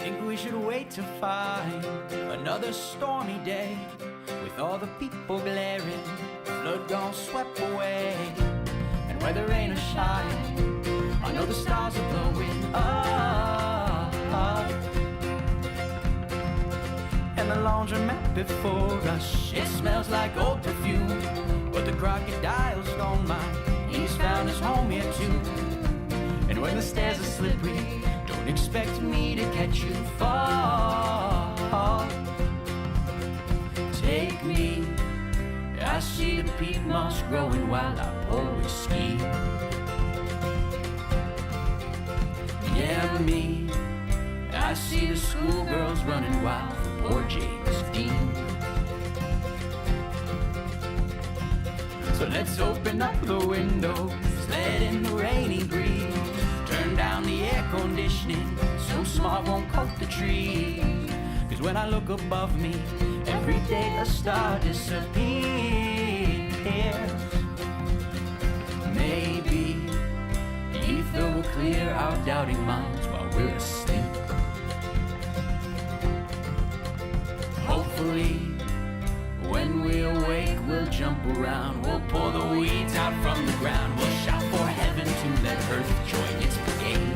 think we should wait to find another stormy day with all the people glaring, flood gone swept away, and where there ain't a shine, I know the stars are blowing up, and the laundromat before us, it smells like old perfume, but the crocodile's gone mine, he's found his home here too. And when the stairs are slippery, don't expect me to catch you fall. Take me, I see the peat moss growing while I pour whiskey. Yeah, me, I see the schoolgirls running wild for poor James Dean. So let's open up the windows, let in the rainy breeze, turn down the air conditioning so smog won't coat the trees. Cause when I look above me, every day a star disappears. Maybe ether will clear our doubting minds while we're asleep. Hopefully when we awake, we'll jump around, we'll pull the weeds out from the ground, we'll shout for heaven to let earth join its brigade.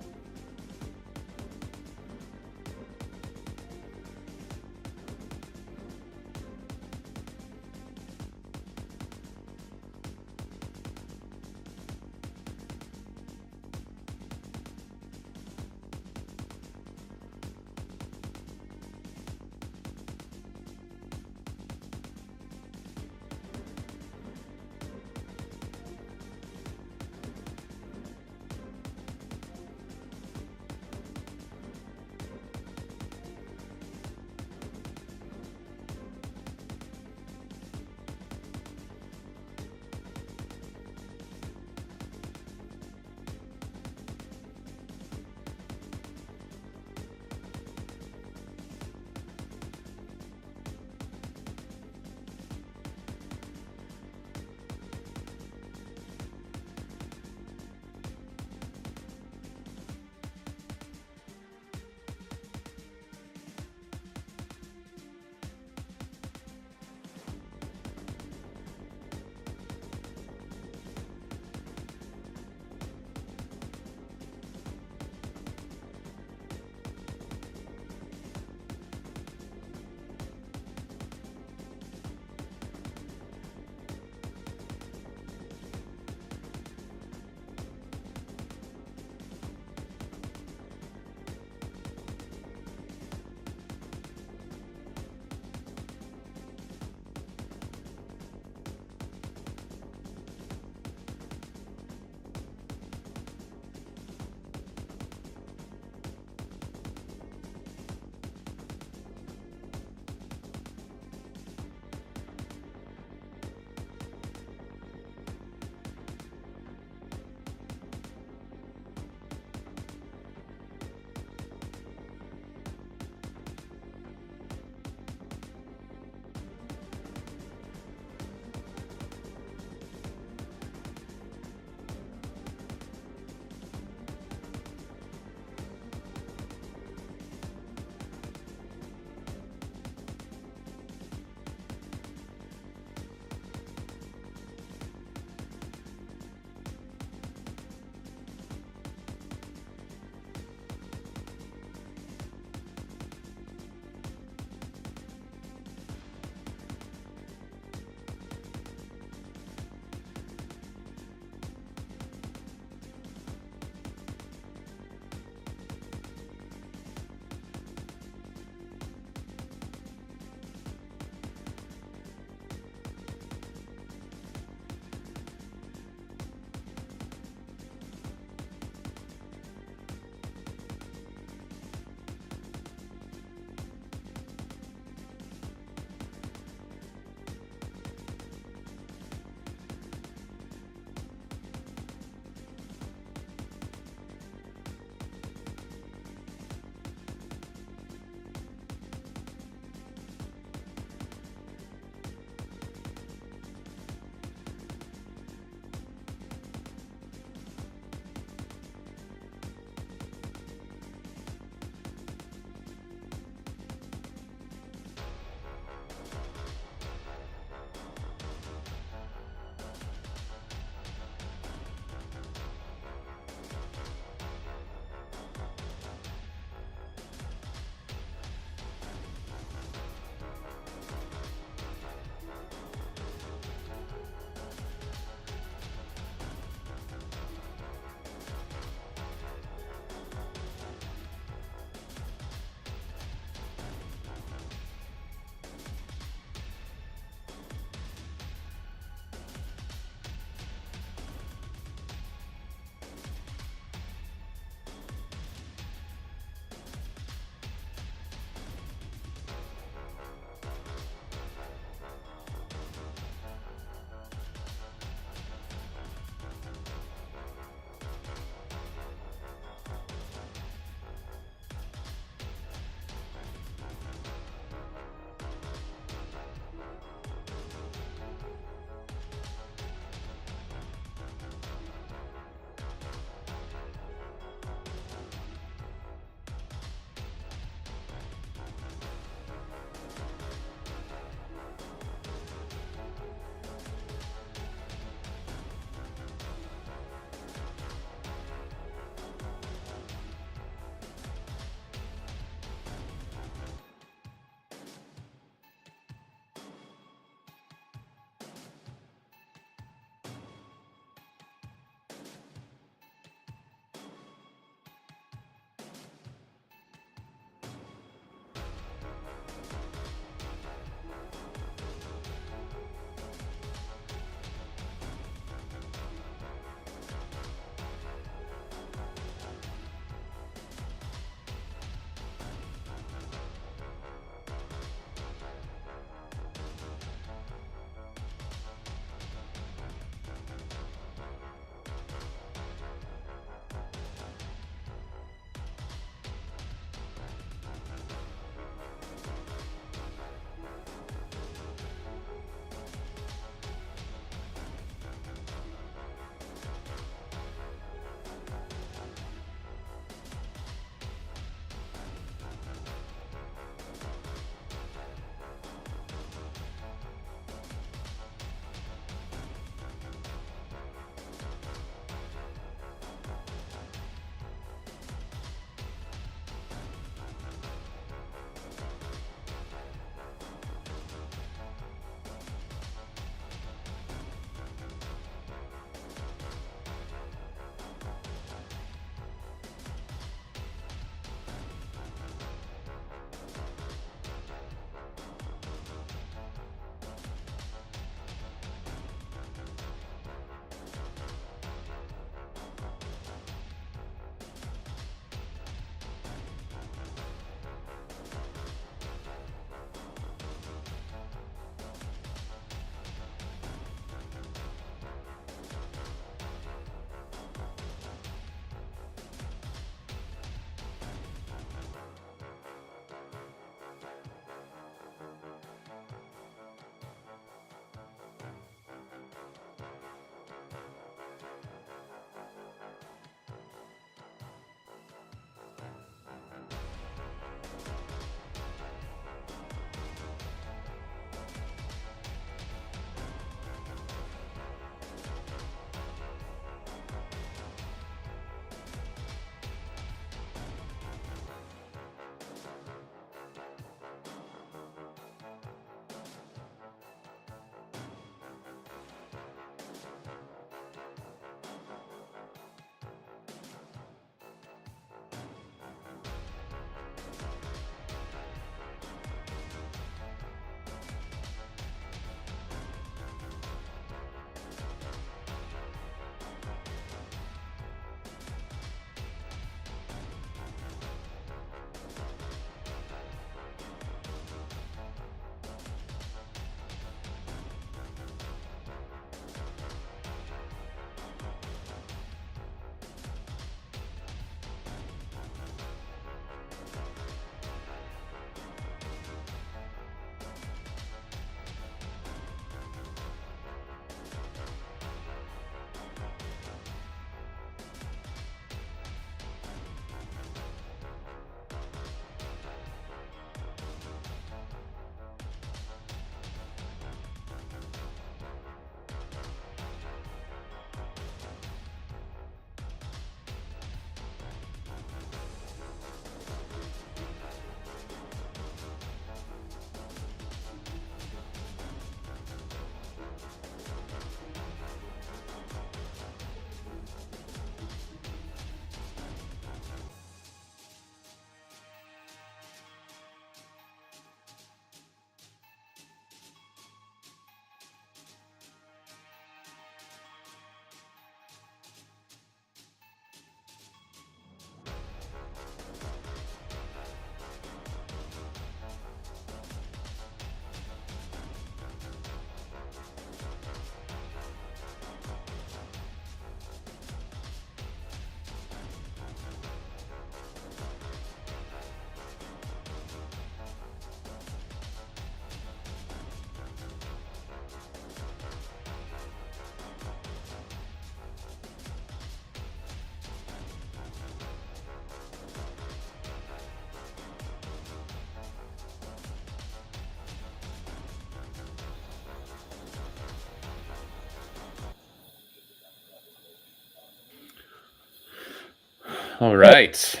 All right.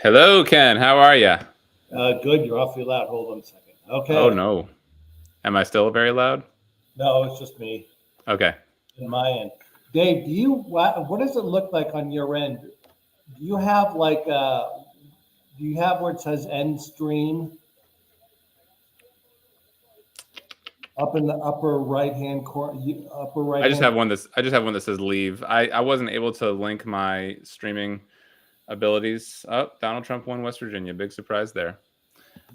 Hello, Ken. How are you? Good. You're awfully loud. Hold on a second. Oh, Okay. no. Am I still very loud? No, it's just me Okay. in my end. Dave, what does it look like on your end? Do you have do you have where it says end stream up in the upper right hand corner, upper right I just hand? have one that's I just have one that says leave. I wasn't able to link my streaming abilities. Oh, Donald Trump won West Virginia. Big surprise there.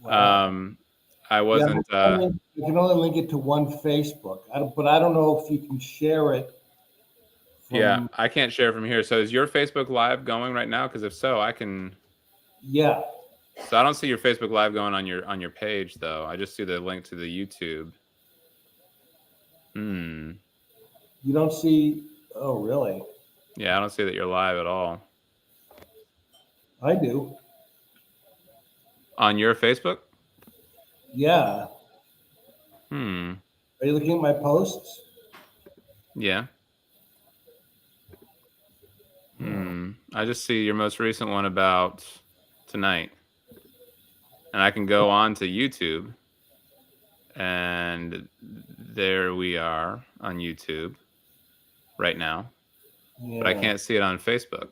Wow. Um I Yeah, wasn't you can only link it to one Facebook, but I don't know if you can share it yeah, from. I can't share from here. So is your Facebook live going right now? Because if so, I can. Yeah, So I don't see your Facebook live going on your page though. I just see the link to the YouTube. Hmm. you don't see. Oh, really? Yeah, I don't see that you're live at all I do. on your Facebook. Yeah. Hmm. Are you looking at my posts? Yeah. Oh, I just see your most recent one about tonight, and I can go on to YouTube, and there we are on YouTube right now, but I yeah. can't see it on Facebook.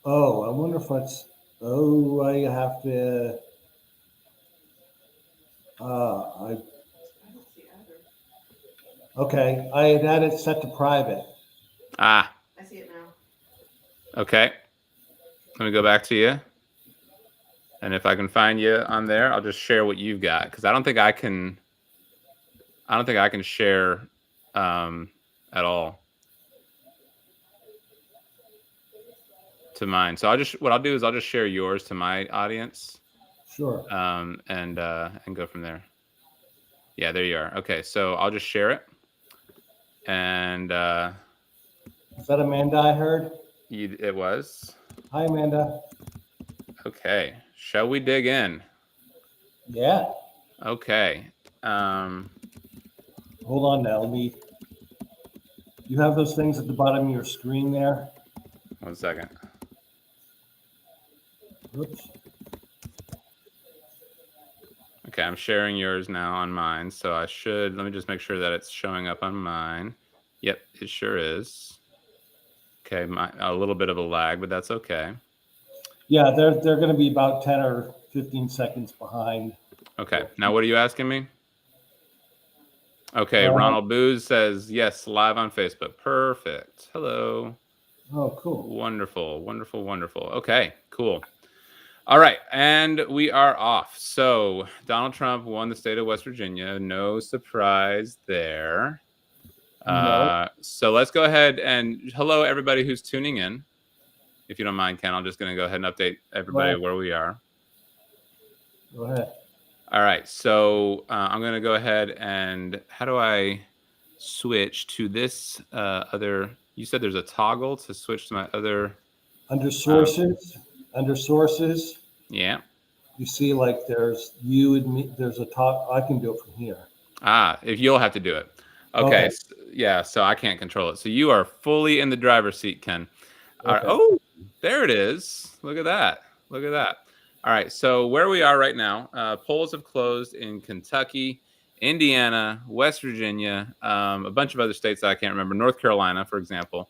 Oh, I wonder if it's. Oh, I have to. I okay. I had it set to private. Ah, okay. Let me go back to you, and if I can find you on there, I'll just share what you've got because I don't think I can. I don't think I can share um, at all to mine. So what I'll do is I'll just share yours to my audience, Sure. and go from there. Yeah, there you are. Okay, so I'll just share it, and Is that Amanda? I heard. it was Hi, Amanda. okay. Shall we dig in? Yeah. Okay. Um, Hold on now. Let me. You have those things at the bottom of your screen there. 1 second. Oops. Okay, I'm sharing yours now on mine, so I should. Let me just make sure that it's showing up on mine. Yep, it sure is. Okay, a little bit of a lag, but that's okay. Yeah, they're going to be about 10 or 15 seconds behind. Okay, now what are you asking me? Okay, Uh, Ronald Booz says yes, live on Facebook. Perfect. Hello. oh, cool. Wonderful, wonderful, wonderful. Okay, cool. All right, and we are off. So Donald Trump won the state of West Virginia. No surprise there. No. So let's go ahead and hello everybody who's tuning in. If you don't mind, Ken, I'm just going to go ahead and update Go everybody ahead. where we are. Go ahead. All right, so I'm going to go ahead and how do I switch to this other? You said there's a toggle to switch to my other. Under Um, sources, under sources, yeah. you see like there's you and me. There's a top. I can do it from here. If you'll have to do it. Okay. Okay. Yeah. So I can't control it. So you are fully in the driver's seat, Ken. All right. Okay. Oh, there it is. Look at that. Look at that. All right. So where we are right now, polls have closed in Kentucky, Indiana, West Virginia, a bunch of other states that I can't remember. North Carolina, for example.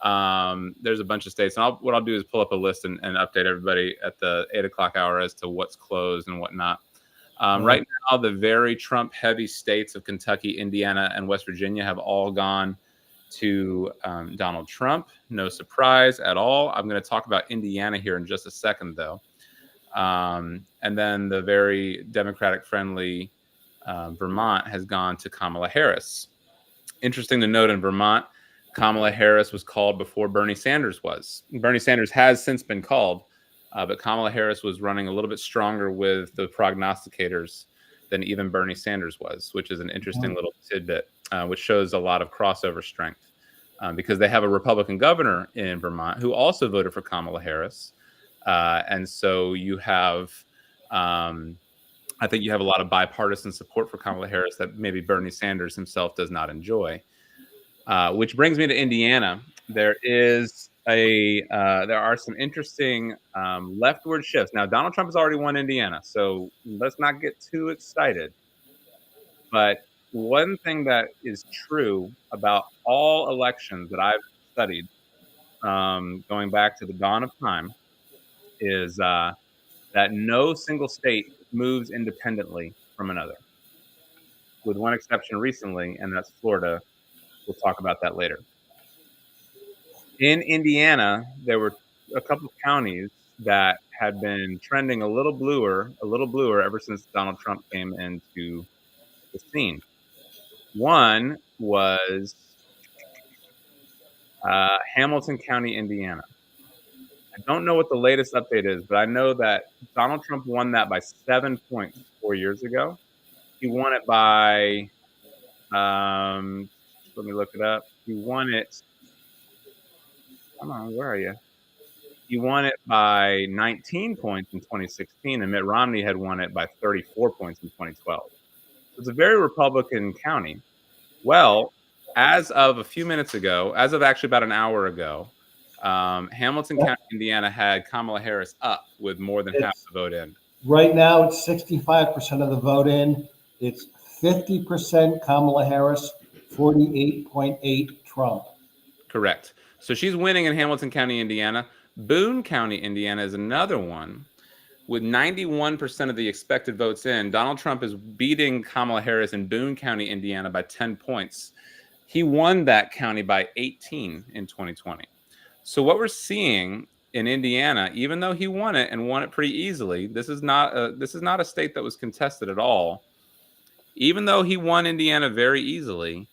There's a bunch of states, and what I'll do is pull up a list and update everybody at the 8 o'clock hour as to what's closed and whatnot. Uh, Right now, the very Trump-heavy states of Kentucky, Indiana, and West Virginia have all gone to Donald Trump. No surprise at all. I'm going to talk about Indiana here in just a second, though. And then the very Democratic-friendly Vermont has gone to Kamala Harris. Interesting to note in Vermont, Kamala Harris was called before Bernie Sanders was. Bernie Sanders has since been called, but Kamala Harris was running a little bit stronger with the prognosticators than even Bernie Sanders was, which is an interesting little tidbit, which shows a lot of crossover strength because they have a Republican governor in Vermont who also voted for Kamala Harris. And so you have, I think you have a lot of bipartisan support for Kamala Harris that maybe Bernie Sanders himself does not enjoy. Which brings me to Indiana. There is there are some interesting leftward shifts. Now, Donald Trump has already won Indiana, so let's not get too excited. But one thing that is true about all elections that I've studied, going back to the dawn of time, is that no single state moves independently from another, with one exception recently, and that's Florida. We'll talk about that later. In Indiana, there were a couple of counties that had been trending a little bluer ever since Donald Trump came into the scene. One was Hamilton County, Indiana. I don't know what the latest update is, but I know that Donald Trump won that by 7 points 4 years ago. He won it by, let me look it up. He won it. Come on, where are you? He won it by 19 points in 2016, and Mitt Romney had won it by 34 points in 2012. So it's a very Republican county. Well, as of a few minutes ago, as of actually about an hour ago, Hamilton County, Indiana had Kamala Harris up with more than half the vote in. Right now, it's 65% of the vote in. It's 50% Kamala Harris, 48.8 Trump. Correct. So she's winning in Hamilton County, Indiana. Boone County, Indiana is another one with 91% of the expected votes in. Donald Trump is beating Kamala Harris in Boone County, Indiana by 10 points. He won that county by 18 in 2020. So what we're seeing in Indiana, even though he won it and won it pretty easily, this is not a state that was contested at all. Even though he won Indiana very easily,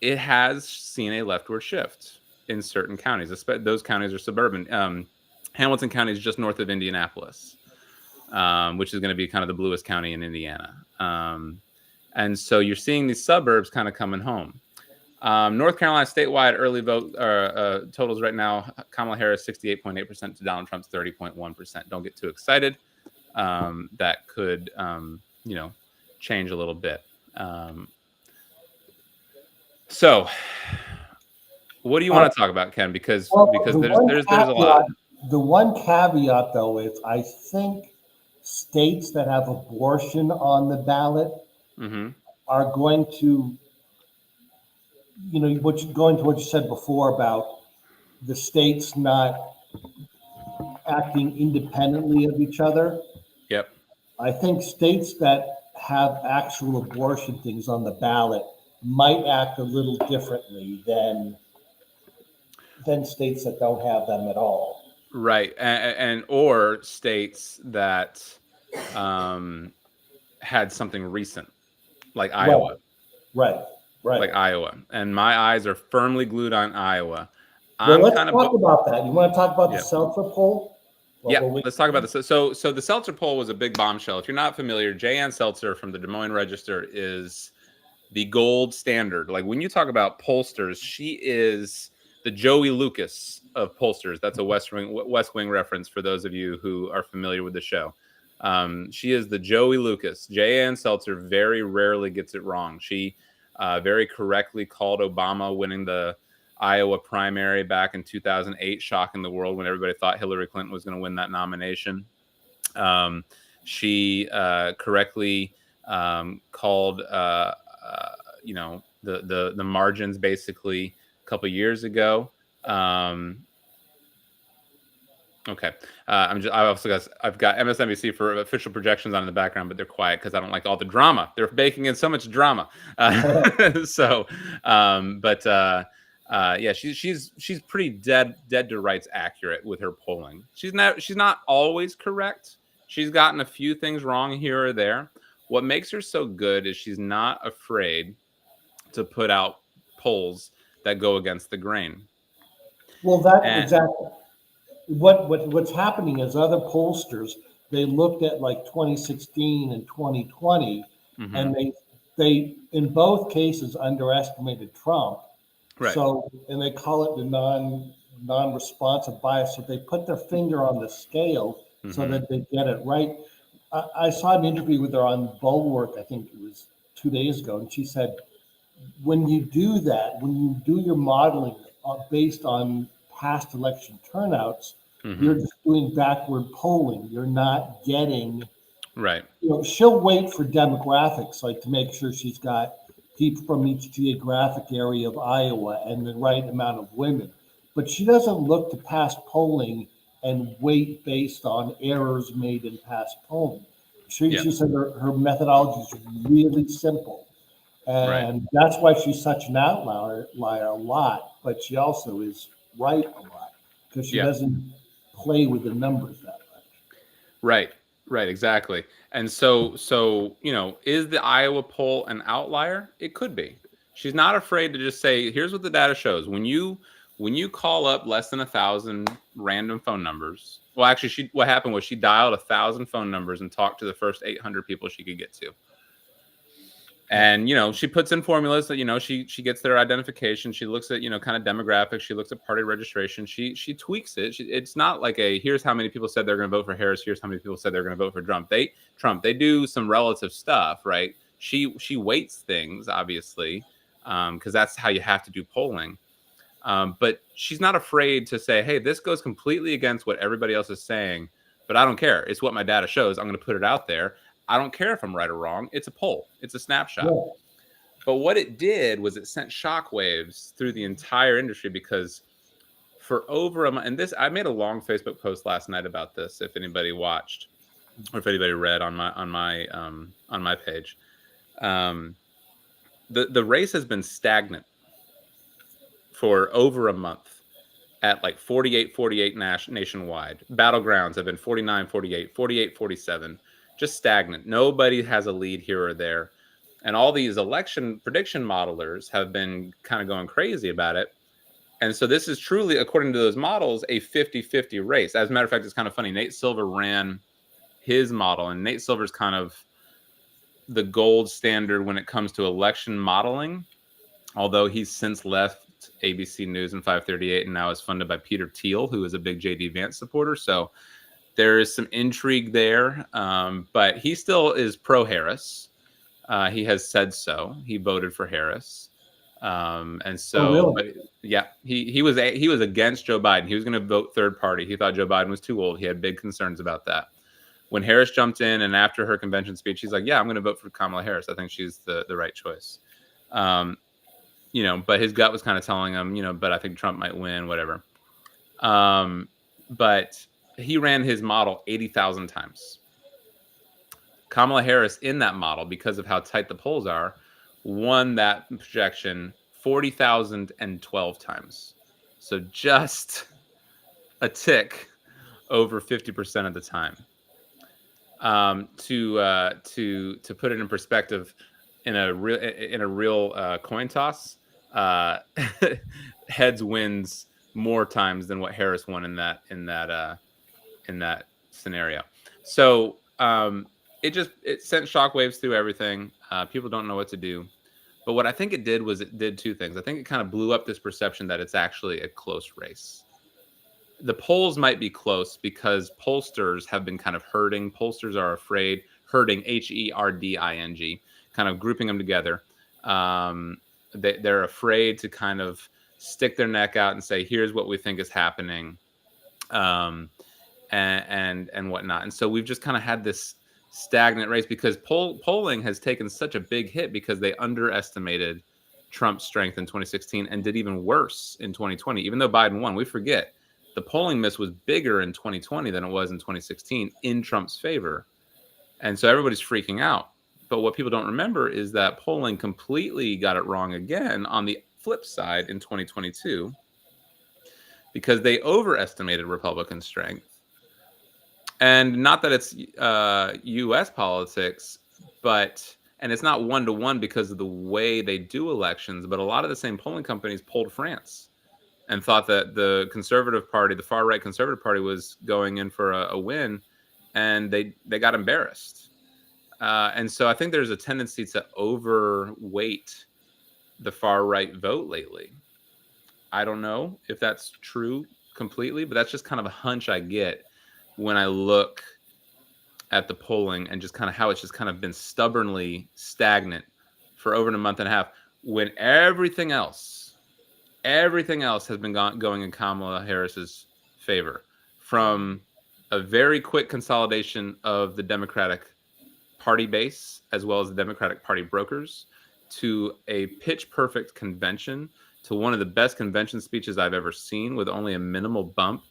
it has seen a leftward shift in certain counties. Those counties are suburban. Hamilton County is just north of Indianapolis, which is going to be kind of the bluest county in Indiana. And so you're seeing these suburbs kind of coming home. North Carolina statewide early vote totals right now: Kamala Harris 68.8% to Donald Trump's 30.1%. Don't get too excited. That could, change a little bit. So, what do you want to talk about, Ken? Because there's a lot. The one caveat, though, is I think states that have abortion on the ballot are going to, going to what you said before about the states not acting independently of each other. Yep. I think states that have actual abortion things on the ballot might act a little differently than states that don't have them at all. Right, and or states that had something recent, like Iowa. Right. Like Iowa. And my eyes are firmly glued on Iowa. Well, let's talk about that. You want to talk about the Seltzer poll? Let's talk about this. So the Seltzer poll was a big bombshell. If you're not familiar, Jan Seltzer from the Des Moines Register is the gold standard. Like, when you talk about pollsters, she is the Joey Lucas of pollsters. That's a West Wing reference for those of you who are familiar with the show. She is the Joey Lucas. Jan Seltzer very rarely gets it wrong. She very correctly called Obama winning the Iowa primary back in 2008, shocking the world when everybody thought Hillary Clinton was going to win that nomination. She correctly called the margins basically a couple years ago. Okay. I've got MSNBC for official projections on in the background, but they're quiet because I don't like all the drama. They're baking in so much drama. She's pretty dead to rights accurate with her polling. She's not always correct. She's gotten a few things wrong here or there. What makes her so good is she's not afraid to put out polls that go against the grain. Well, exactly. What's happening is other pollsters, they looked at like 2016 and 2020, and they in both cases underestimated Trump. Right. So, and they call it the non-responsive bias. So they put their finger on the scale so that they get it right. I saw an interview with her on Bulwark, I think it was 2 days ago, and she said, when you do that, when you do your modeling based on past election turnouts, Mm-hmm. you're just doing backward polling. You're not getting, Right. She'll wait for demographics, like to make sure she's got people from each geographic area of Iowa and the right amount of women. But she doesn't look to past polling and weight based on errors made in past polling. She said her methodology is really simple. Right. And that's why she's such an outlier a lot, but she also is right a lot because she doesn't play with the numbers that much. Right. Right. Exactly. And so, is the Iowa poll an outlier? It could be. She's not afraid to just say, here's what the data shows. When you call up less than 1,000 random phone numbers, well, actually, what happened was she dialed 1,000 phone numbers and talked to the first 800 people she could get to. And, she puts in formulas that, she gets their identification. She looks at, kind of demographics. She looks at party registration. She tweaks it. It's not like here's how many people said they're going to vote for Harris. Here's how many people said they're going to vote for Trump. They do some relative stuff, right? She weights things, obviously, because that's how you have to do polling. But she's not afraid to say, hey, this goes completely against what everybody else is saying, but I don't care. It's what my data shows. I'm going to put it out there. I don't care if I'm right or wrong. It's a poll. It's a snapshot. Yeah. But what it did was it sent shockwaves through the entire industry because for over a month, and I made a long Facebook post last night about this. If anybody watched or if anybody read on my page, the race has been stagnant for over a month at like 48-48 nationwide. Battlegrounds have been 49-48, 48-47. Just stagnant. Nobody has a lead here or there. And all these election prediction modelers have been kind of going crazy about it. And so this is truly, according to those models, a 50-50 race. As a matter of fact, it's kind of funny. Nate Silver ran his model, and Nate Silver's kind of the gold standard when it comes to election modeling, although he's since left ABC News and 538 and now is funded by Peter Thiel, who is a big J.D. Vance supporter. So there is some intrigue there, but he still is pro-Harris. He has said so. He voted for Harris, and so, really? he was against Joe Biden. He was going to vote third party. He thought Joe Biden was too old. He had big concerns about that. When Harris jumped in, and after her convention speech, he's like, "Yeah, I'm going to vote for Kamala Harris. I think she's the right choice." But his gut was kind of telling him, but I think Trump might win, whatever. But he ran his model 80,000 times. Kamala Harris in that model, because of how tight the polls are, won that projection 40,012 times. So just a tick over 50% of the time. To put it in perspective, in a real coin toss, heads wins more times than what Harris won in that scenario. So it sent shockwaves through everything. People don't know what to do. But what I think it did was it did two things. I think it kind of blew up this perception that it's actually a close race. The polls might be close because pollsters have been kind of herding. Pollsters are afraid, herding, herding, kind of grouping them together. They're afraid to kind of stick their neck out and say, here's what we think is happening, and whatnot. And so we've just kind of had this stagnant race because polling has taken such a big hit because they underestimated Trump's strength in 2016 and did even worse in 2020. Even though Biden won, we forget the polling miss was bigger in 2020 than it was in 2016 in Trump's favor. And so everybody's freaking out. But what people don't remember is that polling completely got it wrong again on the flip side in 2022 because they overestimated Republican strength. And not that it's U.S. politics, and it's not one-to-one because of the way they do elections, but a lot of the same polling companies polled France and thought that the conservative party, the far-right conservative party, was going in for a win, and they got embarrassed. And so I think there's a tendency to overweight the far-right vote lately. I don't know if that's true completely, but that's just kind of a hunch I get when I look at the polling and just kind of how it's just kind of been stubbornly stagnant for over a month and a half when everything else Everything else has been going in Kamala Harris's favor, from a very quick consolidation of the Democratic Party base as well as the Democratic Party brokers to a pitch perfect convention, to one of the best convention speeches I've ever seen with only a minimal bump,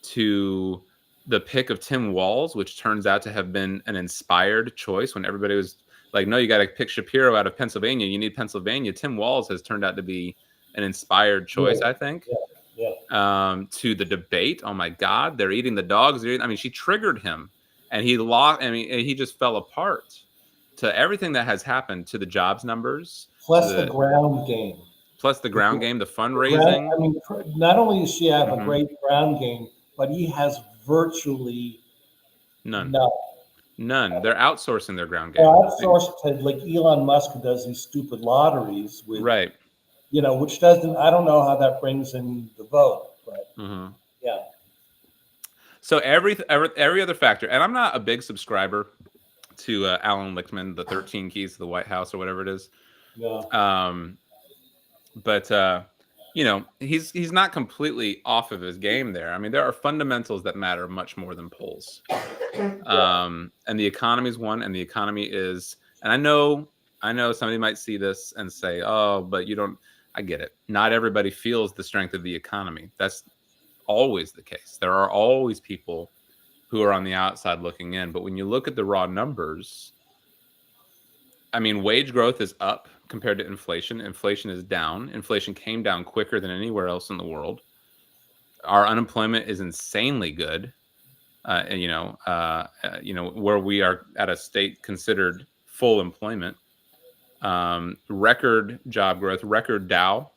to the pick of Tim Walz, which turns out to have been an inspired choice when everybody was like, no, you got to pick Shapiro out of Pennsylvania. You need Pennsylvania. Tim Walz has turned out to be an inspired choice, I think. To the debate. Oh my God, they're eating the dogs. I mean, she triggered him, and he lost. I mean, he just fell apart. To everything that has happened, to the jobs numbers, plus the ground game, the fundraising. I mean, not only does she have a great ground game, but he has virtually none. They're outsourcing their ground game. They're outsourced to, like, Elon Musk, who does these stupid lotteries with, right. Which doesn't, I don't know how that brings in the vote, but yeah. So every other factor, and I'm not a big subscriber to Alan Lichtman, the 13 Keys to the White House or whatever it is. Yeah. But he's not completely off of his game there. I mean, there are fundamentals that matter much more than polls. And the economy is one, and the economy is, and I know somebody might see this and say, oh, but you don't. I get it. Not everybody feels the strength of the economy. That's always the case. There are always people who are on the outside looking in. But when you look at the raw numbers, I mean, wage growth is up compared to inflation. Inflation is down. Inflation came down quicker than anywhere else in the world. Our unemployment is insanely good. Where we are at a state considered full employment. Record job growth, record Dow,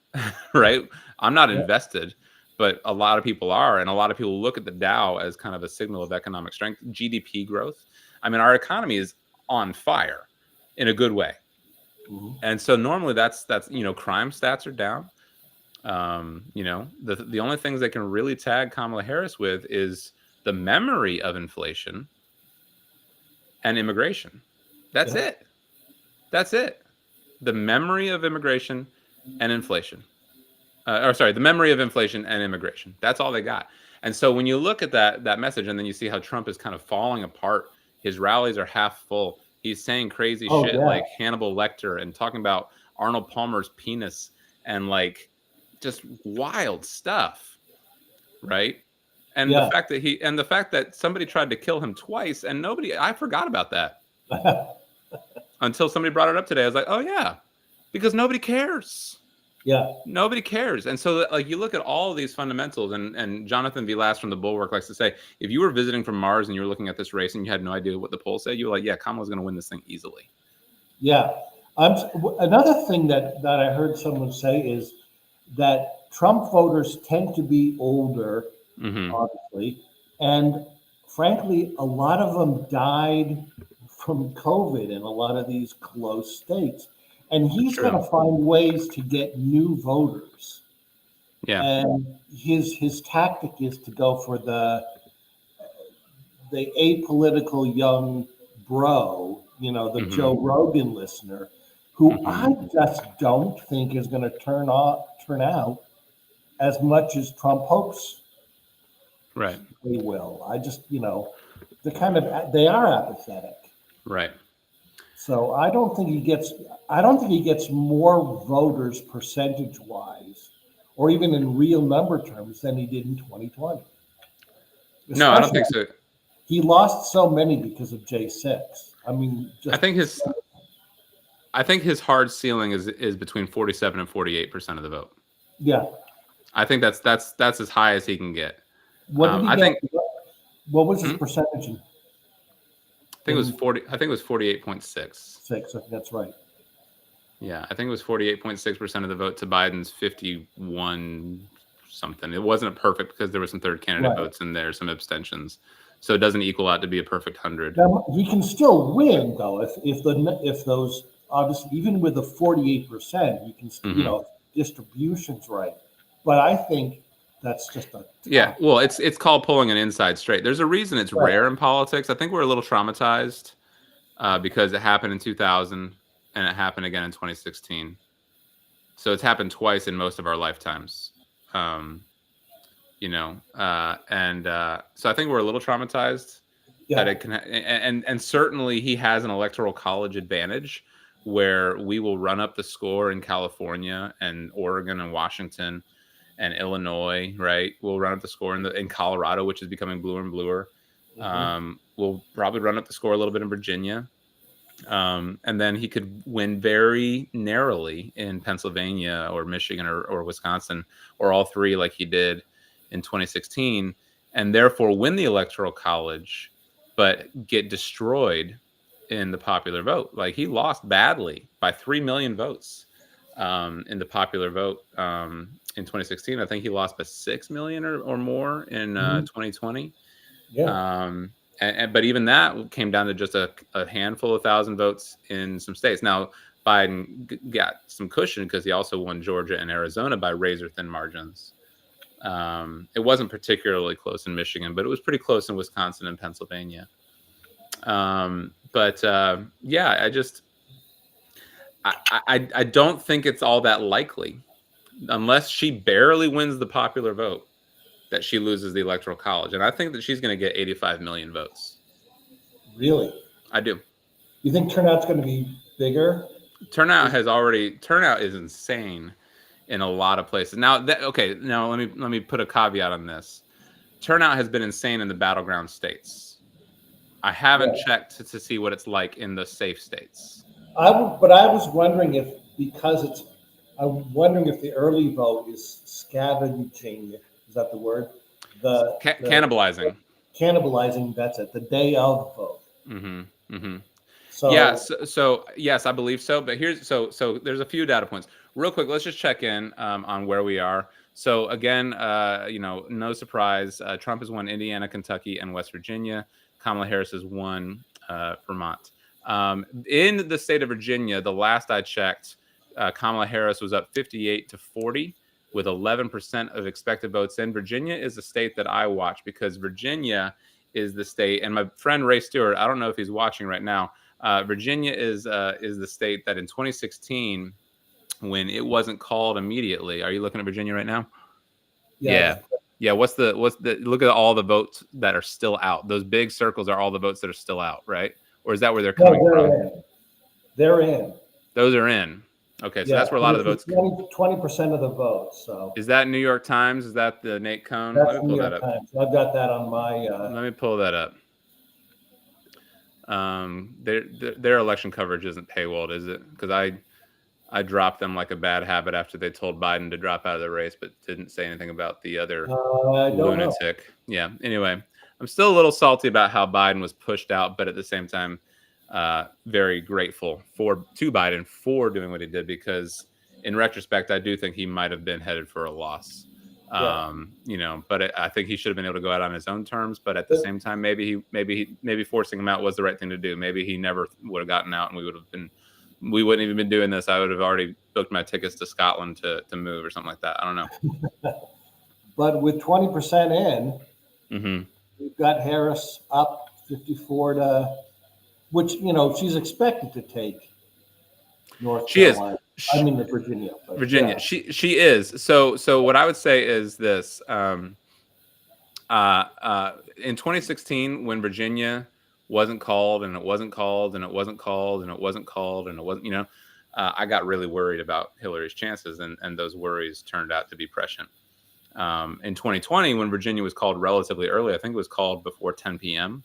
right? I'm not invested, but a lot of people are, and a lot of people look at the Dow as kind of a signal of economic strength. GDP growth. I mean, our economy is on fire in a good way. And so normally that's crime stats are down. The only things they can really tag Kamala Harris with is the memory of inflation and immigration. That's it. The memory of immigration and inflation. The memory of inflation and immigration. That's all they got. And so when you look at that message, and then you see how Trump is kind of falling apart, his rallies are half full. He's saying crazy shit like Hannibal Lecter and talking about Arnold Palmer's penis and like just wild stuff, right? And the fact that somebody tried to kill him twice and I forgot about that. Until somebody brought it up today. I was like, oh yeah, because nobody cares. Yeah. Nobody cares. And so like you look at all of these fundamentals, and Jonathan Vilas from The Bulwark likes to say, if you were visiting from Mars and you were looking at this race and you had no idea what the polls said, you were like, yeah, Kamala's going to win this thing easily. Yeah. Another thing that I heard someone say is that Trump voters tend to be older, obviously, and frankly, a lot of them died from COVID in a lot of these close states. And he's going to find ways to get new voters. Yeah. And his tactic is to go for the apolitical young bro, the Joe Rogan listener, who I just don't think is going to turn out as much as Trump hopes. Right. They will. I just, they are apathetic. Right. So I don't think he gets more voters percentage wise, or even in real number terms, than he did in 2020. No, I don't think so. He lost so many because of J6. I mean, I think his hard ceiling is between 47 and 48% of the vote. Yeah. I think that's as high as he can get. What did he get? What was his percentage? I think it was 40. I think it was 48.6. 6. I think that's right. Yeah, I think it was 48.6% of the vote to Biden's 51 something. It wasn't perfect because there were some third candidate votes in there, some abstentions. So it doesn't equal out to be a perfect 100. Now, he can still win though if those, obviously, even with the 48%, you can distribution's right. But I think that's just well, it's called pulling an inside straight. There's a reason it's rare in politics. I think we're a little traumatized because it happened in 2000 and it happened again in 2016. So it's happened twice in most of our lifetimes. So I think we're a little traumatized that it can, and certainly he has an electoral college advantage where we will run up the score in California and Oregon and Washington and Illinois, right? We'll run up the score in Colorado, which is becoming bluer and bluer. We'll probably run up the score a little bit in Virginia. And then he could win very narrowly in Pennsylvania or Michigan or Wisconsin, or all three like he did in 2016, and therefore win the Electoral College, but get destroyed in the popular vote. Like, he lost badly by 3 million votes in the popular vote in 2016. I think he lost by 6 million or more in 2020. Yeah. But even that came down to just a handful of thousand votes in some states. Now, Biden got some cushion because he also won Georgia and Arizona by razor thin margins. It wasn't particularly close in Michigan, but it was pretty close in Wisconsin and Pennsylvania. I don't think it's all that likely, unless she barely wins the popular vote, that she loses the Electoral College. And I think that she's going to get 85 million votes. Really? I do. You think turnout's going to be bigger? Turnout is insane in a lot of places. Now let me put a caveat on this. Turnout has been insane in the battleground states. I haven't checked to see what it's like in the safe states. But I was wondering if I'm wondering if the early vote is scavenging. Is that the word? Cannibalizing. Cannibalizing. That's it. The day of vote. Mm-hmm. Mm-hmm. So So yes, I believe so. But so there's a few data points. Real quick, let's just check in on where we are. So again, no surprise, Trump has won Indiana, Kentucky, and West Virginia. Kamala Harris has won Vermont. In the state of Virginia, the last I checked, Kamala Harris was up 58-40 with 11% of expected votes in. Virginia is the state that I watch because Virginia is the state, and my friend Ray Stewart, I don't know if he's watching right now. Virginia is the state that in 2016, when it wasn't called immediately. Are you looking at Virginia right now? Yeah. What's the look at all the votes that are still out. Those big circles are all the votes that are still out, right? Or is that where they're coming from? They're in. Those are in. Okay, so that's where a lot of the votes. 20% of the votes. So is that New York Times? Is that the Nate Cohn? That's Let me pull New that York up. Times. I've got that on my. Let me pull that up. Their election coverage isn't paywalled, is it? Because I dropped them like a bad habit after they told Biden to drop out of the race, but didn't say anything about the other lunatic. Yeah. Anyway, I'm still a little salty about how Biden was pushed out, but at the same time, very grateful to Biden for doing what he did, because in retrospect, I do think he might have been headed for a loss. But I think he should have been able to go out on his own terms. But at the same time, maybe forcing him out was the right thing to do. Maybe he never would have gotten out, and we wouldn't even been doing this. I would have already booked my tickets to Scotland to move or something like that. I don't know. But with 20% in, we've got Harris up 54 which she's expected to take North Carolina. I mean Virginia. Virginia. Yeah. She is. So what I would say is this. In 2016, when Virginia wasn't called and it wasn't called and it wasn't called and it wasn't called and it wasn't, I got really worried about Hillary's chances, and those worries turned out to be prescient. In 2020, when Virginia was called relatively early, I think it was called before 10 p.m.,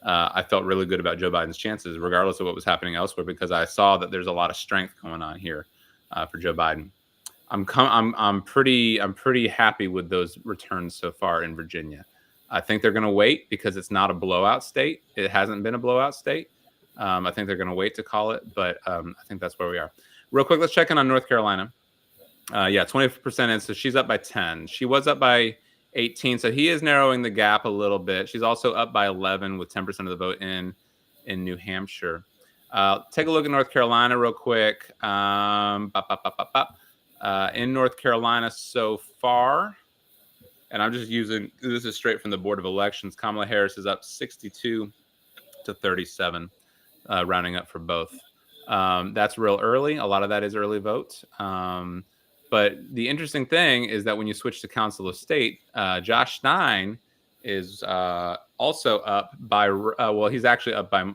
I felt really good about Joe Biden's chances, regardless of what was happening elsewhere, because I saw that there's a lot of strength going on here for Joe Biden. I'm pretty happy with those returns so far in Virginia. I think they're going to wait because it's not a blowout state. It hasn't been a blowout state. I think they're going to wait to call it, but I think that's where we are. Real quick, let's check in on North Carolina. 20% in, so she's up by 10. She was up by 18, so he is narrowing the gap a little bit. She's also up by 11 with 10% of the vote in New Hampshire. Take a look at North Carolina real quick. In North Carolina so far, and I'm just using, this is straight from the Board of Elections, Kamala Harris is up 62-37, rounding up for both. That's real early. A lot of that is early vote. But the interesting thing is that when you switch to Council of State, Josh Stein is also up by well, he's actually up by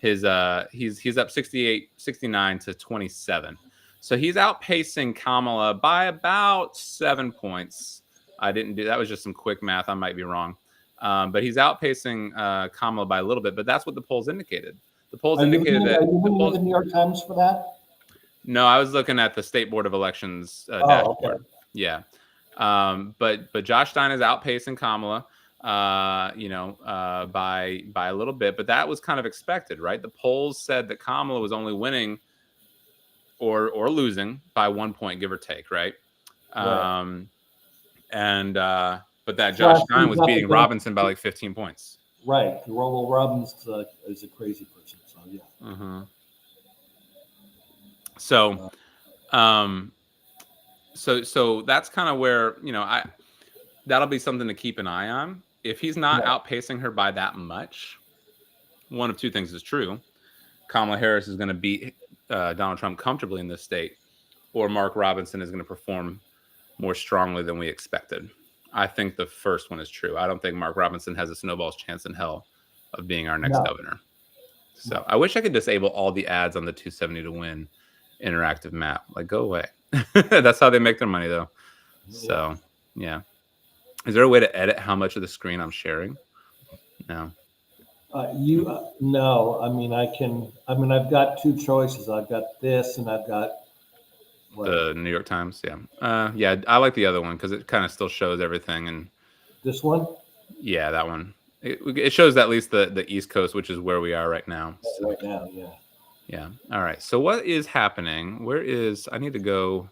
he's up 69 to 27. So he's outpacing Kamala by about 7 points. I didn't do that, was just some quick math. I might be wrong. But he's outpacing Kamala by a little bit, but that's what the polls indicated. The polls indicated that. Are you looking at the New York Times for that? No, I was looking at the State Board of Elections dashboard. Okay. Yeah. But Josh Stein is outpacing Kamala, by a little bit. But that was kind of expected, right? The polls said that Kamala was only winning or losing by 1 point, give or take, right? Right. But that Josh Stein was beating Robinson by like 15 points. Right. Well, Robinson is a crazy person, so yeah. Mm-hmm. So that's kind of where, that'll be something to keep an eye on. If he's not outpacing her by that much, one of two things is true. Kamala Harris is going to beat Donald Trump comfortably in this state, or Mark Robinson is going to perform more strongly than we expected. I think the first one is true. I don't think Mark Robinson has a snowball's chance in hell of being our next governor. So I wish I could disable all the ads on the 270 to win interactive map. Like, go away. That's how they make their money, though. So, yeah. Is there a way to edit how much of the screen I'm sharing? No. No. I mean, I've got two choices. I've got this, and I've got the New York Times. Yeah. Yeah. I like the other one because it kind of still shows everything. And this one? Yeah, that one. It shows at least the East Coast, which is where we are right now. So. Right now, yeah. Yeah. All right. So what is happening? I need to go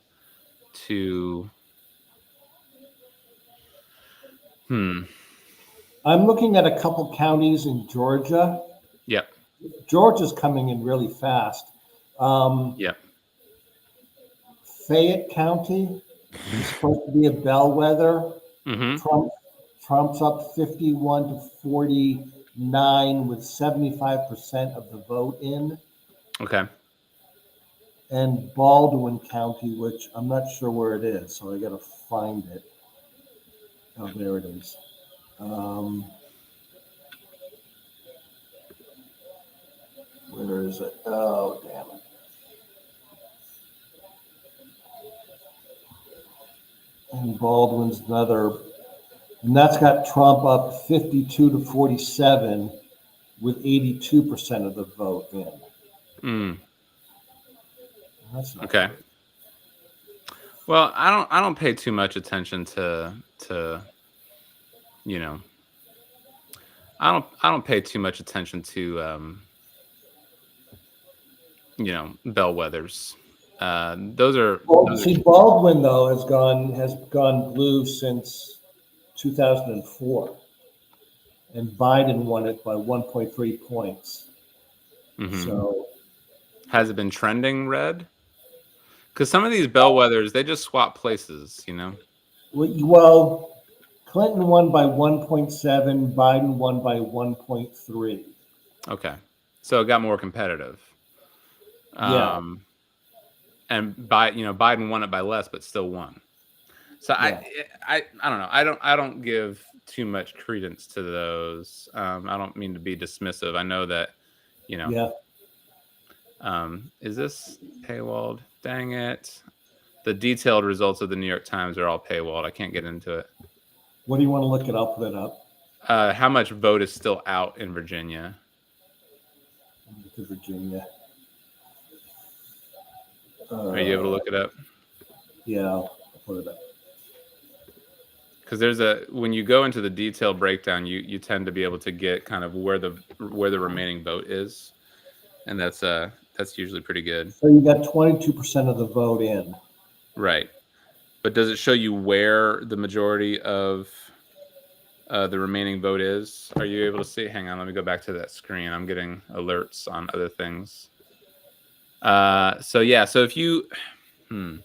to. I'm looking at a couple counties in Georgia. Yep. Georgia's coming in really fast. Yep. Fayette County is supposed to be a bellwether. Mm-hmm. Trump's up 51 to 49 with 75% of the vote in. Okay. And Baldwin County, which I'm not sure where it is, so I got to find it. Oh, there it is. Where is it? Oh, damn it. And Baldwin's another, and that's got Trump up 52 to 47 with 82% of the vote in. That's okay. Good. Well, I don't pay too much attention to I don't pay too much attention to bellwethers. Those are. Baldwin though has gone blue since 2004, and Biden won it by 1.3 points. Mm-hmm. So, has it been trending red? Because some of these bellwethers, they just swap places, Well, Clinton won by 1.7, Biden won by 1.3. Okay, so it got more competitive. Yeah. And Biden won it by less, but still won. So yeah. I don't know. I don't give too much credence to those. I don't mean to be dismissive. I know that, Yeah. Is this paywalled? Dang it. The detailed results of the New York Times are all paywalled. I can't get into it. What do you want to look at? I'll put it up. How much vote is still out in Virginia? Virginia. Are you able to look it up? Yeah, I'll put it up. Because when you go into the detailed breakdown, you tend to be able to get kind of where the remaining vote is, and that's usually pretty good. So you got 22% of the vote in. Right, but does it show you where the majority of the remaining vote is? Are you able to see? Hang on, let me go back to that screen. I'm getting alerts on other things. So if you, let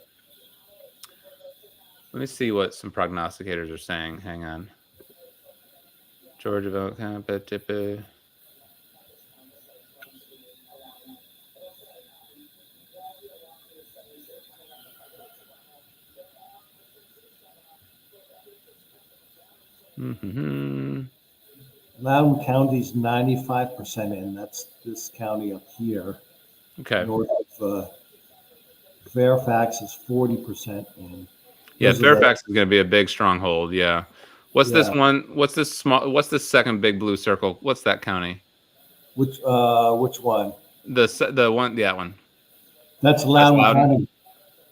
me see what some prognosticators are saying. Hang on. Georgia vote. Mm-hmm. Loudoun County's 95% in. That's this county up here. Okay. North of Fairfax is 40% in. Yeah, Those are the, Fairfax is going to be a big stronghold. Yeah. What's this yeah. one? What's this small? What's this second big blue circle? What's that county? Which one? The one, that one. That's That's Loudoun Loudon. County.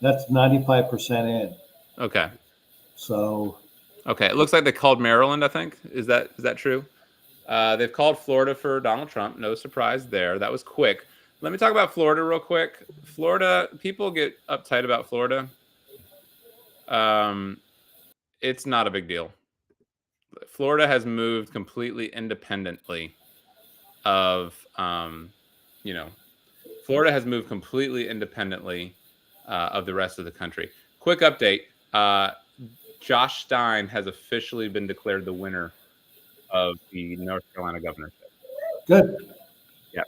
That's 95% in. Okay. So Okay. It looks like they called Maryland. I think is that true? They've called Florida for Donald Trump. No surprise there. That was quick. Let me talk about Florida real quick. Florida, people get uptight about Florida. Um, it's not a big deal. Florida has moved completely independently of, you know, Florida has moved completely independently of the rest of the country. Quick update: Josh Stein has officially been declared the winner of the North Carolina governorship. good. Yeah,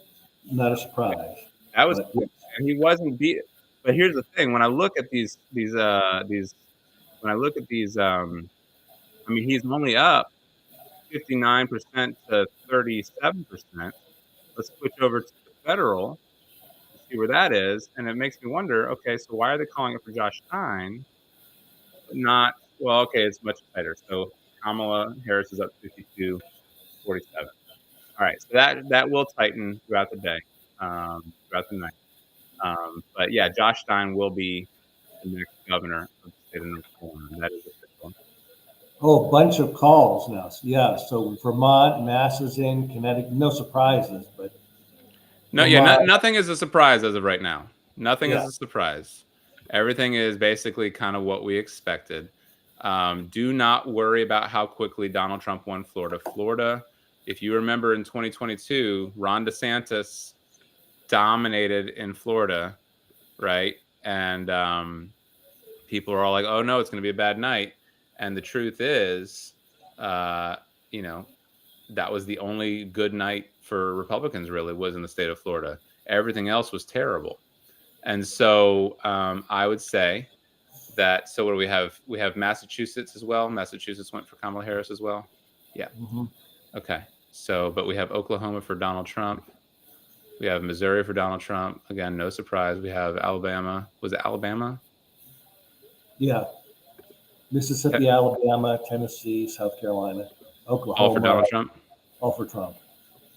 Not a surprise. that was But quick, and he wasn't beat. But here's the thing: when I look at these, when I look at these, I mean, he's only up 59% to 37%. Let's switch over to the federal and see where that is. And it makes me wonder, okay, so why are they calling it for Josh Stein, but not, well, okay, it's much tighter. So Kamala Harris is up 52-47. All right, so that will tighten throughout the day, throughout the night. But yeah, Josh Stein will be the next governor of the state of North Carolina. That is official. oh, bunch of calls now. Yeah. So Vermont, Mass is in, Connecticut. No surprises, but No, yeah, Vermont. nothing is a surprise as of right now. Nothing is Yeah. a surprise. Everything is basically kind of what we expected. Do not worry about how quickly Donald Trump won Florida. Florida, if you remember in 2022, Ron DeSantis dominated in Florida, right? And people are all like, "Oh no, it's going to be a bad night." And the truth is, uh, you know, that was the only good night for Republicans. Really, was in the state of Florida. Everything else was terrible. And so I would say that. So what do we have? We have Massachusetts as well. Massachusetts went for Kamala Harris as well. Yeah. Hmm. Okay. So, but we have Oklahoma for Donald Trump. We have Missouri for Donald Trump. Again, no surprise. We have Alabama. Was it Alabama? Yeah. Yeah. Mississippi, Alabama, Tennessee, South Carolina, All for Oklahoma, Donald Trump. all for Trump.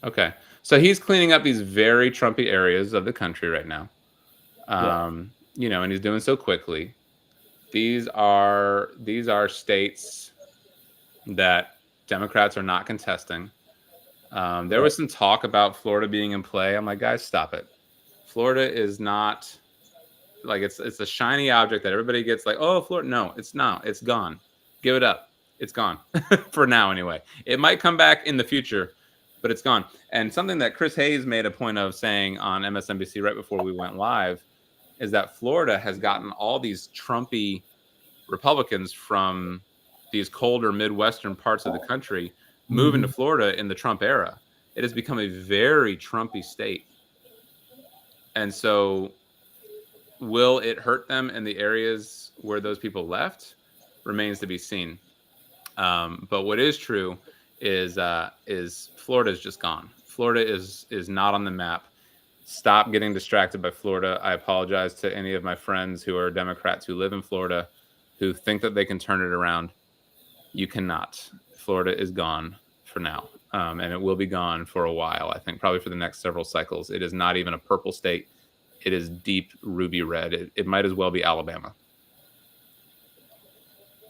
Okay. So he's cleaning up these very Trumpy areas of the country right now. Yeah. And he's doing so quickly. These are states that Democrats are not contesting. There was some talk about Florida being in play. I'm like, guys, stop it. Florida is not like it's a shiny object that everybody gets like, oh, Florida. No, it's not. It's gone. Give it up. It's gone for now anyway. It might come back in the future, but it's gone. And something that Chris Hayes made a point of saying on MSNBC right before we went live is that Florida has gotten all these Trumpy Republicans from these colder Midwestern parts of the country moving to Mhm. Florida in the Trump era. It has become a very Trumpy state. And so will it hurt them in the areas where those people left? Remains to be seen. But what is true is Florida is just gone. Florida is not on the map. Stop getting distracted by Florida. I apologize to any of my friends who are Democrats who live in Florida who think that they can turn it around. You cannot. Florida is gone for now. And it will be gone for a while. I think probably for the next several cycles. It is not even a purple state. It is deep ruby red. It might as well be Alabama.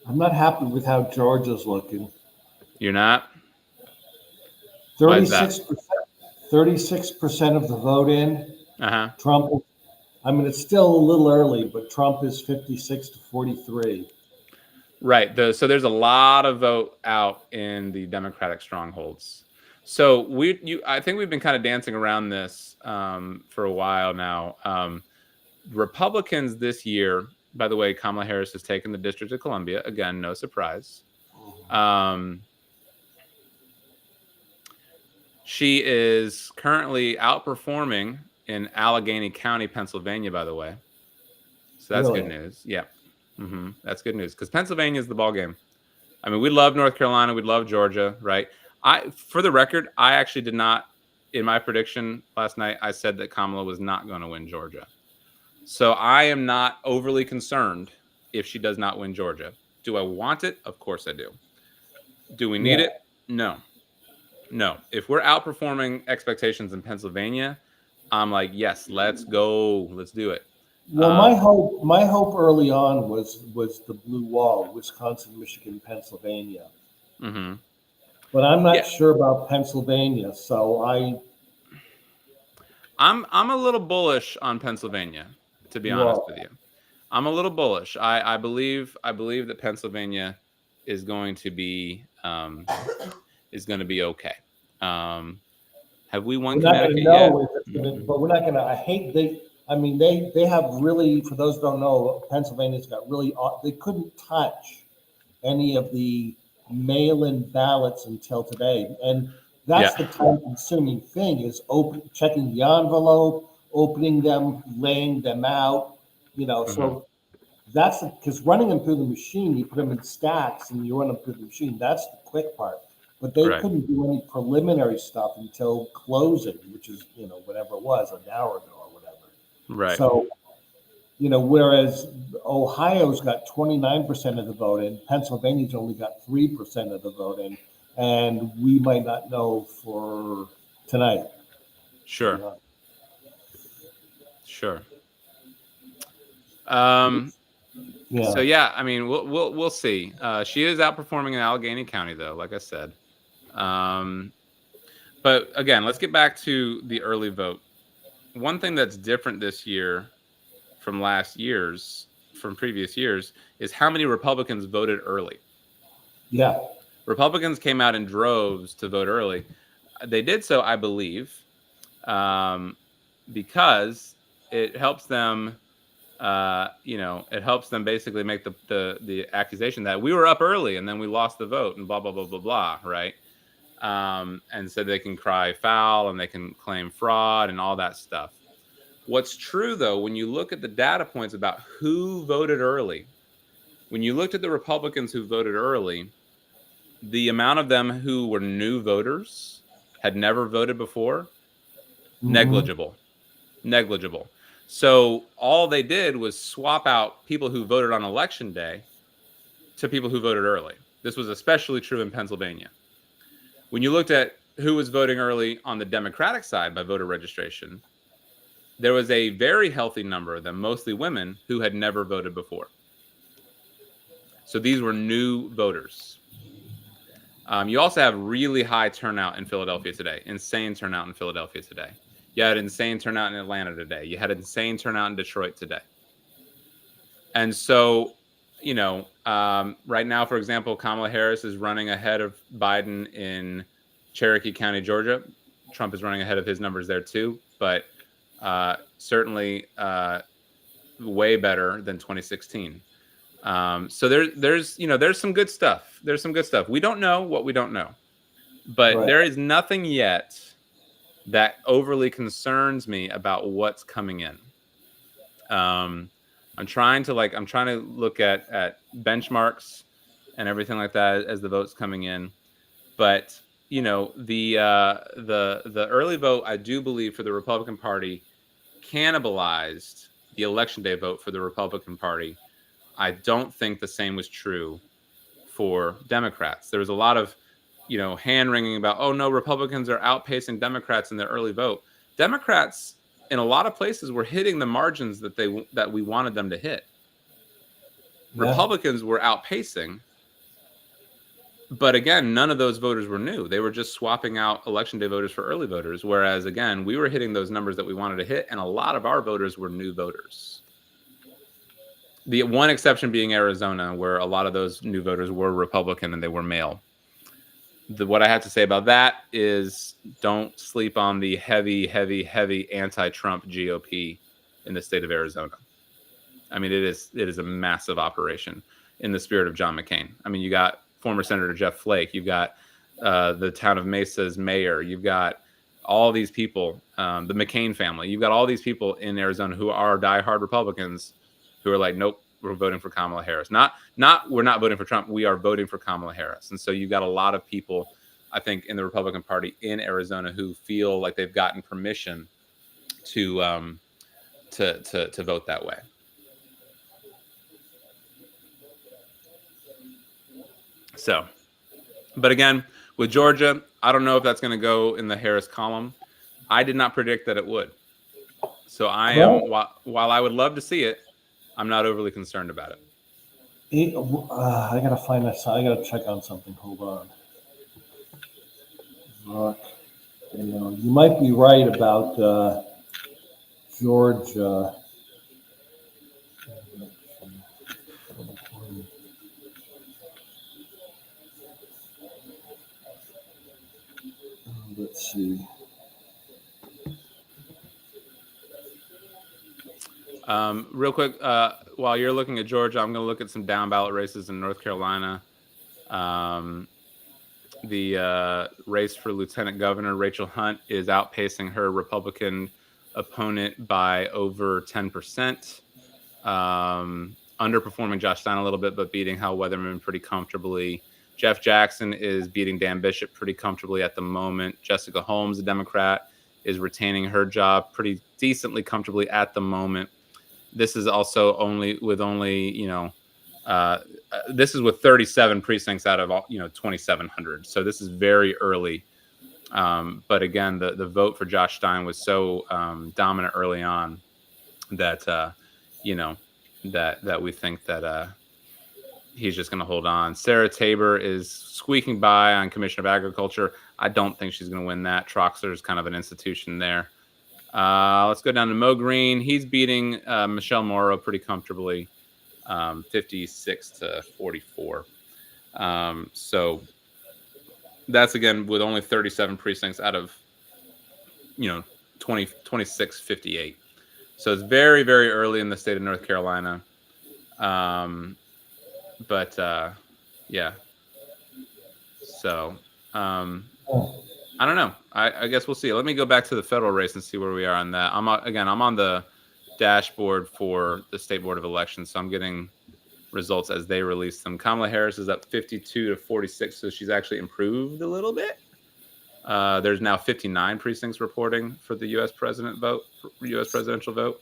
I'm not happy with how Georgia's looking. You're not? Why is that? 36%, 36% of the vote in. Uh-huh. Trump. I mean, it's still a little early, but Trump is 56-43. Right. So there's a lot of vote out in the Democratic strongholds. So I think we've been kind of dancing around this for a while now. Republicans this year, by the way, Kamala Harris has taken the District of Columbia. Again, no surprise. She is currently outperforming in Allegheny County, Pennsylvania, by the way. So that's Really? good news. Yeah. That's good news because Pennsylvania is the ball game. I mean, we love North Carolina. We love Georgia, right? For the record, I actually did not, in my prediction last night, I said that Kamala was not going to win Georgia. So I am not overly concerned if she does not win Georgia. Do I want it? Of course I do. Do we need it? No. No. If we're outperforming expectations in Pennsylvania, I'm like, yes, let's go. Let's do it. Well, my hope early on was the blue wall, Wisconsin, Michigan, Pennsylvania. Mm-hmm. But I'm not sure about Pennsylvania, so I'm a little bullish on Pennsylvania, to be honest with you. I'm a little bullish. I believe that Pennsylvania is going to be okay. Have we won Connecticut yet? But we're not gonna. I mean, they have really. For those who don't know, Pennsylvania's got really. They couldn't touch any of the mail-in ballots until today, and that's the time-consuming thing: is checking the envelope, opening them, laying them out. So that's because running them through the machine, you put them in stacks and you run them through the machine. That's the quick part. But they couldn't do any preliminary stuff until closing, which is, whatever it was, an hour ago or whatever. Right. So, whereas Ohio's got 29% of the vote in, Pennsylvania's only got 3% of the vote in, and we might not know for tonight. Sure. Sure. So yeah, I mean, we'll see. She is outperforming in Allegheny County, though, like I said. But again, let's get back to the early vote. One thing that's different this year from previous years, is how many Republicans voted early. Yeah. Republicans came out in droves to vote early. They did so, I believe, because it helps them. It helps them basically make the accusation that we were up early and then we lost the vote and blah, blah, blah, blah, blah, right? And so they can cry foul and they can claim fraud and all that stuff. What's true, though, when you look at the data points about who voted early, when you looked at the Republicans who voted early, the amount of them who were new voters, had never voted before, negligible. So all they did was swap out people who voted on election day to people who voted early. This was especially true in Pennsylvania. When you looked at who was voting early on the Democratic side by voter registration, there was a very healthy number of them, mostly women, who had never voted before. So these were new voters. You also have really high turnout in Philadelphia today, insane turnout in Philadelphia today. You had insane turnout in Atlanta today. You had insane turnout in Detroit today. And so, right now, for example, Kamala Harris is running ahead of Biden in Cherokee County, Georgia. Trump is running ahead of his numbers there too, but certainly way better than 2016. So there's some good stuff. There's some good stuff. We don't know what we don't know, but there is nothing yet that overly concerns me about what's coming in. I'm trying to look at benchmarks and everything like that as the vote's coming in. But the early vote, I do believe, for the Republican Party cannibalized the election day vote for the Republican Party. I don't think the same was true for Democrats. There was a lot of hand-wringing about, oh no, Republicans are outpacing Democrats in their early vote. Democrats in a lot of places were hitting the margins that we wanted them to hit. Yeah. Republicans were outpacing, but again, none of those voters were new. They were just swapping out election day voters for early voters. Whereas again, we were hitting those numbers that we wanted to hit, and a lot of our voters were new voters. The one exception being Arizona, where a lot of those new voters were Republican and they were male. What I have to say about that is don't sleep on the heavy, heavy, heavy anti-Trump GOP in the state of Arizona. I mean, it is a massive operation in the spirit of John McCain. I mean, you got former Senator Jeff Flake. You've got the town of Mesa's mayor. You've got all these people, the McCain family. You've got all these people in Arizona who are diehard Republicans who are like, nope, we're voting for Kamala Harris. Not we're not voting for Trump. We are voting for Kamala Harris. And so you've got a lot of people, I think, in the Republican Party in Arizona who feel like they've gotten permission to vote that way. So, but again, with Georgia, I don't know if that's going to go in the Harris column. I did not predict that it would. So I am, while I would love to see it, I'm not overly concerned about it. I gotta find that. I gotta check on something. Hold on. Look, you might be right about Georgia. Let's see. Real quick, while you're looking at Georgia, I'm going to look at some down ballot races in North Carolina. The race for Lieutenant Governor, Rachel Hunt, is outpacing her Republican opponent by over 10%. Underperforming Josh Stein a little bit, but beating Hal Weatherman pretty comfortably. Jeff Jackson is beating Dan Bishop pretty comfortably at the moment. Jessica Holmes, a Democrat, is retaining her job pretty decently comfortably at the moment. This is also this is with 37 precincts out of 2,700. So this is very early. But again, the vote for Josh Stein was so dominant early on that that we think that he's just going to hold on. Sarah Tabor is squeaking by on Commissioner of Agriculture. I don't think she's going to win that. Troxler is kind of an institution there. Let's go down to Mo Green. He's beating Michelle Morrow pretty comfortably, 56-44. So that's, again, with only 37 precincts out of 26-58. So it's very, very early in the state of North Carolina. Yeah. So I don't know. I guess we'll see. Let me go back to the federal race and see where we are on that. I'm on the dashboard for the State Board of Elections, so I'm getting results as they release them. Kamala Harris is up 52-46, so she's actually improved a little bit. There's now 59 precincts reporting for the U.S. presidential vote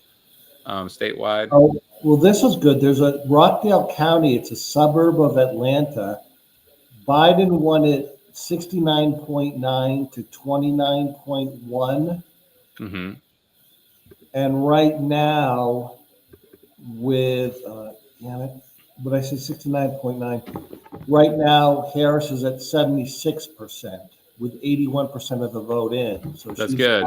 statewide. Oh, well, this is good. There's a Rockdale County. It's a suburb of Atlanta. Biden won it 69.9 to 29.1. Mm-hmm. And right now, with but I say 69.9. Right now, Harris is at 76% with 81% of the vote in. So that's good.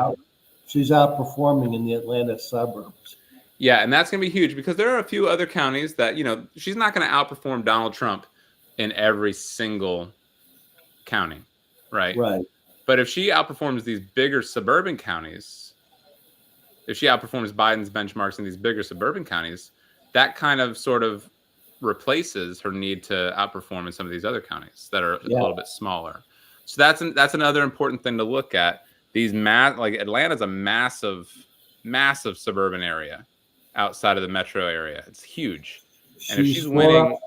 She's outperforming in the Atlanta suburbs. Yeah, and that's going to be huge because there are a few other counties that, she's not going to outperform Donald Trump in every single county, right? Right. But if she outperforms these bigger suburban counties, if she outperforms Biden's benchmarks in these bigger suburban counties, that kind of sort of replaces her need to outperform in some of these other counties that are a little bit smaller. So that's another important thing to look at. These like Atlanta's a massive suburban area outside of the metro area. It's huge. And if she's winning,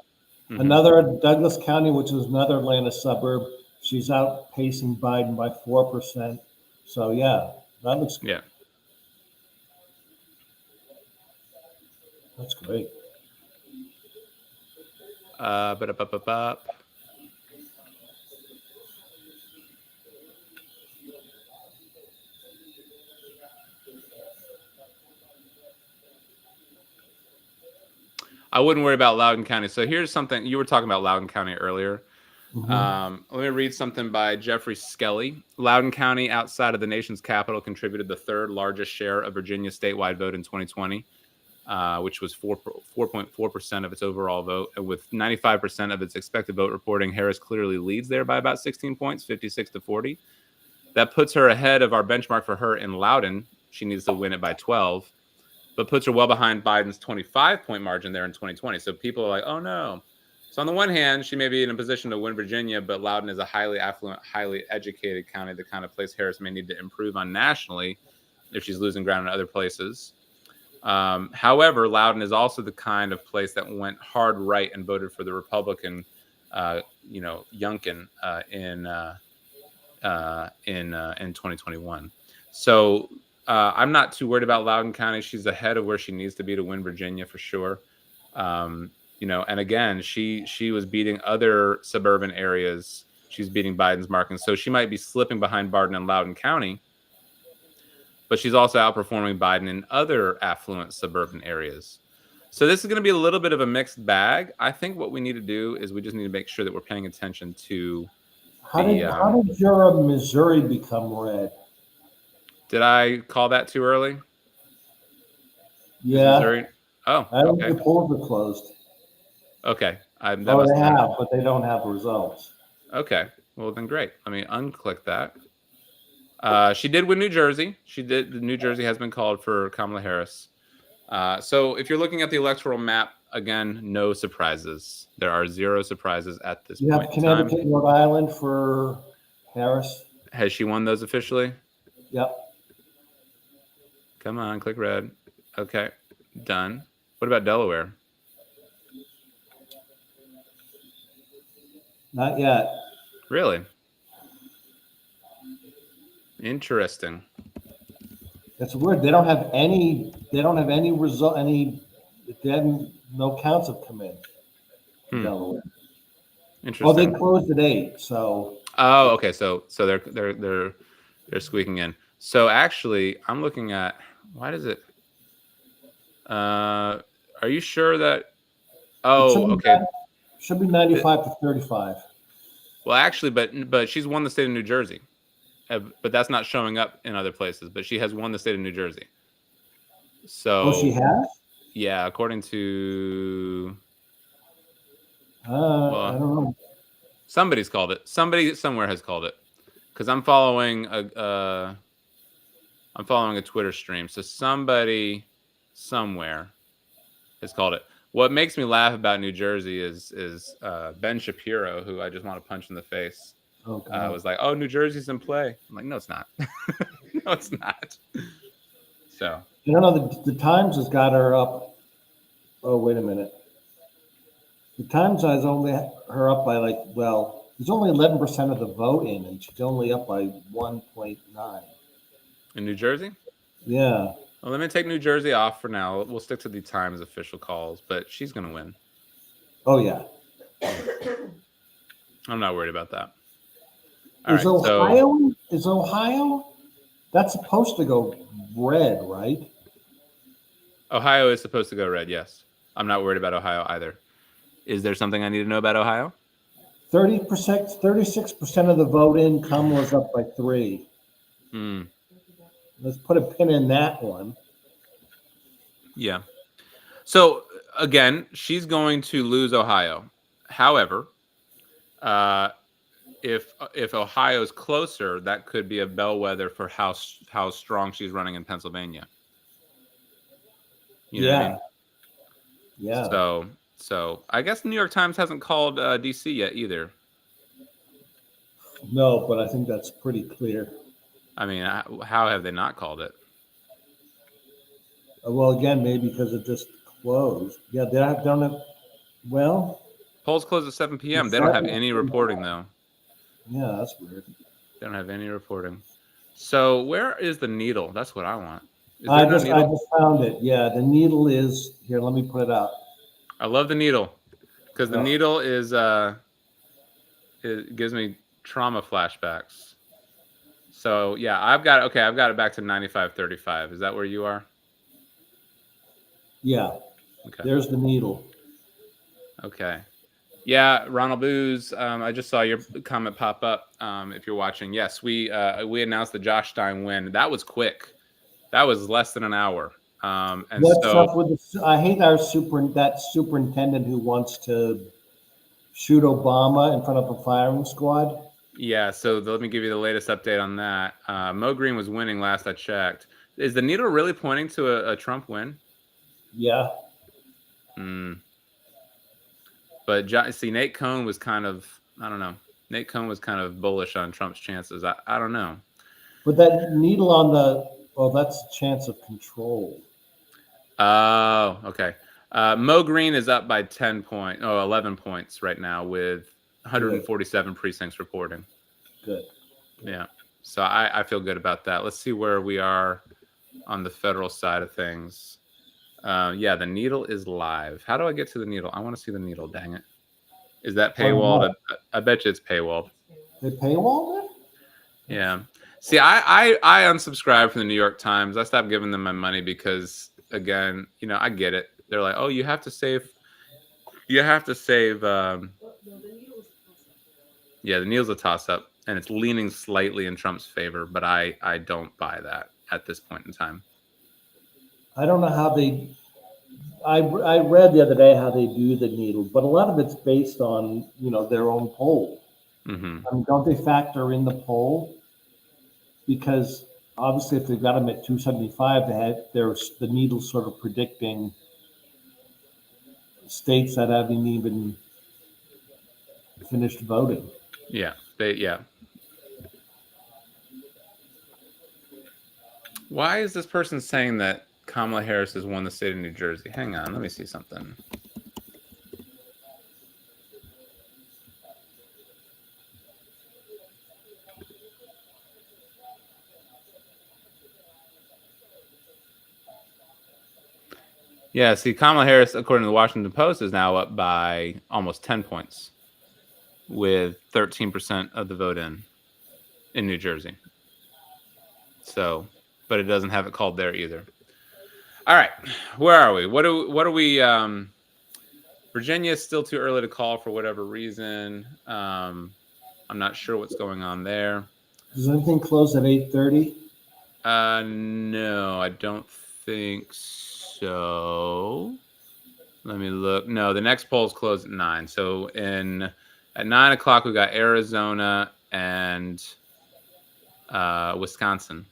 another Douglas County, which is another Atlanta suburb, she's outpacing Biden by 4%. So yeah, that looks good. Yeah. That's great. I wouldn't worry about Loudoun County. So here's something. You were talking about Loudoun County earlier. Mm-hmm. Let me read something by Jeffrey Skelly. Loudoun County, outside of the nation's capital, contributed the third largest share of Virginia's statewide vote in 2020, which was 4.4% of its overall vote. And with 95% of its expected vote reporting, Harris clearly leads there by about 16 points, 56-40. That puts her ahead of our benchmark for her in Loudoun. She needs to win it by 12. But puts her well behind Biden's 25-point margin there in 2020. So people are like, oh, no. So on the one hand, she may be in a position to win Virginia, but Loudoun is a highly affluent, highly educated county, the kind of place Harris may need to improve on nationally if she's losing ground in other places. However, Loudoun is also the kind of place that went hard right and voted for the Republican, Youngkin in 2021. So I'm not too worried about Loudoun County. She's ahead of where she needs to be to win Virginia for sure. And again, she was beating other suburban areas. She's beating Biden's mark, and so she might be slipping behind Barton in Loudoun County. But she's also outperforming Biden in other affluent suburban areas. So this is going to be a little bit of a mixed bag. I think what we need to do is we just need to make sure that we're paying attention to how did your Missouri become red? Did I call that too early? Yeah. Missouri? Oh, I don't okay. think the polls are closed. Okay. They have, but they don't have results. Okay. Well, then great. Let me unclick that. She did win New Jersey. New Jersey has been called for Kamala Harris. So if you're looking at the electoral map, again, no surprises. There are 0 surprises at this point. You have Connecticut and Rhode Island for Harris. Has she won those officially? Yep. Come on, click red. Okay, done. What about Delaware? Not yet. Really? Interesting. That's weird. They don't have any result. No counts have come in. Delaware. Interesting. Oh, they closed at 8. So. Oh, okay. So they're squeaking in. So actually, I'm looking at why does it? Are you sure that? Oh, okay. Should be 95-35. Well, actually, but she's won the state of New Jersey, but that's not showing up in other places. But she has won the state of New Jersey. So. Oh, she has. Yeah, according to. I don't know. Somebody's called it. Somebody somewhere has called it, because I'm following a Twitter stream. So somebody somewhere has called it. What makes me laugh about New Jersey is Ben Shapiro, who I just want to punch in the face. Was like, "Oh, New Jersey's in play." I'm like, "No, it's not. No, it's not." So. The Times has got her up. Oh, wait a minute. The Times has only her up by there's only 11% of the vote in, and she's only up by 1.9. In New Jersey? Yeah. Well, let me take New Jersey off for now. We'll stick to the Times official calls, but she's going to win. Oh, yeah. I'm not worried about that. Is Ohio? That's supposed to go red, right? Ohio is supposed to go red, yes. I'm not worried about Ohio either. Is there something I need to know about Ohio? 36% of the vote income was up by 3. Let's put a pin in that one. Yeah. So again, she's going to lose Ohio. However, if Ohio's closer, that could be a bellwether for how strong she's running in Pennsylvania. You know what I mean? Yeah. So I guess the New York Times hasn't called DC yet either. No, but I think that's pretty clear. I mean, how have they not called it? Well, again, maybe because it just closed. Yeah, they don't have. Well, polls close at 7 p.m. They don't have any reporting though. Yeah, that's weird. They don't have any reporting. So where is the needle? That's what I want. I just found it. Yeah, the needle is here. Let me put it out. I love the needle because the needle is it gives me trauma flashbacks. So yeah, I've got it back to 95-35. Is that where you are? Yeah. Okay. There's the needle. Okay. Yeah, Ronald Booz, I just saw your comment pop up. If you're watching, yes, we announced the Josh Stein win. That was quick. That was less than an hour. And what's up with I hate that superintendent who wants to shoot Obama in front of a firing squad. Yeah, so let me give you the latest update on that. Mo Green was winning last I checked. Is the needle really pointing to a Trump win? Yeah. But Nate Cohn was kind of, I don't know. Nate Cohn was kind of bullish on Trump's chances. I don't know. But that needle on that's a chance of control. Oh, okay. Mo Green is up by 11 points right now with 147 precincts reporting. Good. Yeah. So I feel good about that. Let's see where we are on the federal side of things. Yeah, the needle is live. How do I get to the needle? I want to see the needle. Dang it. Is that paywalled? I bet you it's paywalled. They paywall it? Yeah. See, I unsubscribed from the New York Times. I stopped giving them my money because, again, I get it. They're like, oh, you have to save. You have to save. Yeah, the needle's a toss up, and it's leaning slightly in Trump's favor, but I don't buy that at this point in time. I don't know how they. I read the other day how they do the needle, but a lot of it's based on their own poll. Mm-hmm. I mean, don't they factor in the poll? Because obviously, if they've got them at 275, there's the needle sort of predicting states that haven't even finished voting. Yeah, Why is this person saying that Kamala Harris has won the state of New Jersey? Hang on, let me see something. Yeah, see, Kamala Harris, according to the Washington Post, is now up by almost 10 points with 13% of the vote in New Jersey. So, but it doesn't have it called there either. All right, where are we? What are we? Virginia is still too early to call for whatever reason. I'm not sure what's going on there. Does anything close at 8:30? No, I don't think so. Let me look. No, the next polls close at 9. So at 9 o'clock we got Arizona and Wisconsin.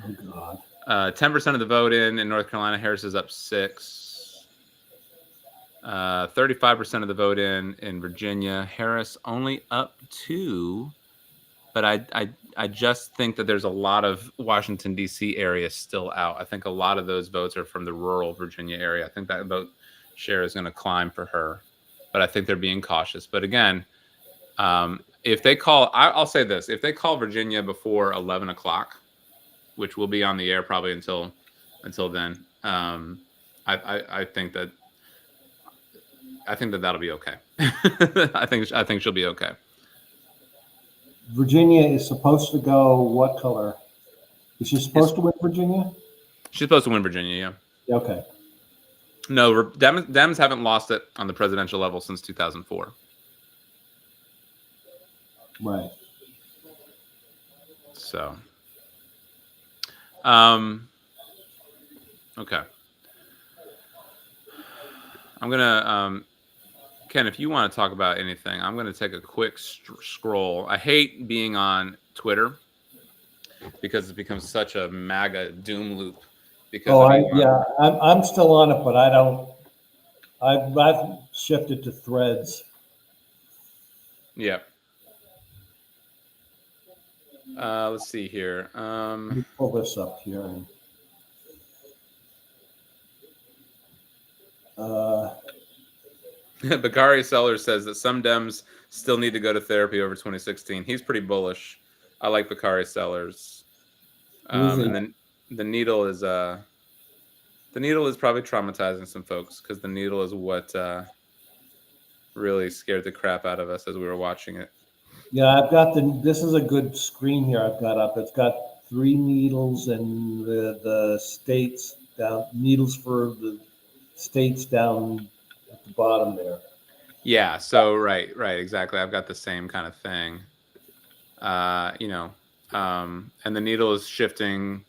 Oh God. 10% of the vote in North Carolina. Harris is up 6. 35% of the vote in Virginia. Harris only up 2. But I just think that there's a lot of Washington, D.C. area still out. I think a lot of those votes are from the rural Virginia area. I think that vote share is going to climb for her. But I think they're being cautious. But again, if they call, I'll say this. If they call Virginia before 11 o'clock, which will be on the air probably until then, I think that that'll be okay. I think she'll be okay. Virginia is supposed to go what color? Is she supposed to win Virginia? She's supposed to win Virginia, yeah. Okay. No, Dems haven't lost it on the presidential level since 2004. Right. So, okay. I'm gonna Ken, if you want to talk about anything, I'm going to take a quick scroll. I hate being on Twitter because it becomes such a MAGA doom loop. Because I'm still on it, but I don't. I've shifted to Threads. Yeah. Let's see here. Let me pull this up here. Bakari Sellers says that some Dems still need to go to therapy over 2016. He's pretty bullish. I like Bakari Sellers. And then the needle is probably traumatizing some folks because the needle is what really scared the crap out of us as we were watching it. Yeah, I've got this is a good screen here I've got up. It's got 3 needles and the states down, needles for the states down at the bottom there. Yeah, so right, exactly. I've got the same kind of thing. And the needle is shifting,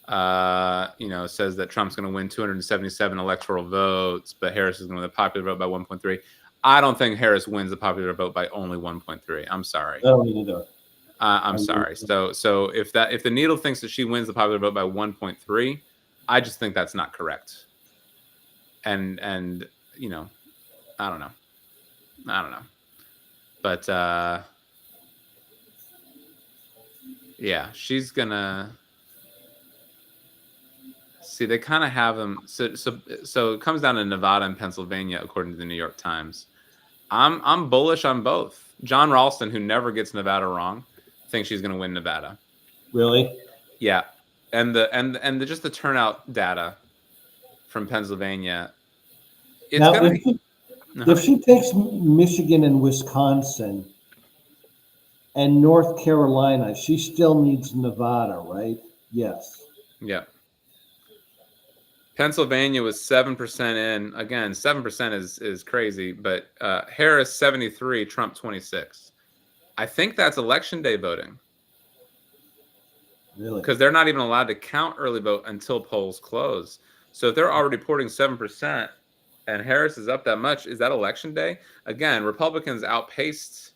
says that Trump's going to win 277 electoral votes, but Harris is going to win the popular vote by 1.3. I don't think Harris wins the popular vote by only 1.3. I'm sorry. I don't either. I'm sorry. So if the needle thinks that she wins the popular vote by 1.3, I just think that's not correct. And I don't know. But yeah, she's gonna See, they kind of have them. So it comes down to Nevada and Pennsylvania, according to the New York Times. I'm bullish on both. John Ralston, who never gets Nevada wrong, thinks she's going to win Nevada. Really? Yeah, and just the turnout data from Pennsylvania. It's Now, gonna. if she takes Michigan and Wisconsin and North Carolina, she still needs Nevada, right? Yes. Yeah. Pennsylvania was 7% in. Again, 7% is crazy, but Harris 73, Trump 26. I think that's election day voting. Really? Because they're not even allowed to count early vote until polls close. So if they're already reporting 7% and Harris is up that much, is that election day? Again, Republicans outpaced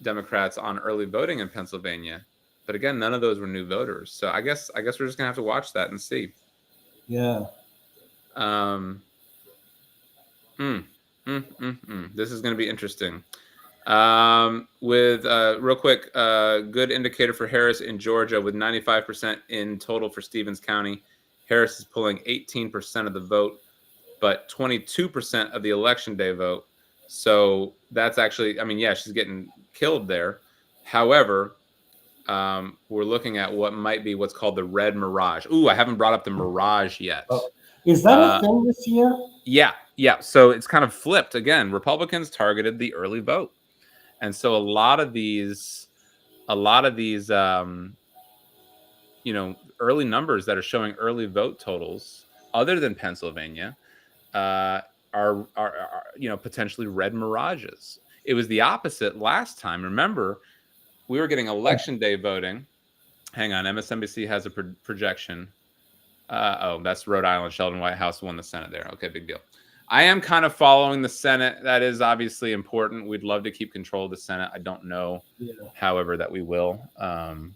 Democrats on early voting in Pennsylvania. But again, none of those were new voters. So I guess we're just gonna have to watch that and see. Yeah. This is gonna be interesting. With real quick, good indicator for Harris in Georgia with 95% in total for Stevens County. Harris is pulling 18% of the vote, but 22% of the election day vote. So that's actually, I mean, yeah, she's getting killed there. However, we're looking at what might be what's called the red mirage. Ooh, I haven't brought up the mirage yet. Oh, is that a thing this year? Yeah. So it's kind of flipped again. Republicans targeted the early vote. And so a lot of these, early numbers that are showing early vote totals, other than Pennsylvania, are potentially red mirages. It was the opposite last time. Remember, we were getting election day voting. Hang on, MSNBC has a projection. That's Rhode Island. Sheldon Whitehouse won the Senate there. Okay, big deal. I am kind of following the Senate. That is obviously important. We'd love to keep control of the Senate. I don't know, however, that we will. But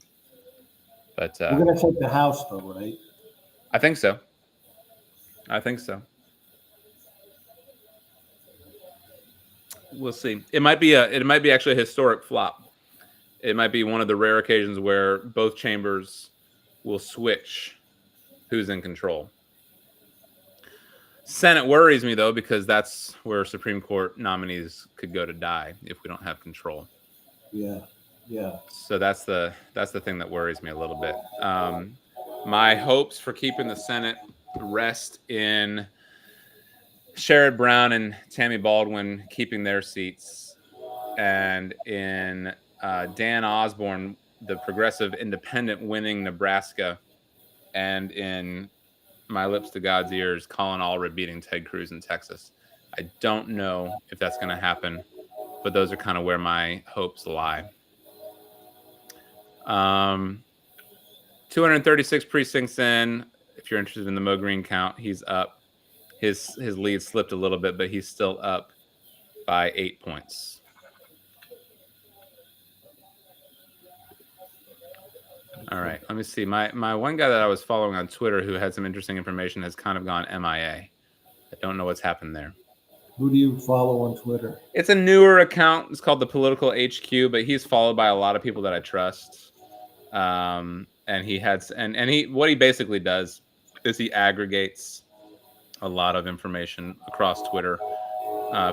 we're going to take the House, though, right? I think so. We'll see. It might be actually a historic flop. It might be one of the rare occasions where both chambers will switch who's in control. Senate worries me, though, because that's where Supreme Court nominees could go to die if we don't have control. Yeah. So that's the thing that worries me a little bit. My hopes for keeping the Senate rest in Sherrod Brown and Tammy Baldwin keeping their seats, and in Dan Osborne, the progressive independent, winning Nebraska, and in my lips to God's ears, Colin Allred beating Ted Cruz in Texas. I don't know if that's going to happen, but those are kind of where my hopes lie. 236 precincts in. If you're interested in the Mo Green count, he's up. His lead slipped a little bit, but he's still up by 8 points. All right, let me see. My one guy that I was following on Twitter who had some interesting information has kind of gone MIA. I don't know what's happened there. Who do you follow on Twitter? It's a newer account. It's called the Political HQ, but he's followed by a lot of people that I trust. And what he basically does is he aggregates a lot of information across Twitter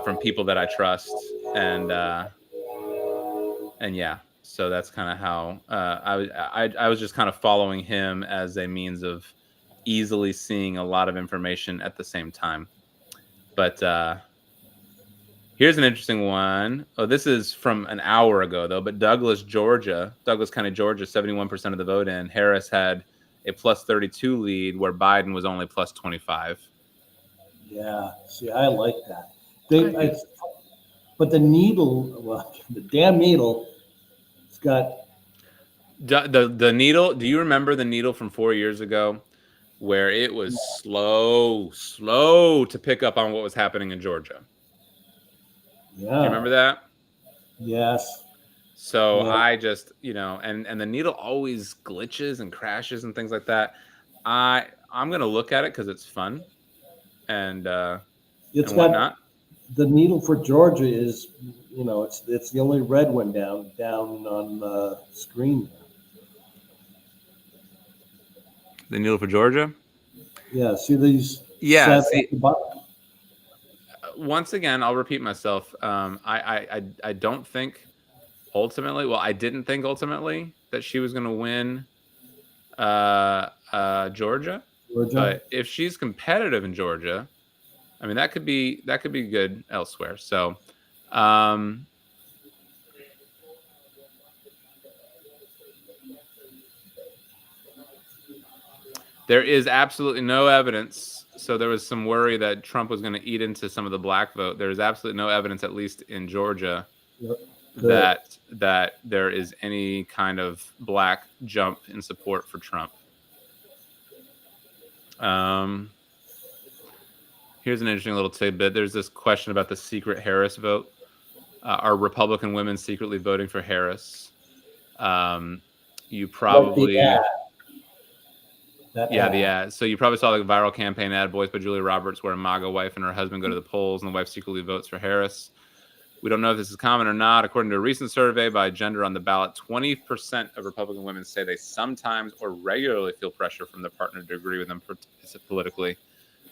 from people that I trust, and yeah. So that's kind of how I was just kind of following him as a means of easily seeing a lot of information at the same time. But here's an interesting one. Oh, this is from an hour ago, though. But Douglas County, Georgia, 71% of the vote in. Harris had a plus 32 lead, where Biden was only plus 25. Yeah, see, I like that. But the damn needle, it's got the needle. Do you remember the needle from 4 years ago, where it was slow to pick up on what was happening in Georgia? Yeah. Do you remember that? Yes. So yeah. I just, and the needle always glitches and crashes and things like that. I'm gonna look at it because it's fun, and it's and got whatnot. The needle for Georgia is, it's the only red one down on the screen. The needle for Georgia? Yeah, see these Yeah, seven see, at the bottom. once again, I'll repeat myself. I don't think ultimately. Well, I didn't think ultimately that she was going to win Georgia, Georgia. but if she's competitive in Georgia, I mean that could be good elsewhere. So, um, there is absolutely no evidence. So there was some worry that Trump was going to eat into some of the black vote. There is absolutely no evidence, at least in Georgia, Good. that there is any kind of black jump in support for Trump. Here's an interesting little tidbit. There's this question about the secret Harris vote. Are Republican women secretly voting for Harris? You Like the probably, ad. That yeah, the ad. ad. So you probably saw the viral campaign ad, voiced by Julia Roberts, where a MAGA wife and her husband go to the polls, and the wife secretly votes for Harris. We don't know if this is common or not. According to a recent survey by Gender on the Ballot, 20% of Republican women say they sometimes or regularly feel pressure from their partner to agree with them politically.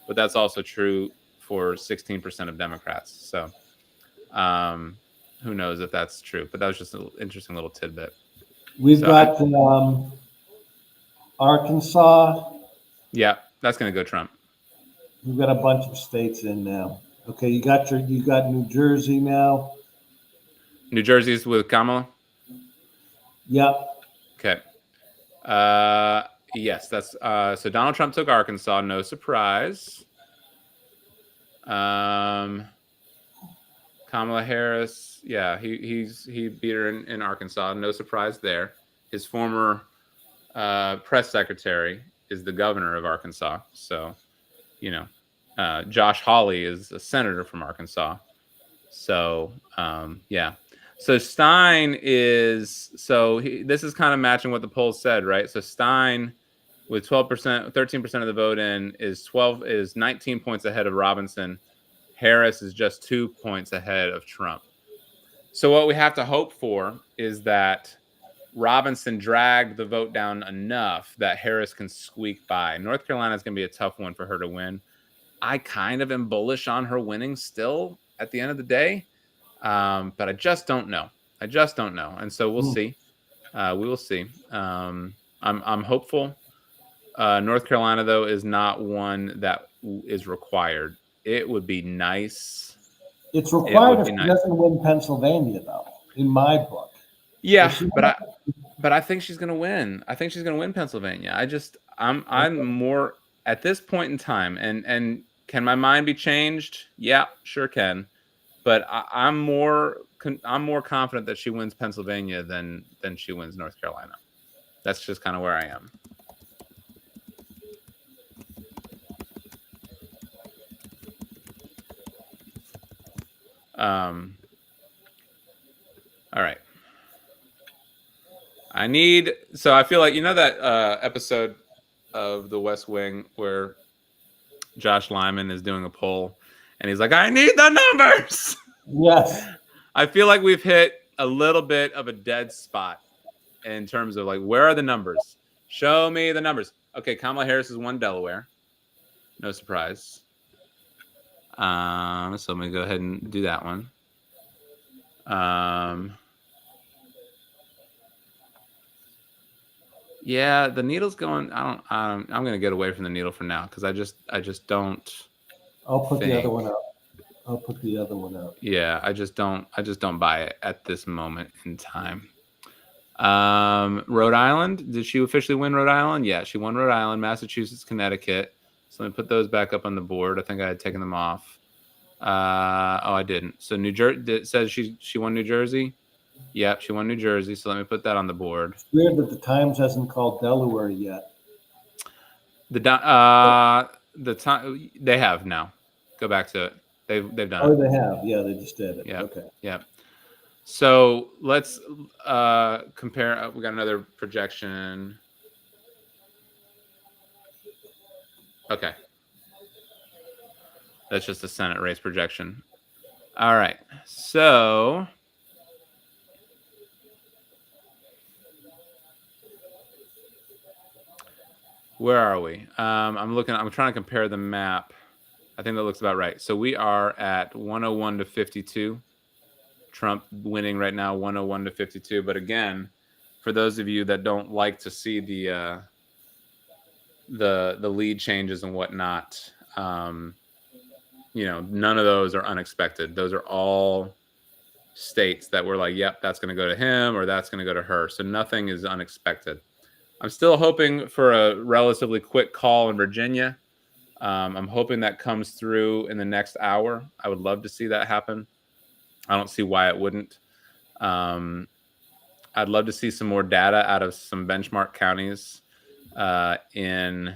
But that's also true for 16% of Democrats. So who knows if that's true? But that was just an interesting little tidbit. We've So got Arkansas. yeah, that's going to go Trump. We've got a bunch of states in now. Okay, you got New Jersey now. New Jersey's with Kamala. Yep. Okay. Yes, that's so Donald Trump took Arkansas, no surprise. Kamala Harris, yeah, he beat her in Arkansas, no surprise there. His former press secretary is the governor of Arkansas, so you know, Josh Hawley is a senator from Arkansas. So yeah. So Stein is this is kind of matching what the polls said, right? So Stein with 12%, 13% of the vote in is 19 points ahead of Robinson. Harris is just 2 points ahead of Trump. So what we have to hope for is that Robinson dragged the vote down enough that Harris can squeak by. North Carolina is going to be a tough one for her to win. I kind of am bullish on her winning still at the end of the day. But I just don't know. And so we'll see. We will see. I'm hopeful. North Carolina, though, is not one that is required. It would be nice. It's required if she doesn't win Pennsylvania, though, in my book. Yeah, but I think she's going to win. I think she's going to win Pennsylvania. I'm more at this point in time, and can my mind be changed? Yeah, sure can. But I'm more confident that she wins Pennsylvania than she wins North Carolina. That's just kind of where I am. All right. I feel like, you know, that episode of The West Wing where Josh Lyman is doing a poll and he's like, I need the numbers. Yes. I feel like we've hit a little bit of a dead spot in terms of like, where are the numbers? Show me the numbers. Okay, Kamala Harris has won Delaware. No surprise. So I'm gonna go ahead and do that one. Yeah, the needle's going. I'm gonna get away from the needle for now because I just don't. I'll put the other one up. Yeah, I just don't buy it at this moment in time. Rhode Island. Did she officially win Rhode Island? Yeah, she won Rhode Island, Massachusetts, Connecticut. So let me put those back up on the board. I think I had taken them off. I didn't. So New Jersey says she won New Jersey. Yep, she won New Jersey. So let me put that on the board. It's weird that the Times hasn't called Delaware yet. The time they have now. Go back to it. They've done it. Oh, they have. Yeah, they just did it. Yeah. Okay. Yeah. So let's compare. We got another projection. Okay. That's just a Senate race projection. All right. So Where are we? I'm trying to compare the map. I think that looks about right. So we are at 101 to 52. Trump winning right now, 101 to 52. But again, for those of you that don't like to see the lead changes and whatnot, none of those are unexpected. Those are all states that were like, yep, that's going to go to him or that's going to go to her. So nothing is unexpected. I'm still hoping for a relatively quick call in Virginia. I'm hoping that comes through in the next hour. I would love to see that happen. I don't see why it wouldn't. I'd love to see some more data out of some benchmark counties in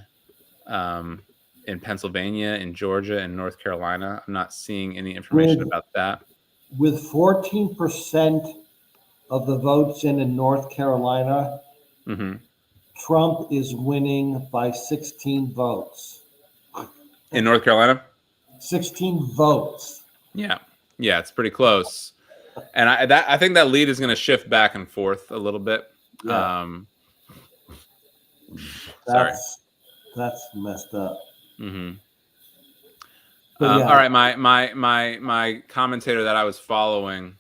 Pennsylvania, in Georgia, and North Carolina. I'm not seeing any information about that. With 14% of the votes in North Carolina, Trump is winning by 16 votes. In North Carolina? 16 votes. Yeah, it's pretty close. And I think that lead is going to shift back and forth a little bit. Yeah. Sorry. That's messed up. Mm-hmm. Yeah. All right, my commentator that I was following.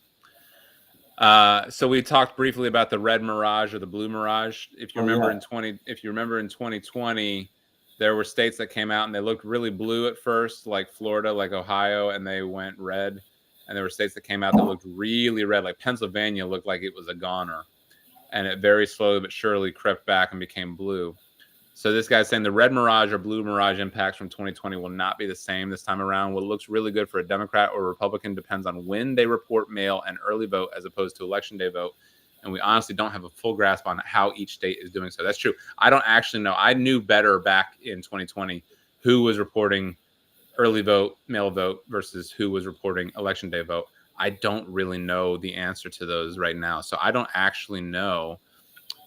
So we talked briefly about the red mirage or the blue mirage. If you remember in 2020, there were states that came out and they looked really blue at first, like Florida, like Ohio, and they went red. And there were states that came out that looked really red, like Pennsylvania looked like it was a goner. And it very slowly but surely crept back and became blue. So this guy's saying the red mirage or blue mirage impacts from 2020 will not be the same this time around. What looks really good for a Democrat or Republican depends on when they report mail and early vote as opposed to election day vote. And we honestly don't have a full grasp on how each state is doing so. That's true. I don't actually know. I knew better back in 2020 who was reporting early vote, mail vote versus who was reporting election day vote. I don't really know the answer to those right now. So I don't actually know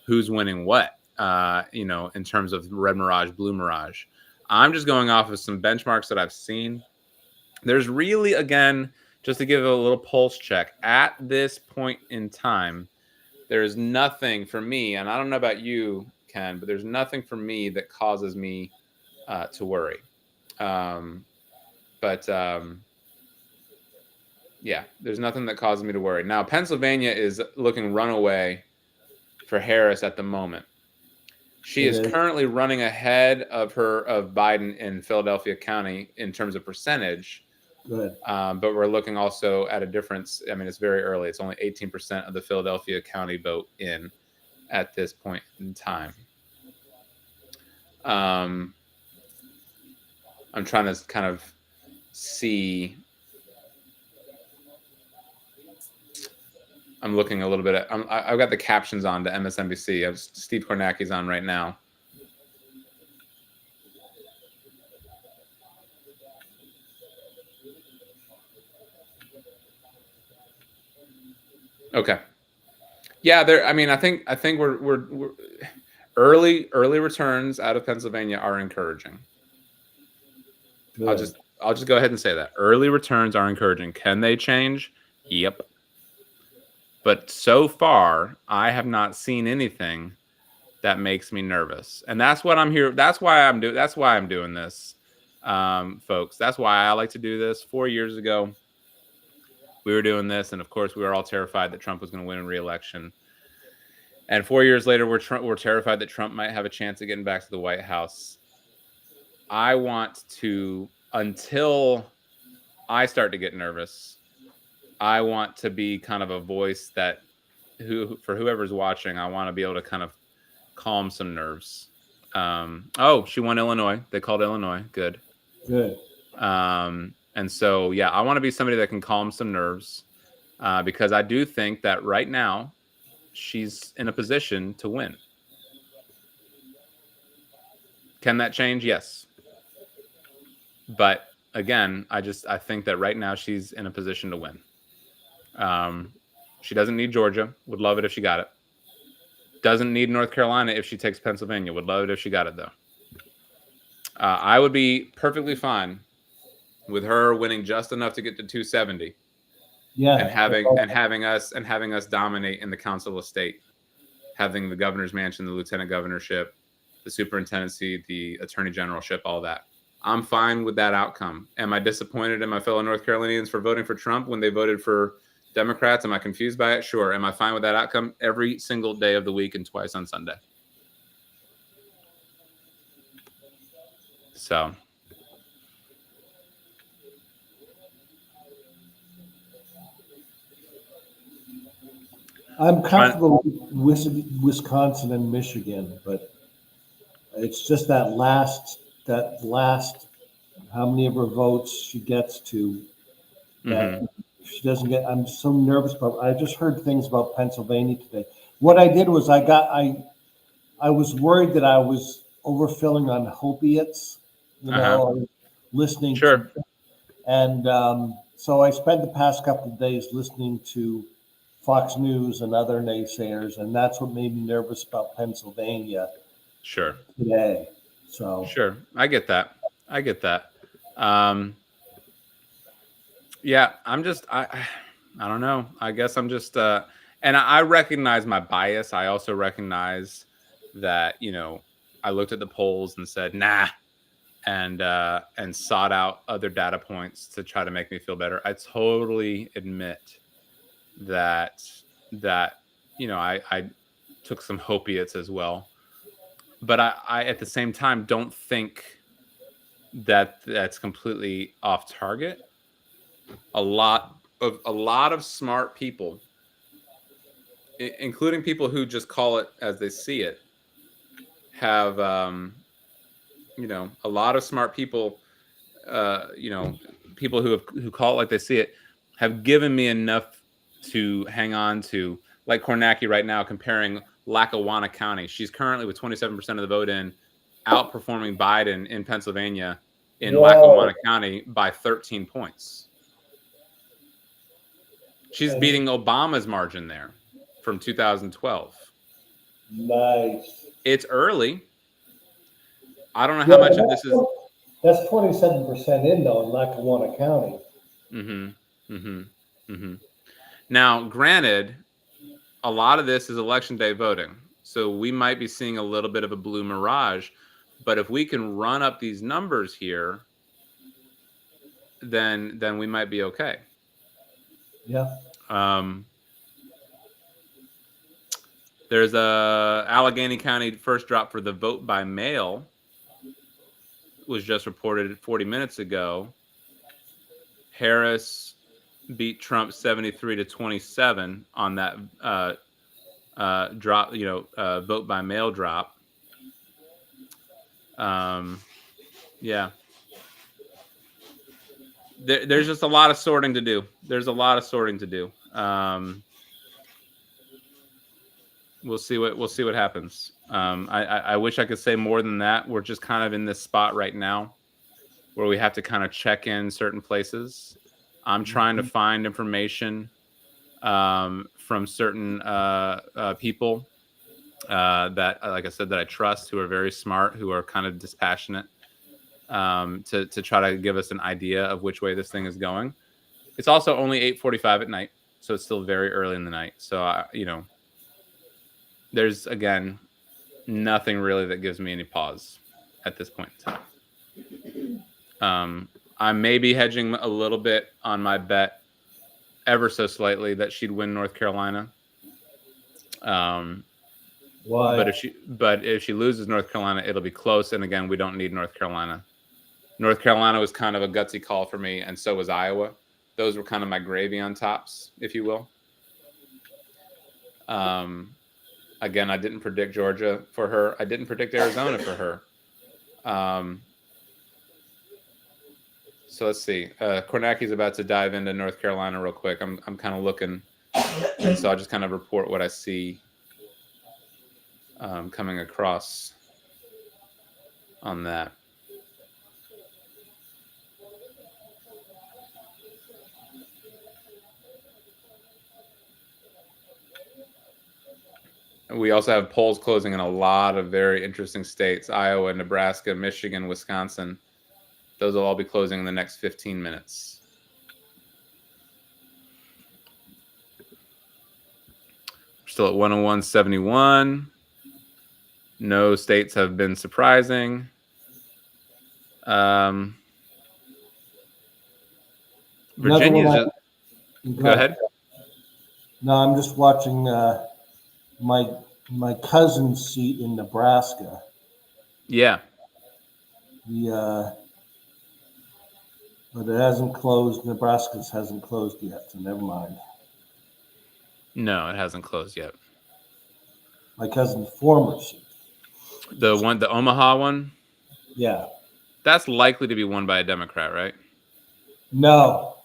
who's winning what. In terms of red mirage, blue mirage. I'm just going off of some benchmarks that I've seen. There's really, again, just to give a little pulse check, at this point in time, there is nothing for me, and I don't know about you, Ken, but there's nothing for me that causes me to worry. There's nothing that causes me to worry. Now, Pennsylvania is looking runaway for Harris at the moment. She is currently running ahead of Biden in Philadelphia County in terms of percentage. Good. But we're looking also at a difference. I mean, it's very early. It's only 18% of the Philadelphia County vote in at this point in time. I'm trying to kind of see. I'm looking a little bit at. I've got the captions on to MSNBC. Steve Kornacki's on right now. Okay. Yeah, I mean, I think we're early returns out of Pennsylvania are encouraging. Good. I'll just go ahead and say that early returns are encouraging. Can they change? Yep. But so far, I have not seen anything that makes me nervous, and that's what I'm here. That's why I'm doing this, folks. That's why I like to do this. 4 years ago, we were doing this, and of course, we were all terrified that Trump was going to win a re-election. And 4 years later, we're terrified that Trump might have a chance of getting back to the White House. I want to, until I start to get nervous, I want to be kind of a voice that, for whoever's watching, I want to be able to kind of calm some nerves. She won Illinois. They called Illinois. Good. And so, yeah, I want to be somebody that can calm some nerves because I do think that right now she's in a position to win. Can that change? Yes. But again, I think that right now she's in a position to win. She doesn't need Georgia. Would love it if she got it. Doesn't need North Carolina if she takes Pennsylvania. Would love it if she got it, though. I would be perfectly fine with her winning just enough to get to 270. Yeah. And having us dominate in the Council of State, having the governor's mansion, the lieutenant governorship, the superintendency, the attorney generalship, all that. I'm fine with that outcome. Am I disappointed in my fellow North Carolinians for voting for Trump when they voted for Democrats? Am I confused by it? Sure. Am I fine with that outcome? Every single day of the week and twice on Sunday. So. I'm comfortable with Wisconsin and Michigan, but it's just that last, how many of her votes she gets to, that she doesn't get. I'm so nervous about. I just heard things about Pennsylvania today. What I did was I was worried that I was overfilling on opiates, listening. Sure. And so I spent the past couple of days listening to Fox News and other naysayers, and that's what made me nervous about Pennsylvania. Sure. Today. So sure, I get that. Yeah, I'm just I don't know. I guess I'm just and I recognize my bias. I also recognize that, I looked at the polls and said, nah, and sought out other data points to try to make me feel better. I totally admit that I took some opiates as well. But I at the same time don't think that that's completely off target. A lot of smart people, including people who just call it as they see it, have a lot of smart people, people who call it like they see it, have given me enough to hang on to. Like Kornacki right now, comparing Lackawanna County. She's currently with 27% of the vote outperforming Biden in Pennsylvania in Lackawanna County by 13 points. She's beating Obama's margin there from 2012. Nice. It's early. I don't know how much of this is. That's 27% in though in Lackawanna County. Now, granted, a lot of this is election day voting, so we might be seeing a little bit of a blue mirage. But if we can run up these numbers here, then we might be okay. Yeah. There's a Allegheny County first drop for the vote by mail was just reported 40 minutes ago. Harris beat Trump 73-27 on that drop, vote by mail drop. Yeah. There's just a lot of sorting to do. We'll see what happens. I wish I could say more than that. We're just kind of in this spot right now where we have to kind of check in certain places. I'm trying to find information from certain people that, like I said, that I trust, who are very smart, who are kind of dispassionate, to try to give us an idea of which way this thing is going. It's also only 8:45 at night, so it's still very early in the night. So, there's, again, nothing really that gives me any pause at this point in time. I may be hedging a little bit on my bet, ever so slightly, that she'd win North Carolina. Why? But if she loses North Carolina, it'll be close. And again, we don't need North Carolina. North Carolina was kind of a gutsy call for me, and so was Iowa. Those were kind of my gravy on tops, if you will. Again, I didn't predict Georgia for her. I didn't predict Arizona for her. So let's see. Kornacki's about to dive into North Carolina real quick. I'm kind of looking, and so I'll just kind of report what I see coming across on that. We also have polls closing in a lot of very interesting states: Iowa, Nebraska, Michigan, Wisconsin. Those will all be closing in the next 15 minutes. We're still at 101.71. No states have been surprising. Virginia's just. Go ahead. No, I'm just watching my cousin's seat in Nebraska. Yeah. But it hasn't closed. Nebraska's hasn't closed yet, so never mind. No, it hasn't closed yet. My cousin's former seat. The Omaha one? Yeah. That's likely to be won by a Democrat, right? No.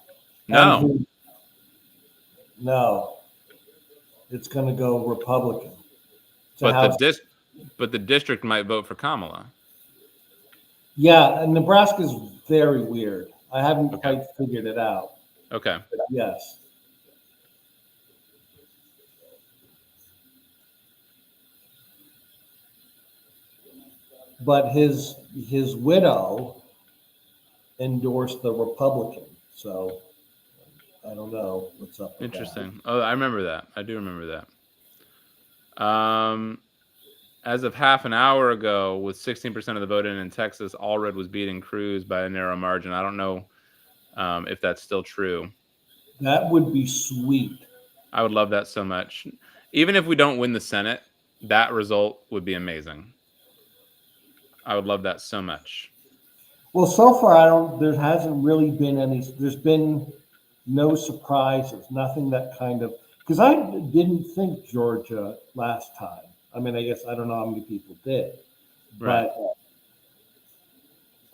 No. No. It's going to go Republican. But the district might vote for Kamala. Yeah, and Nebraska's very weird. I haven't quite figured it out. Okay. But yes. But his widow endorsed the Republican, so I don't know what's up with Interesting. that. Oh, I remember that. I do remember that. As of half an hour ago, with 16% of the vote in Texas, Allred was beating Cruz by a narrow margin. I don't know if that's still true. That would be sweet. I would love that so much. Even if we don't win the Senate, that result would be amazing. I would love that so much. Well, so far, there hasn't really been there's been no surprises, nothing that kind of, because I didn't think Georgia last time. I mean, I guess I don't know how many people did, Right. but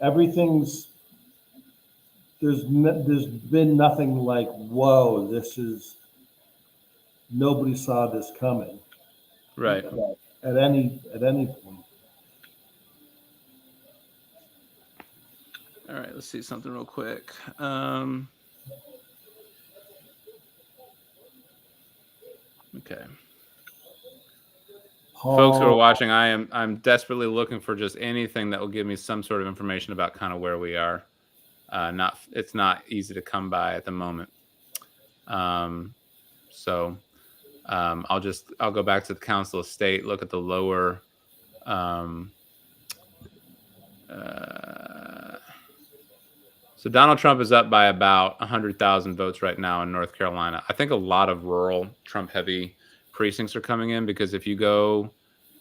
everything's, there's been nothing like, whoa, nobody saw this coming. Right. At any point. All right, let's see something real quick. Okay. Folks who are watching, I'm desperately looking for just anything that will give me some sort of information about kind of where we are. It's not easy to come by at the moment. So I'll go back to the Council of State, look at the lower. So Donald Trump is up by about 100,000 votes right now in North Carolina. I think a lot of rural Trump-heavy precincts are coming in, because if you go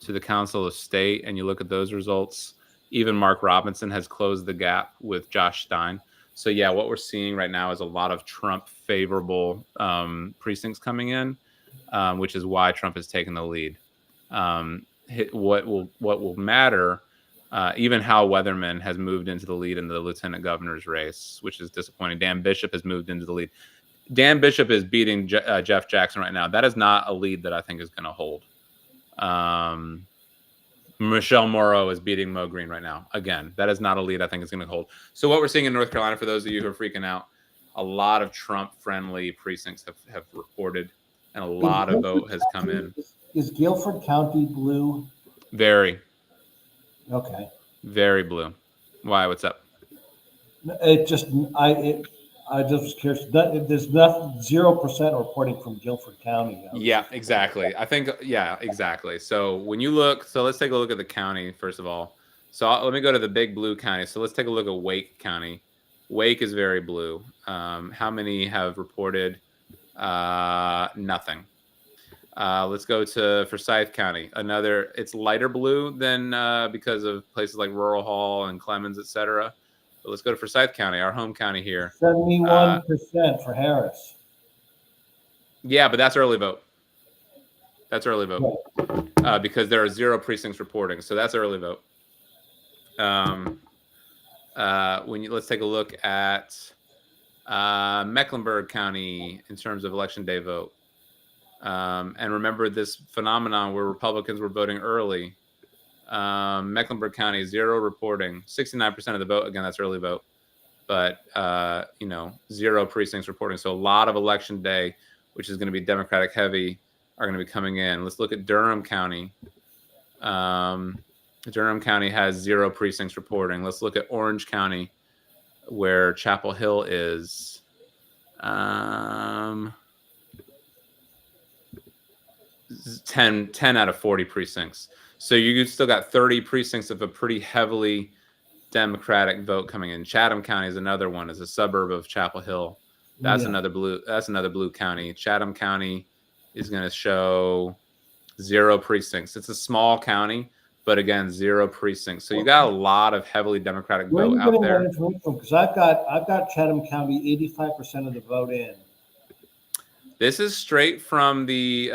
to the Council of State and you look at those results, even Mark Robinson has closed the gap with Josh Stein. So yeah, what we're seeing right now is a lot of Trump-favorable precincts coming in, which is why Trump has taken the lead. What will matter? Even Hal Weatherman has moved into the lead in the lieutenant governor's race, which is disappointing. Dan Bishop has moved into the lead. Dan Bishop is beating Jeff Jackson right now. That is not a lead that I think is going to hold. Michelle Morrow is beating Mo Green right now. Again, that is not a lead I think is going to hold. So what we're seeing in North Carolina, for those of you who are freaking out, a lot of Trump-friendly precincts have reported, and a lot of vote has come in. Is Guilford County blue? Very. Okay. Very blue. Why? What's up? I just was curious. There's 0% reporting from Guilford County. Yeah, exactly. I think, yeah, exactly. So when you look, so let's take a look at the county, first of all. So let me go to the big blue county. So let's take a look at Wake County. Wake is very blue. How many have reported? Nothing. Let's go to Forsyth County. It's lighter blue than because of places like Rural Hall and Clemens, etc. But let's go to Forsyth County, our home county here. 71% for Harris. Yeah, but that's early vote. That's early vote because there are 0 precincts reporting, so that's early vote. Let's take a look at Mecklenburg County in terms of election day vote. And remember this phenomenon where Republicans were voting early. Mecklenburg County, 0 reporting, 69% of the vote. Again, that's early vote, but 0 precincts reporting. So a lot of election day, which is going to be Democratic heavy, are going to be coming in. Let's look at Durham County. Durham County has 0 precincts reporting. Let's look at Orange County, where Chapel Hill is. 10 out of 40 precincts. So you still got 30 precincts of a pretty heavily Democratic vote coming in. Chatham County is another one, is a suburb of Chapel Hill. That's another blue county. Chatham County is going to show 0 precincts. It's a small county, but again, 0 precincts. So you got a lot of heavily Democratic Where are vote you out getting that there. information from? Because I've got Chatham County 85% of the vote in. This is straight from the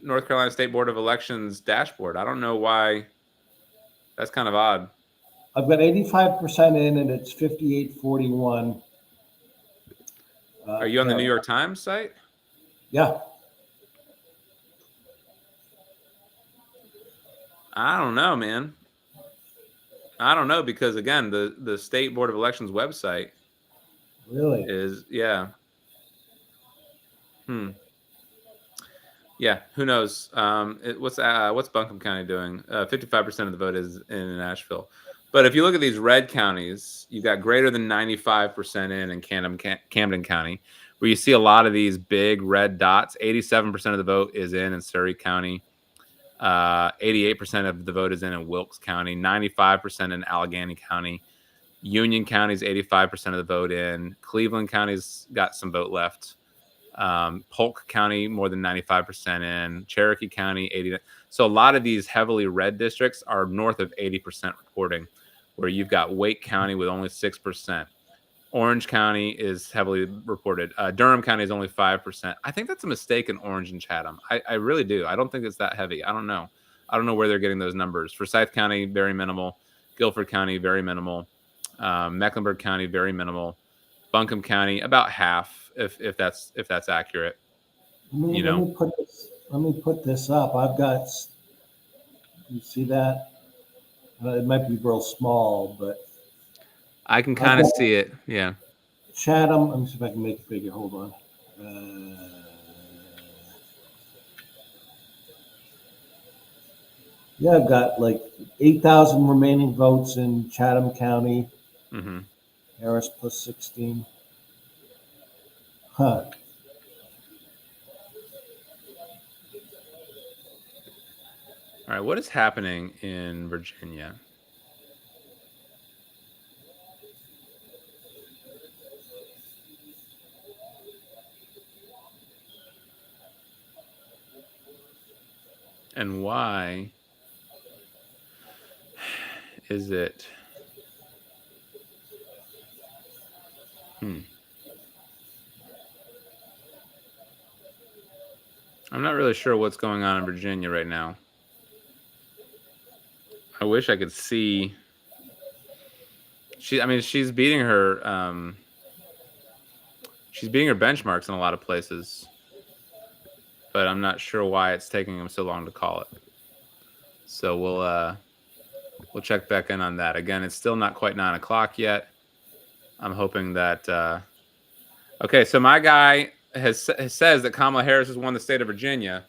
North Carolina State Board of Elections dashboard. I don't know why. That's kind of odd. I've got 85% in, and it's 58-41. Are you on the New York Times site? Yeah. I don't know, man. I don't know, because again, the State Board of Elections website Really is Yeah, who knows? What's Buncombe County doing? 55% of the vote is in Asheville. But if you look at these red counties, you got greater than 95% in Camden County, where you see a lot of these big red dots. 87% of the vote is in Surrey County. 88% of the vote is in Wilkes County. 95% in Allegheny County. Union County's 85% of the vote in. Cleveland County's got some vote left. Polk County more than 95% in. Cherokee County 80. So a lot of these heavily red districts are north of 80% reporting, where you've got Wake County with only 6%. Orange County is heavily reported. Durham County is only 5%. I think that's a mistake in Orange and Chatham. I really do. I don't think it's that heavy. I don't know. I don't know where they're getting those numbers. Forsyth County, very minimal. Guilford County, very minimal. Mecklenburg County, very minimal. Buncombe County, about half, if that's accurate. Let me put this up. I've got. You see that? It might be real small, but I can kind of see it. Yeah. Chatham. Let me see if I can make it bigger. Hold on. Yeah, I've got like 8,000 remaining votes in Chatham County. Mm-hmm. Harris plus 16. Huh. All right. What is happening in Virginia? And why is it? I'm not really sure what's going on in Virginia right now. I wish I could see. She's beating her. She's beating her benchmarks in a lot of places, but I'm not sure why it's taking them so long to call it. So we'll check back in on that. Again, it's still not quite 9 o'clock yet. I'm hoping that. Okay, so my guy says that Kamala Harris has won the state of Virginia.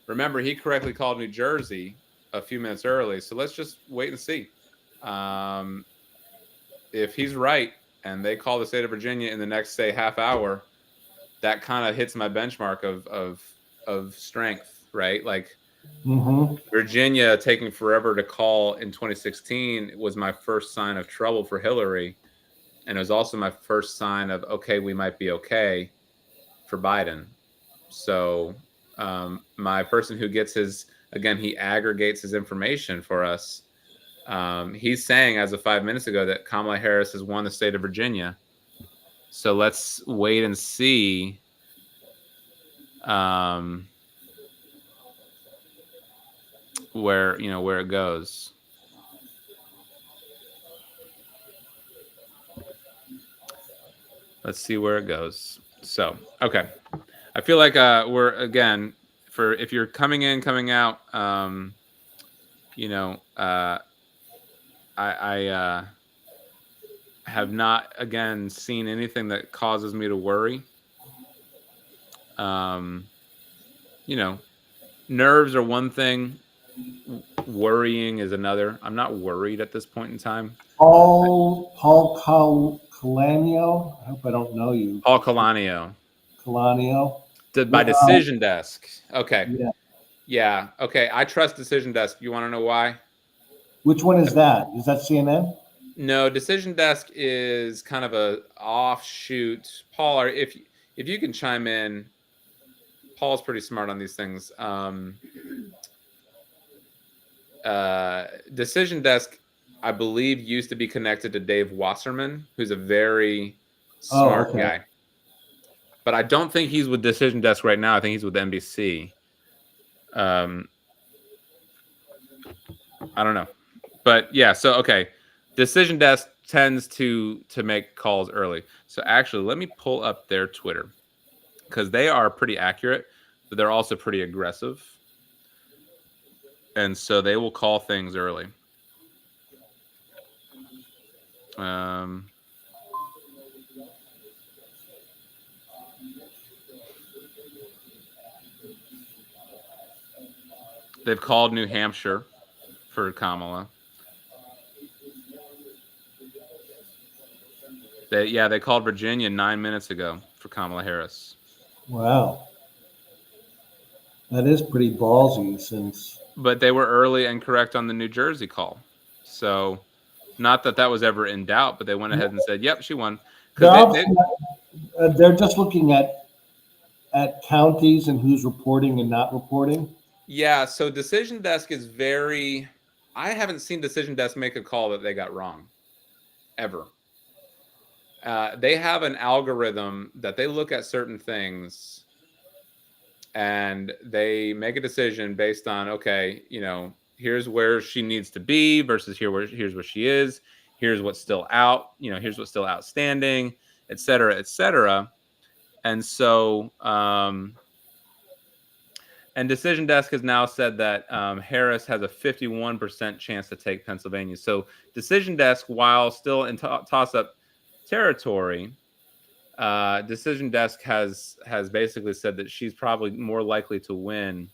Remember, he correctly called New Jersey a few minutes early. So let's just wait and see. If he's right and they call the state of Virginia in the next, say, half hour, that kind of hits my benchmark of strength, right? Like Virginia taking forever to call in 2016 was my first sign of trouble for Hillary. And it was also my first sign of, okay, we might be okay for Biden. So my person who gets he aggregates his information for us. He's saying as of 5 minutes ago that Kamala Harris has won the state of Virginia. So let's wait and see. Where it goes. Let's see where it goes. So, okay. I feel like we're, again, if you're coming in, coming out, I have not, again, seen anything that causes me to worry. Nerves are one thing. Worrying is another. I'm not worried at this point in time. Paul Calanio. I hope I don't know you. Paul Calanio. Calanio. By Decision Desk. Okay. Yeah. Yeah. Okay. I trust Decision Desk. You want to know why? Which one is that? Is that CNN? No, Decision Desk is kind of a offshoot. Paul, if you can chime in, Paul's pretty smart on these things. Decision Desk, I believe, used to be connected to Dave Wasserman, who's a very Oh, smart okay. guy. But I don't think he's with Decision Desk right now. I think he's with NBC. I don't know. But yeah, so okay. Decision Desk tends to make calls early. So actually, let me pull up their Twitter because they are pretty accurate, but they're also pretty aggressive. And so they will call things early. They've called New Hampshire for Kamala. They called Virginia 9 minutes ago for Kamala Harris. Wow. That is pretty ballsy since. But they were early and correct on the New Jersey call. So not that that was ever in doubt, but they went ahead and said, "Yep, she won." Because They're just looking at counties and who's reporting and not reporting. yeah. So Decision Desk is very. I haven't seen Decision Desk make a call that they got wrong, ever. They have an algorithm that they look at certain things, and they make a decision based on, okay, here's where she needs to be versus here's where she is. Here's what's still out. Here's what's still outstanding, et cetera, et cetera. And so, and Decision Desk has now said that Harris has a 51% chance to take Pennsylvania. So Decision Desk, while still in toss-up territory, Decision Desk has basically said that she's probably more likely to win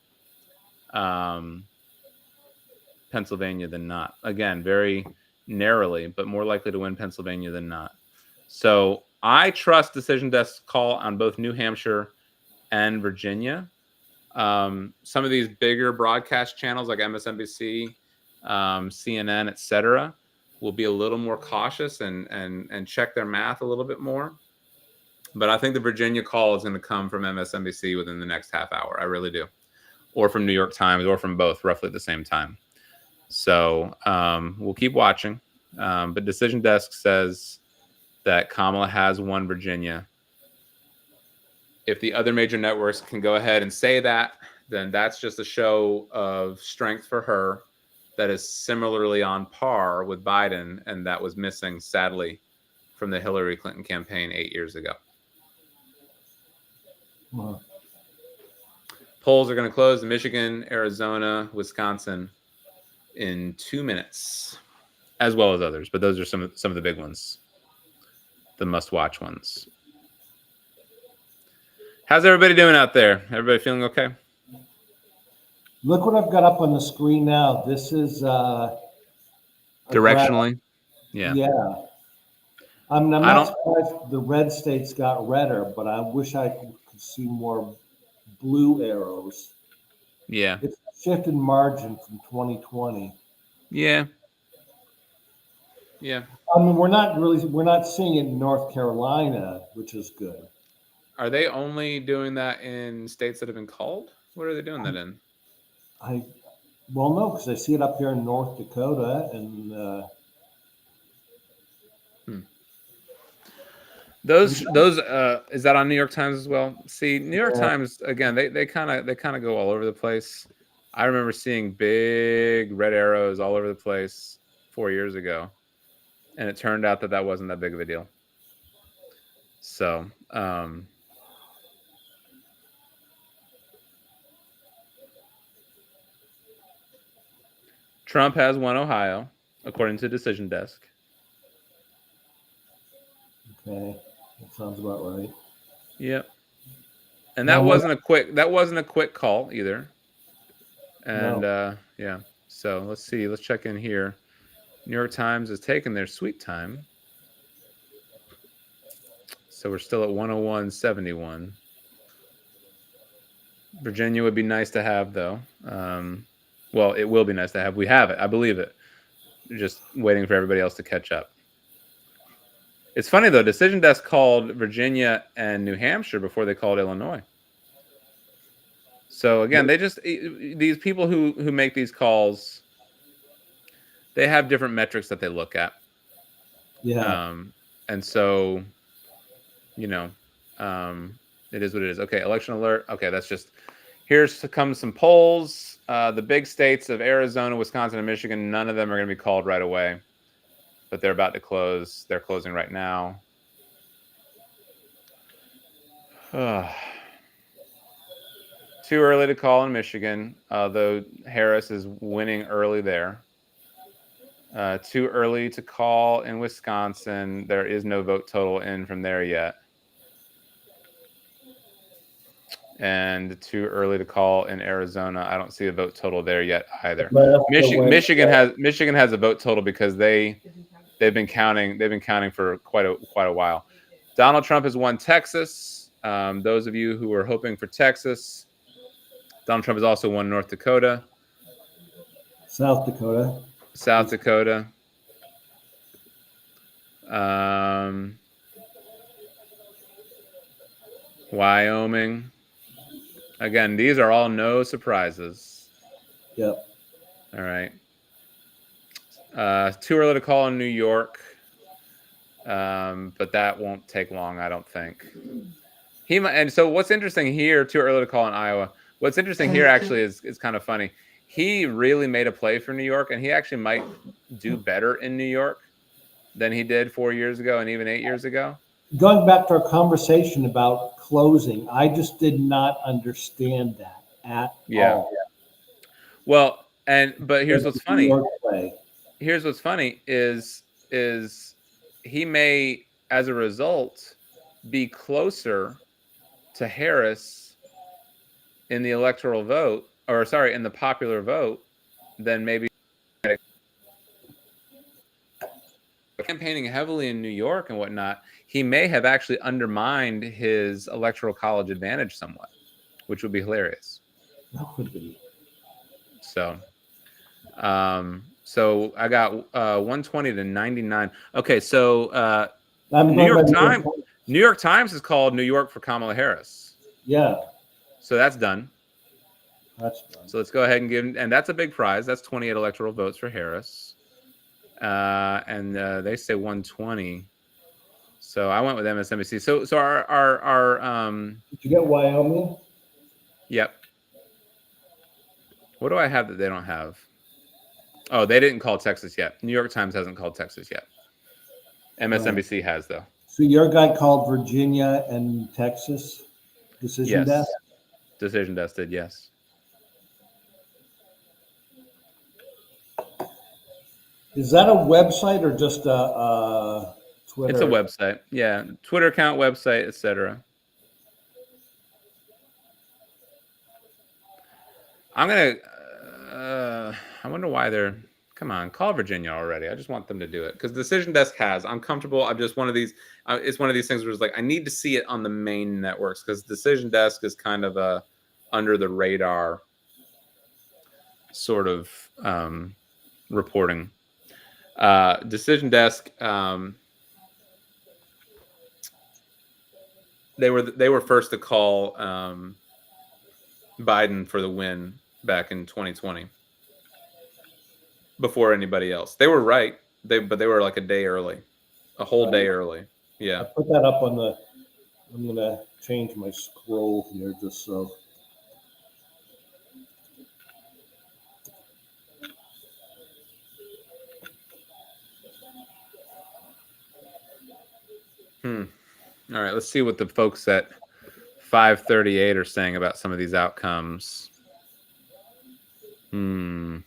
Pennsylvania than not. Again, very narrowly, but more likely to win Pennsylvania than not. So I trust Decision Desk's call on both New Hampshire and Virginia. Some of these bigger broadcast channels like MSNBC, CNN, etc., will be a little more cautious and check their math a little bit more. But I think the Virginia call is going to come from MSNBC within the next half hour. I really do. Or from New York Times, or from both roughly at the same time. So we'll keep watching. But Decision Desk says that Kamala has won Virginia. If the other major networks can go ahead and say that, then that's just a show of strength for her that is similarly on par with Biden, and that was missing, sadly, from the Hillary Clinton campaign 8 years ago. Wow. Polls are going to close in Michigan, Arizona, Wisconsin in 2 minutes, as well as others. But those are some of the big ones, the must-watch ones. How's everybody doing out there? Everybody feeling okay? Look what I've got up on the screen now. This is Directionally, yeah. Yeah. I'm not surprised the red states got redder, but I wish I could see more blue arrows. Yeah. It's a shift in margin from 2020. Yeah. Yeah. I mean, we're not seeing it in North Carolina, which is good. Are they only doing that in states that have been called? What are they doing that in? Well, no, because I see it up here in North Dakota, and Those is that on New York Times as well? See, New York Times again, they kind of go all over the place. I remember seeing big red arrows all over the place 4 years ago, and it turned out that wasn't that big of a deal. So, Trump has won Ohio, according to Decision Desk. Okay, that sounds about right. Yep. And that wasn't a quick call either. And yeah. So let's see. Let's check in here. New York Times has taken their sweet time. So we're still at 101.71. Virginia would be nice to have, though. Well, it will be nice to have. We have it. I believe it. Just waiting for everybody else to catch up. It's funny, though. Decision Desk called Virginia and New Hampshire before they called Illinois. So, again, these people who make these calls, they have different metrics that they look at. Yeah. And so, it is what it is. Okay, election alert. Okay, that's just... Here's comes some polls. The big states of Arizona, Wisconsin, and Michigan, none of them are going to be called right away. But they're about to close. They're closing right now. Too early to call in Michigan, though Harris is winning early there. Too early to call in Wisconsin. There is no vote total in from there yet. And too early to call in Arizona. I don't see a vote total there yet either. Michigan has a vote total because they've been counting for quite a while. Donald Trump has won Texas. Those of you who are hoping for Texas, Donald Trump has also won North Dakota, South Dakota, Wyoming. Again, these are all no surprises. Yep. All right. Too early to call in New York, but that won't take long, I don't think. And so what's interesting here, too early to call in Iowa. What's interesting here actually is kind of funny. He really made a play for New York, and he actually might do better in New York than he did 4 years ago and even 8 years ago. Going back to our conversation about closing, I just did not understand that at all. Well, but here's what's funny. Here's what's funny is he may, as a result, be closer to Harris in the electoral vote, in the popular vote, than maybe campaigning heavily in New York and whatnot. He may have actually undermined his electoral college advantage somewhat, which would be hilarious. That would be. So I got 120 to 99. Okay, so New York Times is called New York for Kamala Harris. Yeah. So that's done. That's done. So let's go ahead and and that's a big prize. That's 28 electoral votes for Harris. And they say 120. So I went with MSNBC. So our Did you get Wyoming? Yep. What do I have that they don't have? Oh, they didn't call Texas yet. New York Times hasn't called Texas yet. MSNBC has, though. So your guy called Virginia and Texas? Decision Desk? Decision Desk did, yes. Is that a website or just a Twitter? It's a website. Yeah. Twitter account, website, etc. I'm going to... I wonder why they're... Come on, call Virginia already. I just want them to do it. Because Decision Desk has. I'm comfortable. I'm just one of these... it's one of these things where it's like, I need to see it on the main networks. Because Decision Desk is kind of a under the radar sort of reporting. Decision Desk... They were first to call Biden for the win back in 2020 before anybody else. They were right, but they were like a whole day early. Yeah. I put that up on the. I'm gonna change my scroll here just so. All right, let's see what the folks at 538 are saying about some of these outcomes. Any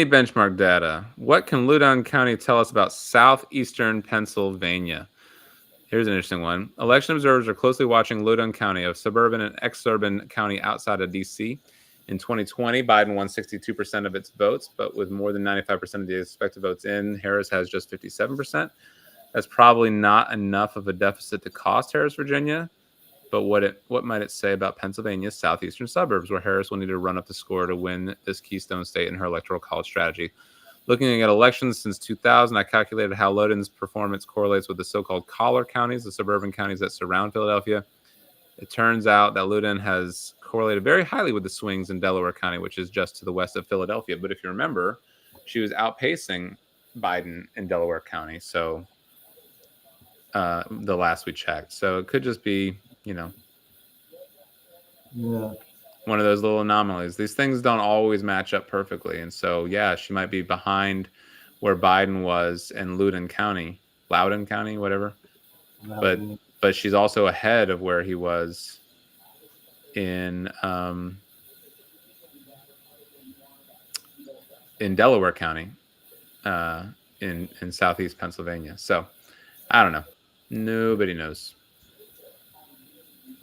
benchmark data? What can Loudoun County tell us about southeastern Pennsylvania? Here's an interesting one. Election observers are closely watching Loudoun County, a suburban and exurban county outside of D.C. In 2020, Biden won 62% of its votes, but with more than 95% of the expected votes in, Harris has just 57%. That's probably not enough of a deficit to cost Harris, Virginia. But what might it say about Pennsylvania's southeastern suburbs, where Harris will need to run up the score to win this keystone state in her electoral college strategy? Looking at elections since 2000, I calculated how Loden's performance correlates with the so-called collar counties, the suburban counties that surround Philadelphia. It turns out that Loden has correlated very highly with the swings in Delaware County, which is just to the west of Philadelphia. But if you remember, she was outpacing Biden in Delaware County. So the last we checked. So it could just be, Yeah. one of those little anomalies. These things don't always match up perfectly. And so, yeah, she might be behind where Biden was in Loudoun County, whatever. But she's also ahead of where he was in Delaware County, in southeast Pennsylvania. So I don't know. Nobody knows.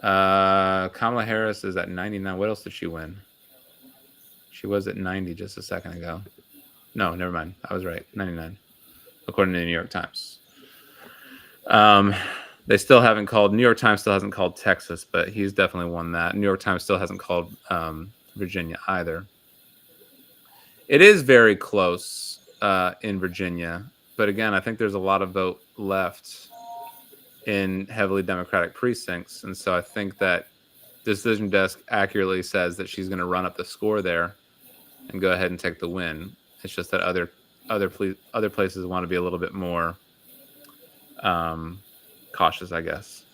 Kamala Harris is at 99. What else did she win? She was at 90 just a second ago. No, never mind. I was right. 99, according to the New York Times. They still haven't called. New York Times still hasn't called Texas, but he's definitely won that. New York Times still hasn't called Virginia either. It is very close in Virginia, but again, I think there's a lot of vote left in heavily Democratic precincts, and so I think that Decision Desk accurately says that she's going to run up the score there and go ahead and take the win. It's just that other places want to be a little bit more cautious, I guess.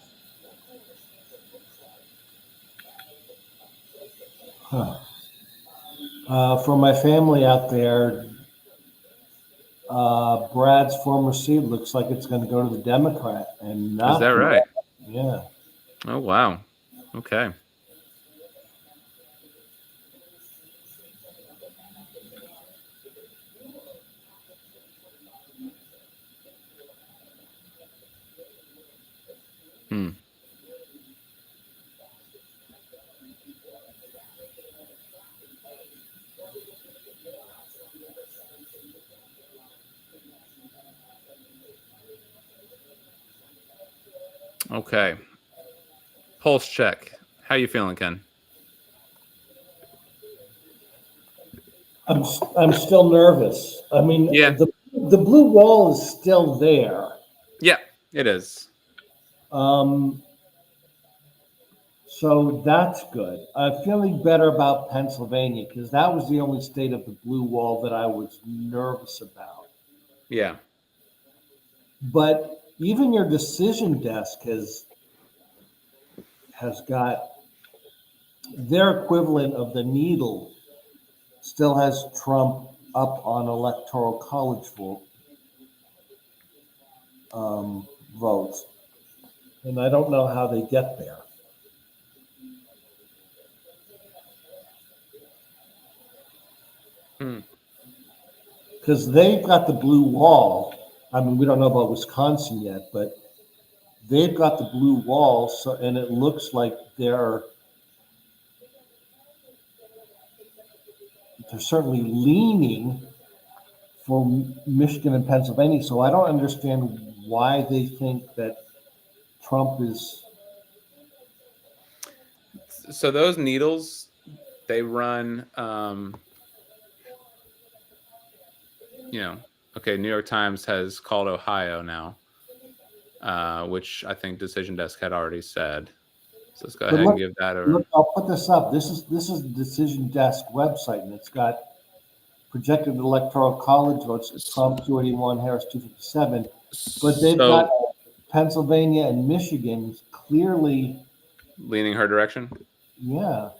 For my family out there, Brad's former seat looks like it's going to go to the Democrat, and not. Is that right? Yeah. Oh wow. Okay. Okay. Pulse check. How you feeling, Ken? I'm still nervous. I mean, Yeah. the blue wall is still there. Yeah, it is. So that's good. I'm feeling better about Pennsylvania because that was the only state of the blue wall that I was nervous about. Yeah. But even your decision desk has got their equivalent of the needle still has Trump up on electoral college votes. And I don't know how they get there. Because they've got the blue wall. I mean, we don't know about Wisconsin yet, but they've got the blue wall. So, and it looks like they're certainly leaning for Michigan and Pennsylvania. So I don't understand why they think that Trump is. So those needles, they run, okay, New York Times has called Ohio now, which I think Decision Desk had already said. So let's go ahead and give that over. Look, I'll put this up. This is the Decision Desk website, and it's got projected electoral college votes. Trump 281, Harris 257. But they've got Pennsylvania and Michigan clearly leaning her direction. Yeah.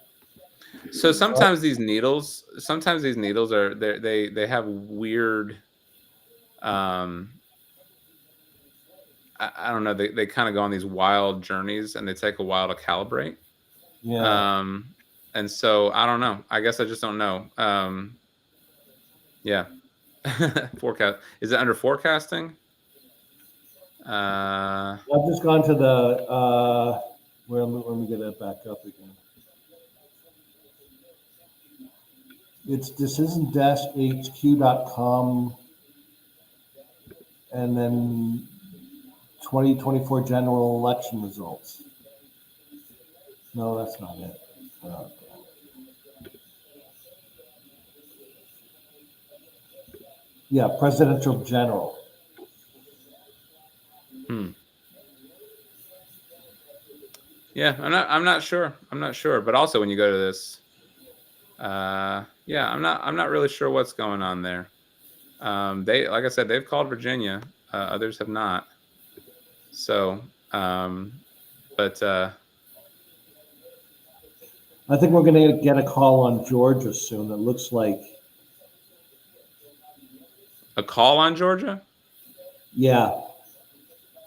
So sometimes these needles are they have weird. I don't know. They kind of go on these wild journeys, and they take a while to calibrate. Yeah. And so I don't know. I guess I just don't know. Yeah. Forecast. Is it under forecasting? I've just gone to the let me get it back up again. It's decision-hq.com, and then 2024 general election results. No, that's not it. Okay. Yeah, presidential general. Yeah, I'm not sure. I'm not sure. But also when you go to this, yeah, I'm not really sure what's going on there. They, like I said, they've called Virginia. Others have not. So, but I think we're going to get a call on Georgia soon. It looks like. a call on Georgia? Yeah.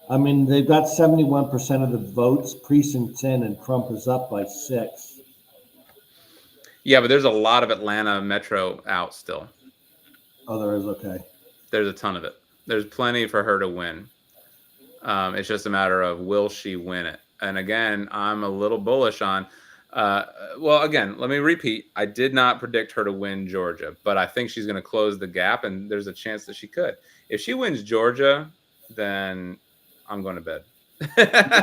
I mean, they've got 71% of the votes, precincts in, and Trump is up by 6. Yeah, but there's a lot of Atlanta metro out still. Oh, there is? Okay. There's a ton of it. There's plenty for her to win. It's just a matter of will she win it? And again, I'm a little bullish on. Well, again, let me repeat. I did not predict her to win Georgia, but I think she's going to close the gap, and there's a chance that she could. If she wins Georgia, then I'm going to bed.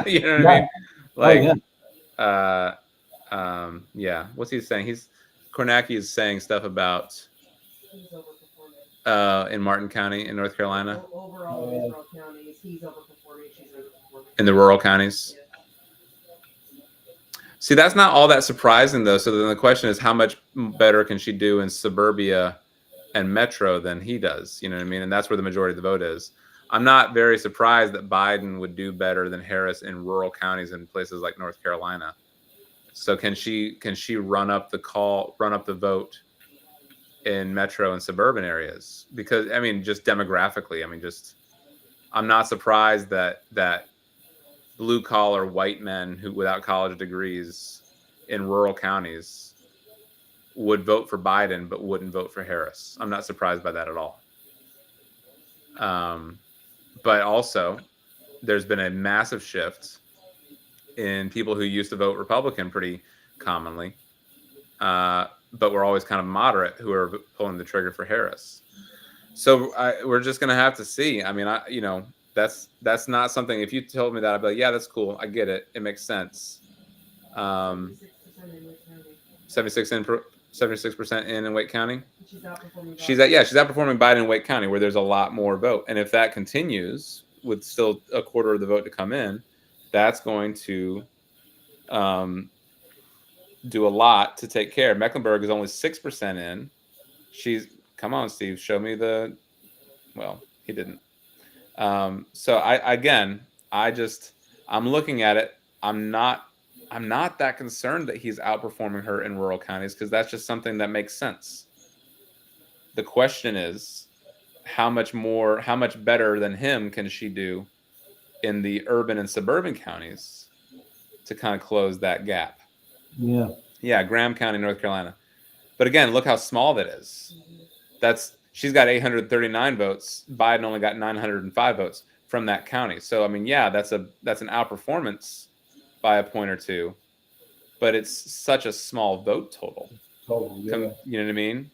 You know what I mean? Like, yeah. What's he saying? Kornacki is saying stuff about in Martin County in North Carolina. Overall, in rural counties, he's overperforming. She's underperforming. In the rural counties. Yeah. See, that's not all that surprising, though. So then the question is, how much better can she do in suburbia and metro than he does? You know what I mean? And that's where the majority of the vote is. I'm not very surprised that Biden would do better than Harris in rural counties in places like North Carolina. So can she run up the vote in metro and suburban areas? Because I mean, just demographically, I mean, I'm not surprised that blue collar white men who without college degrees in rural counties would vote for Biden but wouldn't vote for Harris. I'm not surprised by that at all. But also there's been a massive shift in people who used to vote Republican pretty commonly, but were always kind of moderate, who are pulling the trigger for Harris. So we're just going to have to see. I mean, that's not something. If you told me that, I'd be like, yeah, that's cool. I get it. It makes sense. 76% in Wake County. She's outperforming. She's outperforming Biden in Wake County, where there's a lot more vote. And if that continues with still a quarter of the vote to come in, that's going to do a lot to take care. Mecklenburg is only 6% in. Come on, Steve, show me well, he didn't. So I'm looking at it. I'm not that concerned that he's outperforming her in rural counties, because that's just something that makes sense. The question is, how much better than him can she do in the urban and suburban counties to kind of close that gap? Yeah, Graham County, North Carolina. But again, look how small that is. She's got 839 votes. Biden only got 905 votes from that county. So I mean, yeah, that's an outperformance by a point or two, but it's such a small vote total. Yeah. You know what I mean?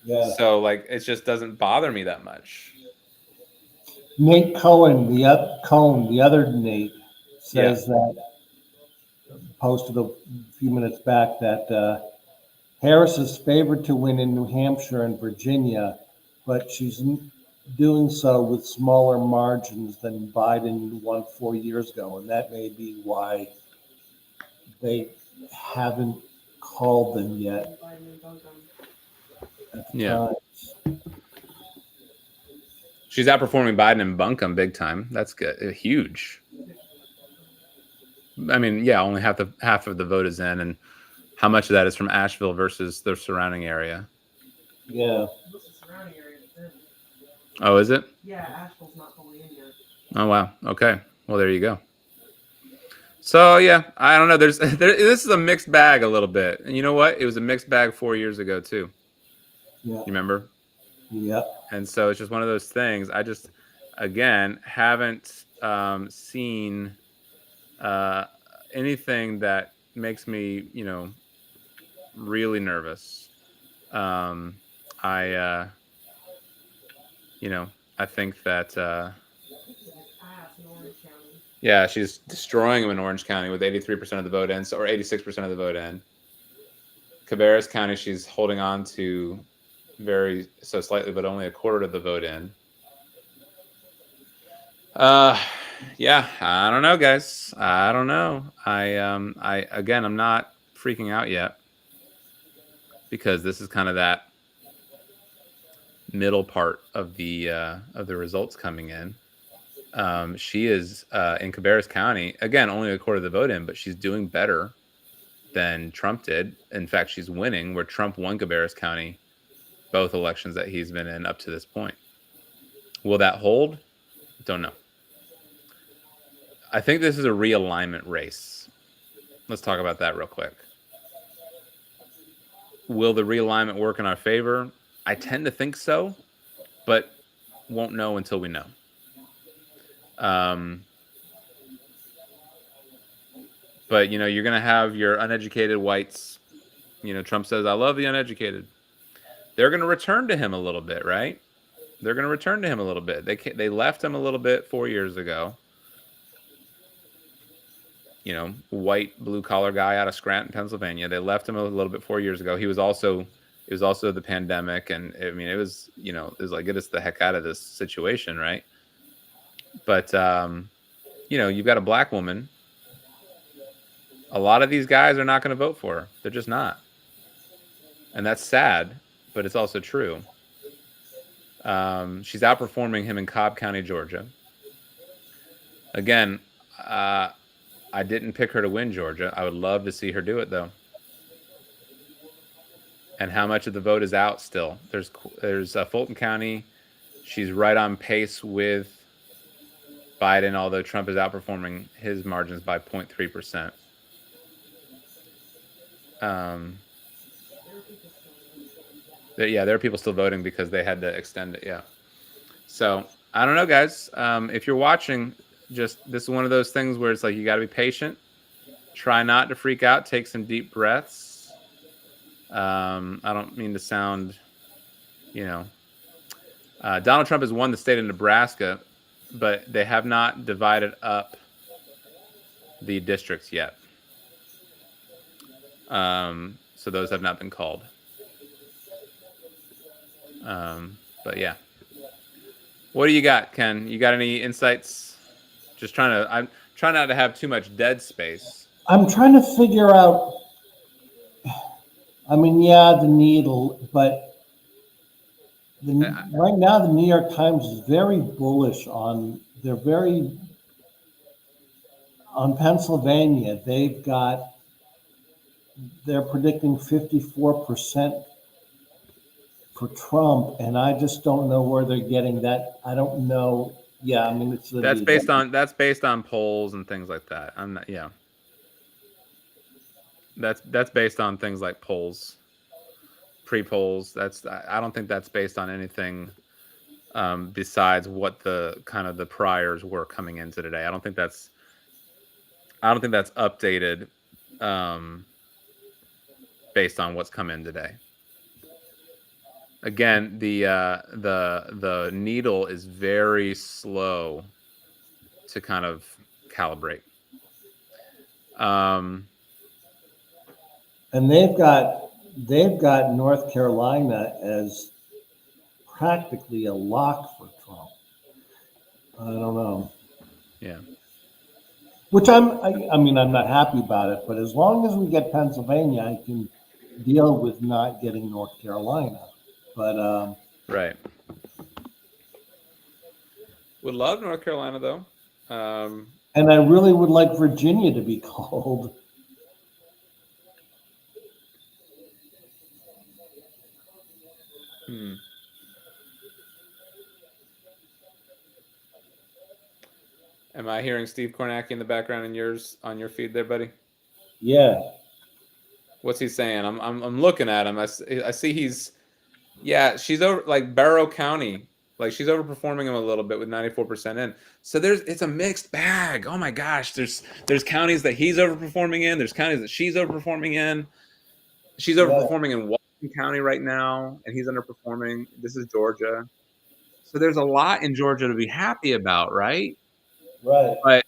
Yeah. So like, it just doesn't bother me that much. Nate Cohen, the other Nate, says that, posted a few minutes back, that Harris is favored to win in New Hampshire and Virginia, but she's doing so with smaller margins than Biden won 4 years ago, and that may be why they haven't called them yet. Yeah. She's outperforming Biden and Buncombe big time. That's good. Huge. I mean, yeah, only half of the vote is in, and how much of that is from Asheville versus the surrounding area? Yeah. Oh, is it? Yeah, Asheville's not fully in yet. Oh, wow. Okay. Well, there you go. So, yeah, I don't know. This is a mixed bag a little bit. And you know what? It was a mixed bag 4 years ago, too. Yeah. You remember? Yeah. And so it's just one of those things. I just, again, haven't seen anything that makes me, really nervous. I I think that In Orange County. yeah, she's destroying him in Orange County with 83% of the vote in, or 86% of the vote in. Cabarrus County, she's holding on to so slightly, but only a quarter of the vote in. Yeah, I don't know, guys. I don't know. Again, I'm not freaking out yet because this is kind of that middle part of the results coming in. She is in Cabarrus County, again, only a quarter of the vote in, but she's doing better than Trump did. In fact, she's winning where Trump won Cabarrus County both elections that he's been in up to this point. Will that hold? Don't know. I think this is a realignment race. Let's talk about that real quick. Will the realignment work in our favor? I tend to think so, but won't know until we know. But, you're going to have your uneducated whites. Trump says, I love the uneducated. They're going to return to him a little bit, right? They're going to return to him a little bit. They left him a little bit 4 years ago. White blue collar guy out of Scranton, Pennsylvania. They left him a little bit 4 years ago. It was also the pandemic, and I mean, it was like, get us the heck out of this situation, right? But you've got a black woman. A lot of these guys are not going to vote for her. They're just not, and that's sad, but it's also true. She's outperforming him in Cobb County, Georgia. Again, I didn't pick her to win Georgia. I would love to see her do it, though. And how much of the vote is out still? There's Fulton County. She's right on pace with Biden, although Trump is outperforming his margins by 0.3%. There are people still voting because they had to extend it. Yeah. So I don't know, guys. If you're watching, this is one of those things where it's like you got to be patient. Try not to freak out. Take some deep breaths. I don't mean to sound, Donald Trump has won the state of Nebraska, but they have not divided up the districts yet. So those have not been called. But yeah. What do you got, Ken? You got any insights? I'm trying not to have too much dead space. I'm trying to figure out, I mean, yeah, the needle, but right now the New York Times is very bullish on Pennsylvania. They're predicting 54% for Trump, and I just don't know where they're getting that. I don't know. Yeah, I mean, that's based on polls and things like that. I'm not. Yeah, that's based on things like polls, pre-polls. I don't think that's based on anything besides what the kind of the priors were coming into today. I don't think that's updated based on what's come in today. Again, the needle is very slow to kind of calibrate. And they've got North Carolina as practically a lock for Trump. I don't know. Yeah. Which I'm not happy about it, but as long as we get Pennsylvania, I can deal with not getting North Carolina. But right. Would love North Carolina though. And I really would like Virginia to be called. Am I hearing Steve Kornacki in the background on your feed there, buddy? Yeah. What's he saying? I'm looking at him. I see she's over like Barrow County. Like she's overperforming him a little bit with 94% in. So it's a mixed bag. Oh my gosh. There's counties that he's overperforming in. There's counties that she's overperforming in. She's overperforming in County right now, and he's underperforming. This is Georgia. So there's a lot in Georgia to be happy about, right? Right. But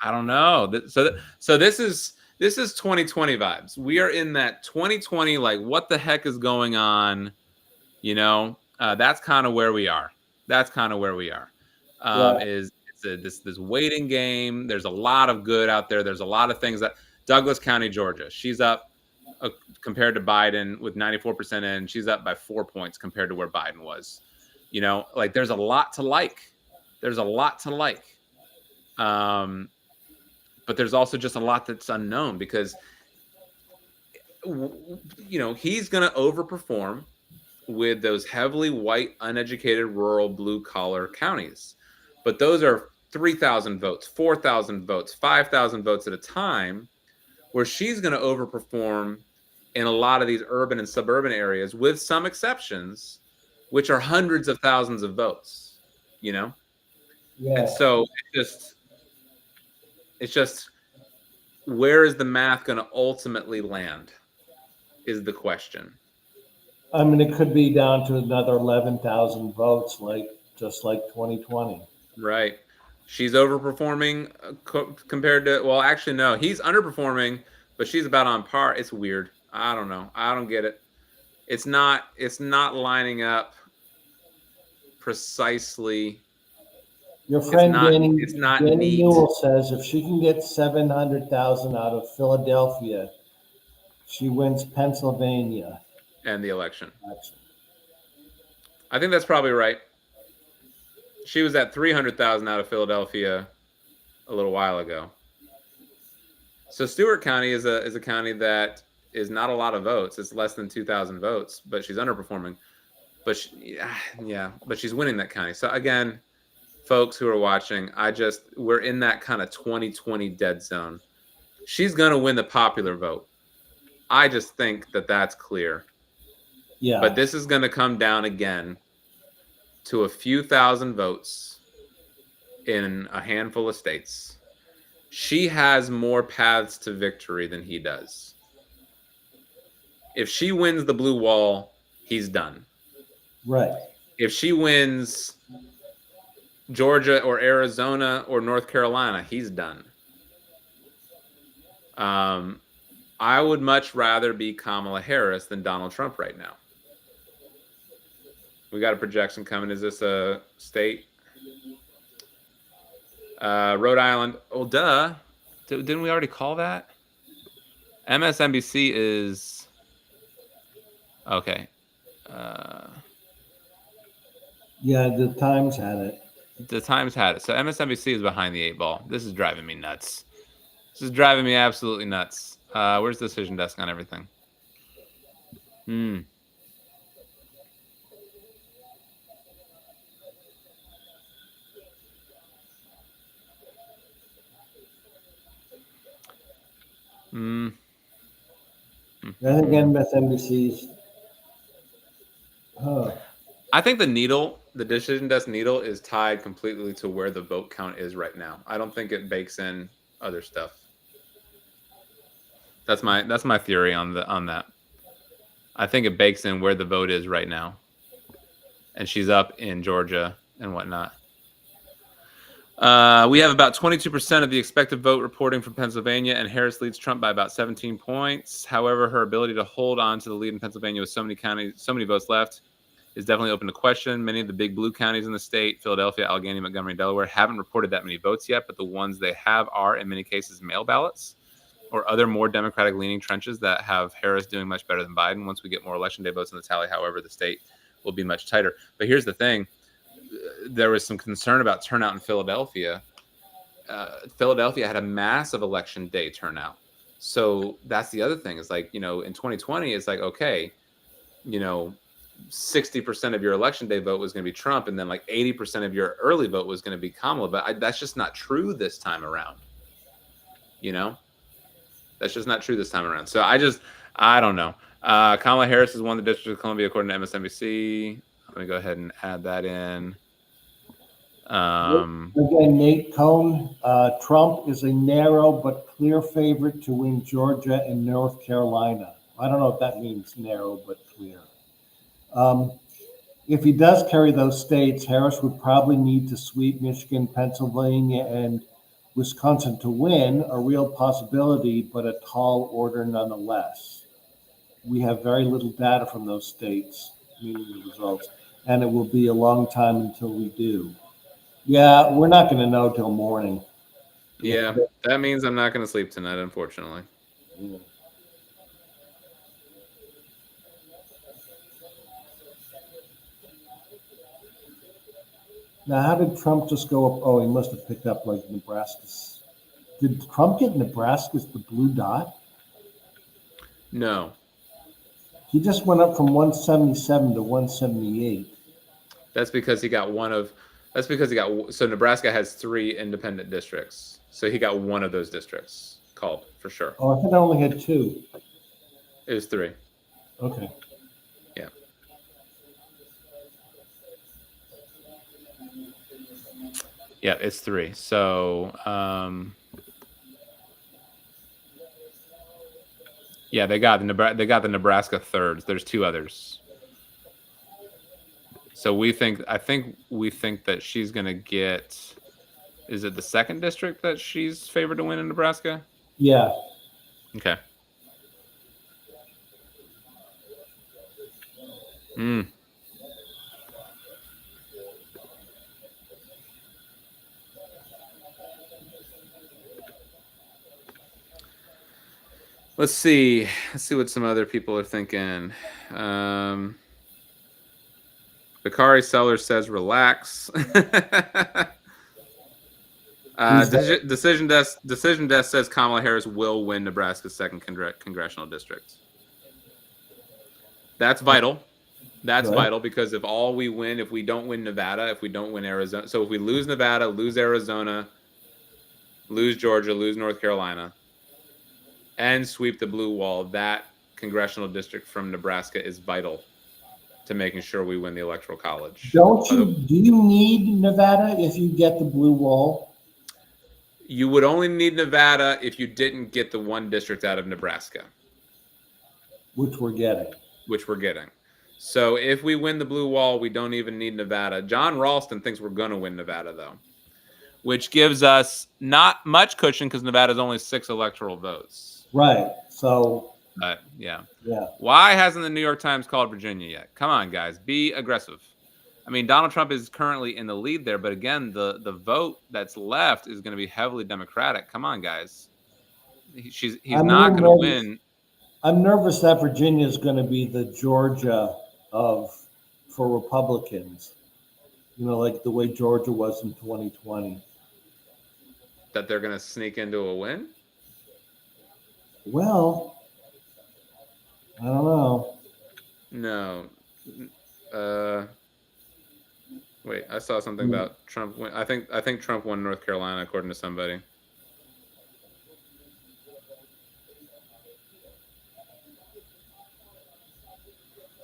I don't know. So this is 2020 vibes. We are in that 2020, like, what the heck is going on? That's kind of where we are. That's kind of where we are. Right. Is this waiting game? There's a lot of good out there. There's a lot of things that Douglas County, Georgia. She's up compared to Biden with 94% in. She's up by 4 points compared to where Biden was. Like, there's a lot to like. There's a lot to like. But there's also just a lot that's unknown because, he's going to overperform with those heavily white, uneducated, rural, blue-collar counties. But those are 3,000 votes, 4,000 votes, 5,000 votes at a time, where she's going to overperform in a lot of these urban and suburban areas, with some exceptions, which are hundreds of thousands of votes, Yeah. And so it's just where is the math going to ultimately land is the question. I mean, it could be down to another 11,000 votes, just like 2020. Right. She's overperforming compared to, well, actually, no, he's underperforming, but she's about on par. It's weird. I don't know. I don't get it. It's not lining up precisely. Your friend Danny neat. Newell says if she can get 700,000 out of Philadelphia, she wins Pennsylvania. And the election. I think that's probably right. She was at 300,000 out of Philadelphia a little while ago. So Stewart County is a county that is not a lot of votes. It's less than 2,000 votes, but she's underperforming. But but she's winning that county. So again, folks who are watching, we're in that kind of 2020 dead zone. She's going to win the popular vote. I just think that that's clear. Yeah. But this is going to come down again to a few thousand votes in a handful of states. She has more paths to victory than he does. If she wins the blue wall, he's done. Right. If she wins Georgia or Arizona or North Carolina, he's done. I would much rather be Kamala Harris than Donald Trump right now. We got a projection coming. Is this a state? Rhode Island. Oh, duh. Didn't we already call that? MSNBC is... Okay. Yeah, the Times had it. The Times had it. So MSNBC is behind the 8 ball. This is driving me nuts. This is driving me absolutely nuts. Where's the decision desk on everything? I think MSNBC's. I think the decision desk needle is tied completely to where the vote count is right now. I don't think it bakes in other stuff. That's my theory on that. I think it bakes in where the vote is right now. And she's up in Georgia and whatnot. We have about 22% of the expected vote reporting from Pennsylvania, and Harris leads Trump by about 17 points. However, her ability to hold on to the lead in Pennsylvania with so many votes left is definitely open to question. Many of the big blue counties in the state, Philadelphia, Allegheny, Montgomery, Delaware, haven't reported that many votes yet, but the ones they have are, in many cases, mail ballots or other more Democratic-leaning trenches that have Harris doing much better than Biden. Once we get more Election Day votes in the tally, however, the state will be much tighter. But here's the thing. There was some concern about turnout in Philadelphia. Philadelphia had a massive Election Day turnout. So that's the other thing. Is like, in 2020, it's like, okay, 60% of your Election Day vote was going to be Trump, and then like 80% of your early vote was going to be Kamala. But that's just not true this time around. That's just not true this time around. So I don't know. Kamala Harris has won the District of Columbia according to MSNBC. I'm going to go ahead and add that in. Again, Nate Cohn, Trump is a narrow but clear favorite to win Georgia and North Carolina. I don't know if that means narrow, but clear. If he does carry those states, Harris would probably need to sweep Michigan, Pennsylvania, and Wisconsin to win, a real possibility, but a tall order nonetheless. We have very little data from those states, meaning the results, and it will be a long time until we do. Yeah, we're not going to know till morning. Yeah, that means I'm not going to sleep tonight, unfortunately. Yeah. Now, how did Trump just go up? Oh, he must have picked up like Nebraska's. Did Trump get Nebraska's the blue dot? No. He just went up from 177 to 178. That's because he got one of. That's because he got. So Nebraska has 3 independent districts. So he got one of those districts called for sure. Oh, I thought I only had 2. It was 3. Okay. Yeah. Yeah, it's 3. So, yeah, they got the Nebraska thirds. There's 2 others. So we think that she's gonna get. Is it the 2nd district that she's favored to win in Nebraska? Yeah. Okay. Hmm. Let's see what some other people are thinking. Bakari Seller says relax. Decision Desk says Kamala Harris will win Nebraska's 2nd congressional district. That's vital. That's Right. vital because if we don't win Nevada, if we don't win Arizona, so if we lose Nevada, lose Arizona, lose Georgia, lose North Carolina, and sweep the blue wall, that congressional district from Nebraska is vital to making sure we win the Electoral College. Do you need Nevada if you get the blue wall? You would only need Nevada if you didn't get the 1 district out of Nebraska. Which we're getting. So if we win the blue wall, we don't even need Nevada. John Ralston thinks we're going to win Nevada, though, which gives us not much cushion because Nevada's only 6 electoral votes. Right. So. Yeah. Yeah. Why hasn't the New York Times called Virginia yet? Come on, guys. Be aggressive. I mean, Donald Trump is currently in the lead there, but again, the vote that's left is going to be heavily Democratic. Come on, guys. He's not going to win. I'm nervous that Virginia is going to be the Georgia for Republicans. You know, like the way Georgia was in 2020. That they're going to sneak into a win? Well, I don't know. No. Wait, I saw something about Trump. I think Trump won North Carolina, according to somebody.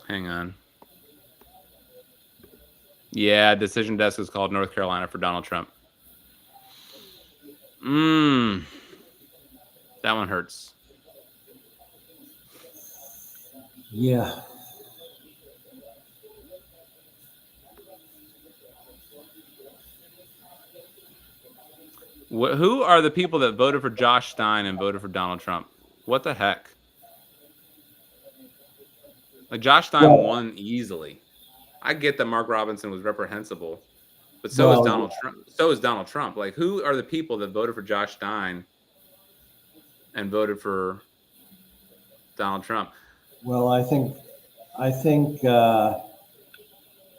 Hang on. Yeah, Decision Desk is called North Carolina for Donald Trump. That one hurts. Yeah. Who are the people that voted for Josh Stein and voted for Donald Trump? What the heck? Like Josh Stein won easily. I get that Mark Robinson was reprehensible, but so is Donald Trump. So is Donald Trump. Like, who are the people that voted for Josh Stein and voted for Donald Trump? Well, I think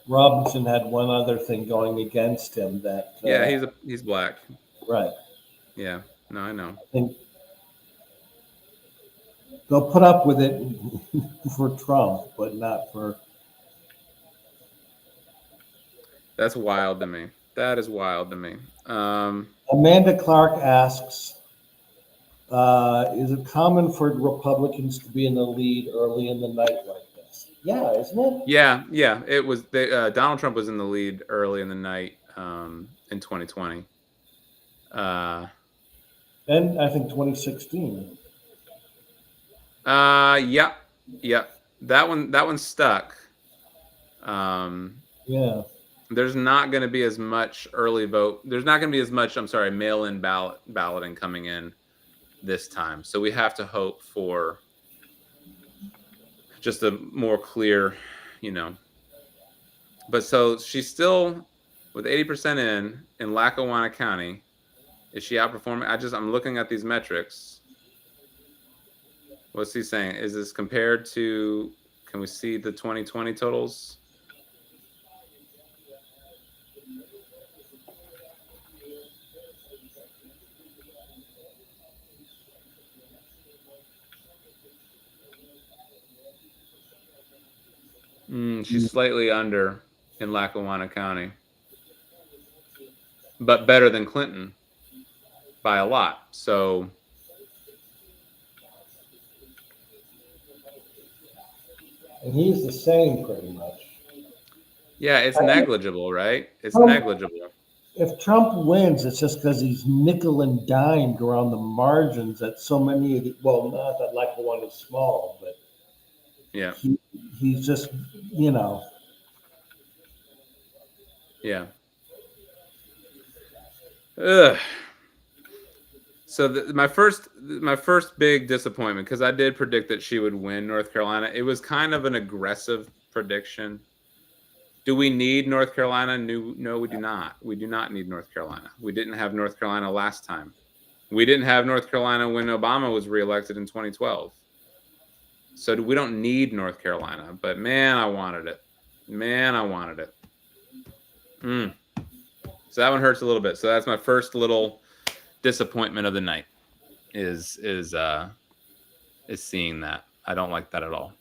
Robinson had one other thing going against him that. Yeah, he's black. Right. Yeah. No, I know. And they'll put up with it for Trump, but not for. That's wild to me. That is wild to me. Amanda Clark asks, is it common for Republicans to be in the lead early in the night like this? Yeah, isn't it? Yeah. It was. Donald Trump was in the lead early in the night in 2020. And I think 2016. Yeah. Yep, that one's stuck. Um, Yeah. there's not going to be as much early vote. There's not going to be as much. I'm sorry, mail-in balloting coming in this time. So we have to hope for just a more clear, you know. But so she's still with 80% in Lackawanna County. Is she outperforming? I'm looking at these metrics. What's he saying? Is this compared to? Can we see the 2020 totals? She's slightly under in Lackawanna County, but better than Clinton by a lot. So And he's the same pretty much. yeah, it's I think negligible, right? It's Trump, negligible. if Trump wins, it's just because he's nickel and dimed around the margins that so many of the, well, not that like the one is small, but Yeah, he, he's just, you know, yeah. Ugh. So my first big disappointment, because I did predict that she would win North Carolina. It was kind of an aggressive prediction. Do we need North Carolina? No, we do not. We do not need North Carolina. We didn't have North Carolina last time. We didn't have North Carolina when Obama was reelected in 2012. So we don't need North Carolina. But man, I wanted it. Man, I wanted it. So that one hurts a little bit. So that's my first little disappointment of the night. Is seeing that. I don't like that at all.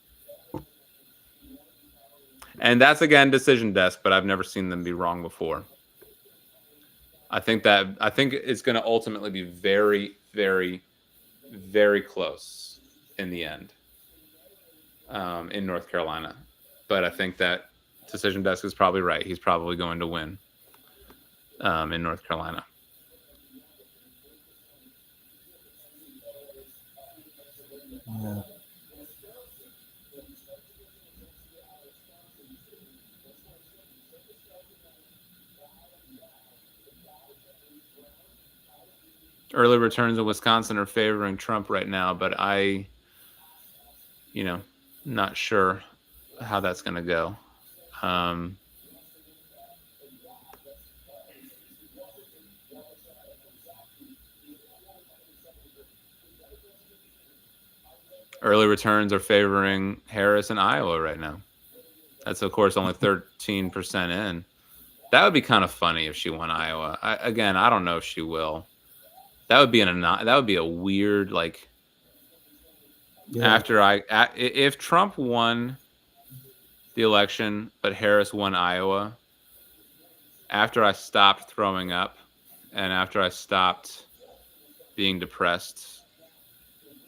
And that's again decision desk, but I've never seen them be wrong before. I think it's going to ultimately be very, very, very close in the end in North Carolina. But I think that decision desk is probably right. He's probably going to win in North Carolina. yeah. Early returns in Wisconsin are favoring Trump right now, but not sure how that's going to go. Early returns are favoring Harris in Iowa right now. That's, of course, only 13% in. That would be kind of funny if she won Iowa. I don't know if she will. That would be a weird, like, Yeah. if Trump won the election but Harris won Iowa, after I stopped throwing up and after I stopped being depressed,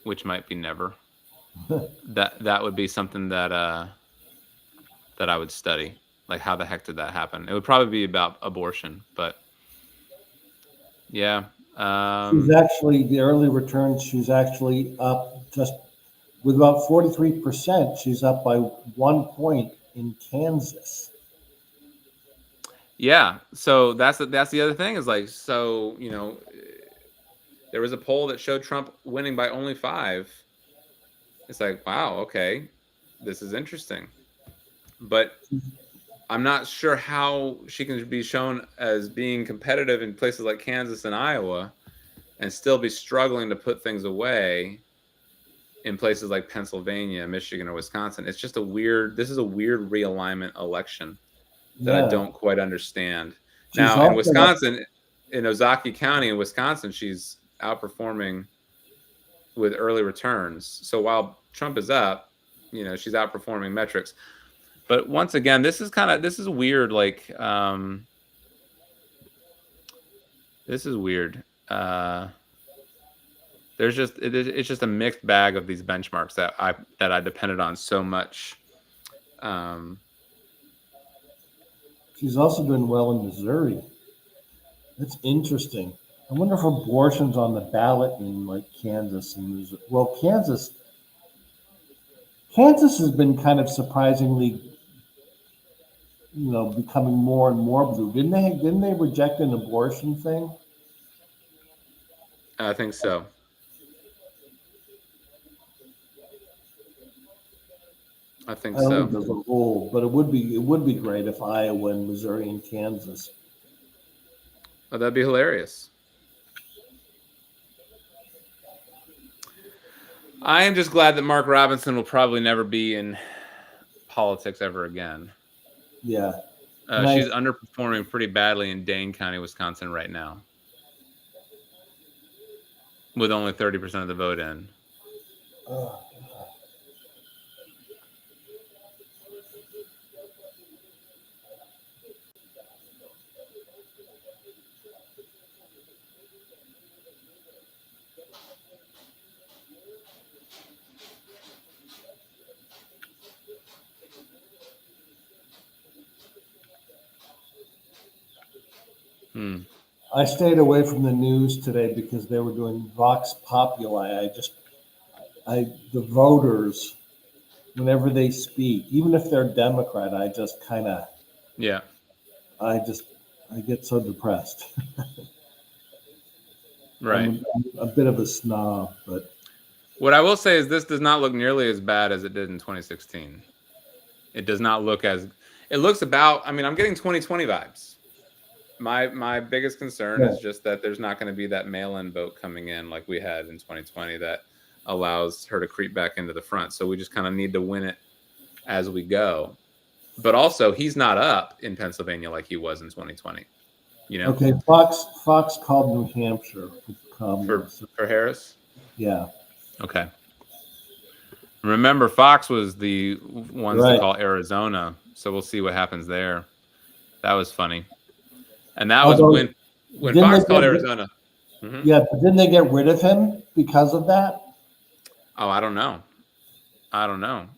which might be never, that would be something that I would study. Like, how the heck did that happen? It would probably be about abortion, but yeah. She's actually, the early returns, she's actually up just with about 43%. She's up by 1 point in Kansas. Yeah. So that's the other thing is, like, so, there was a poll that showed Trump winning by only 5. It's like, wow, okay, this is interesting. But I'm not sure how she can be shown as being competitive in places like Kansas and Iowa and still be struggling to put things away in places like Pennsylvania, Michigan, or Wisconsin. This is a weird realignment election that I Yeah. don't quite understand. She's Now, in also up, Wisconsin, in Ozaukee County in Wisconsin, she's outperforming with early returns. So while Trump is up, she's outperforming metrics. But once again, this is weird. Like, this is weird. It's just a mixed bag of these benchmarks that I depended on so much. she's also doing well in Missouri. That's interesting. I wonder if abortion's on the ballot in like Kansas and Missouri. Well, Kansas Kansas has been kind of surprisingly, becoming more and more blue. Didn't they reject an abortion thing? I think so. I think I don't so. think there's a rule, but it would be great if Iowa and Missouri and Kansas. Oh, that'd be hilarious. I am just glad that Mark Robinson will probably never be in politics ever again. Yeah. She's underperforming pretty badly in Dane County, Wisconsin right now, with only 30% of the vote in. I stayed away from the news today because they were doing Vox Populi. The voters, whenever they speak, even if they're Democrat, I just kind of, Yeah. I get so depressed. Right. I'm a bit of a snob, but what I will say is this does not look nearly as bad as it did in 2016. It does not look as it looks about. I mean, I'm getting 2020 vibes. My biggest concern is just that there's not going to be that mail-in vote coming in like we had in 2020 that allows her to creep back into the front. So we just kind of need to win it as we go. But also, he's not up in Pennsylvania like he was in 2020. Okay, Fox called New Hampshire for Harris. Yeah. Okay. Remember, Fox was the ones to call Arizona, so we'll see what happens there. That was funny, and that was when Fox called Arizona. Yeah, but didn't they get rid of him because of that? Oh, I don't know.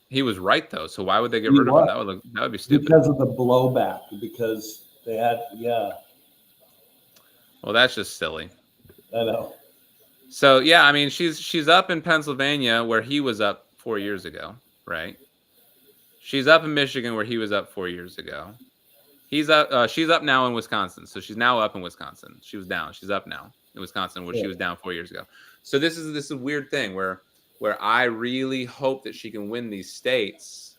He was right though, so why would they get rid of him? That would be stupid. Because of the blowback. Because they had, Well, that's just silly. I know. So yeah, I mean, she's up in Pennsylvania where he was up 4 years ago, right? She's up in Michigan where he was up 4 years ago. She's up now in Wisconsin, so she's now up in Wisconsin. She was down. She's up now in Wisconsin where she was down 4 years ago. So this is a weird thing where I really hope that she can win these states.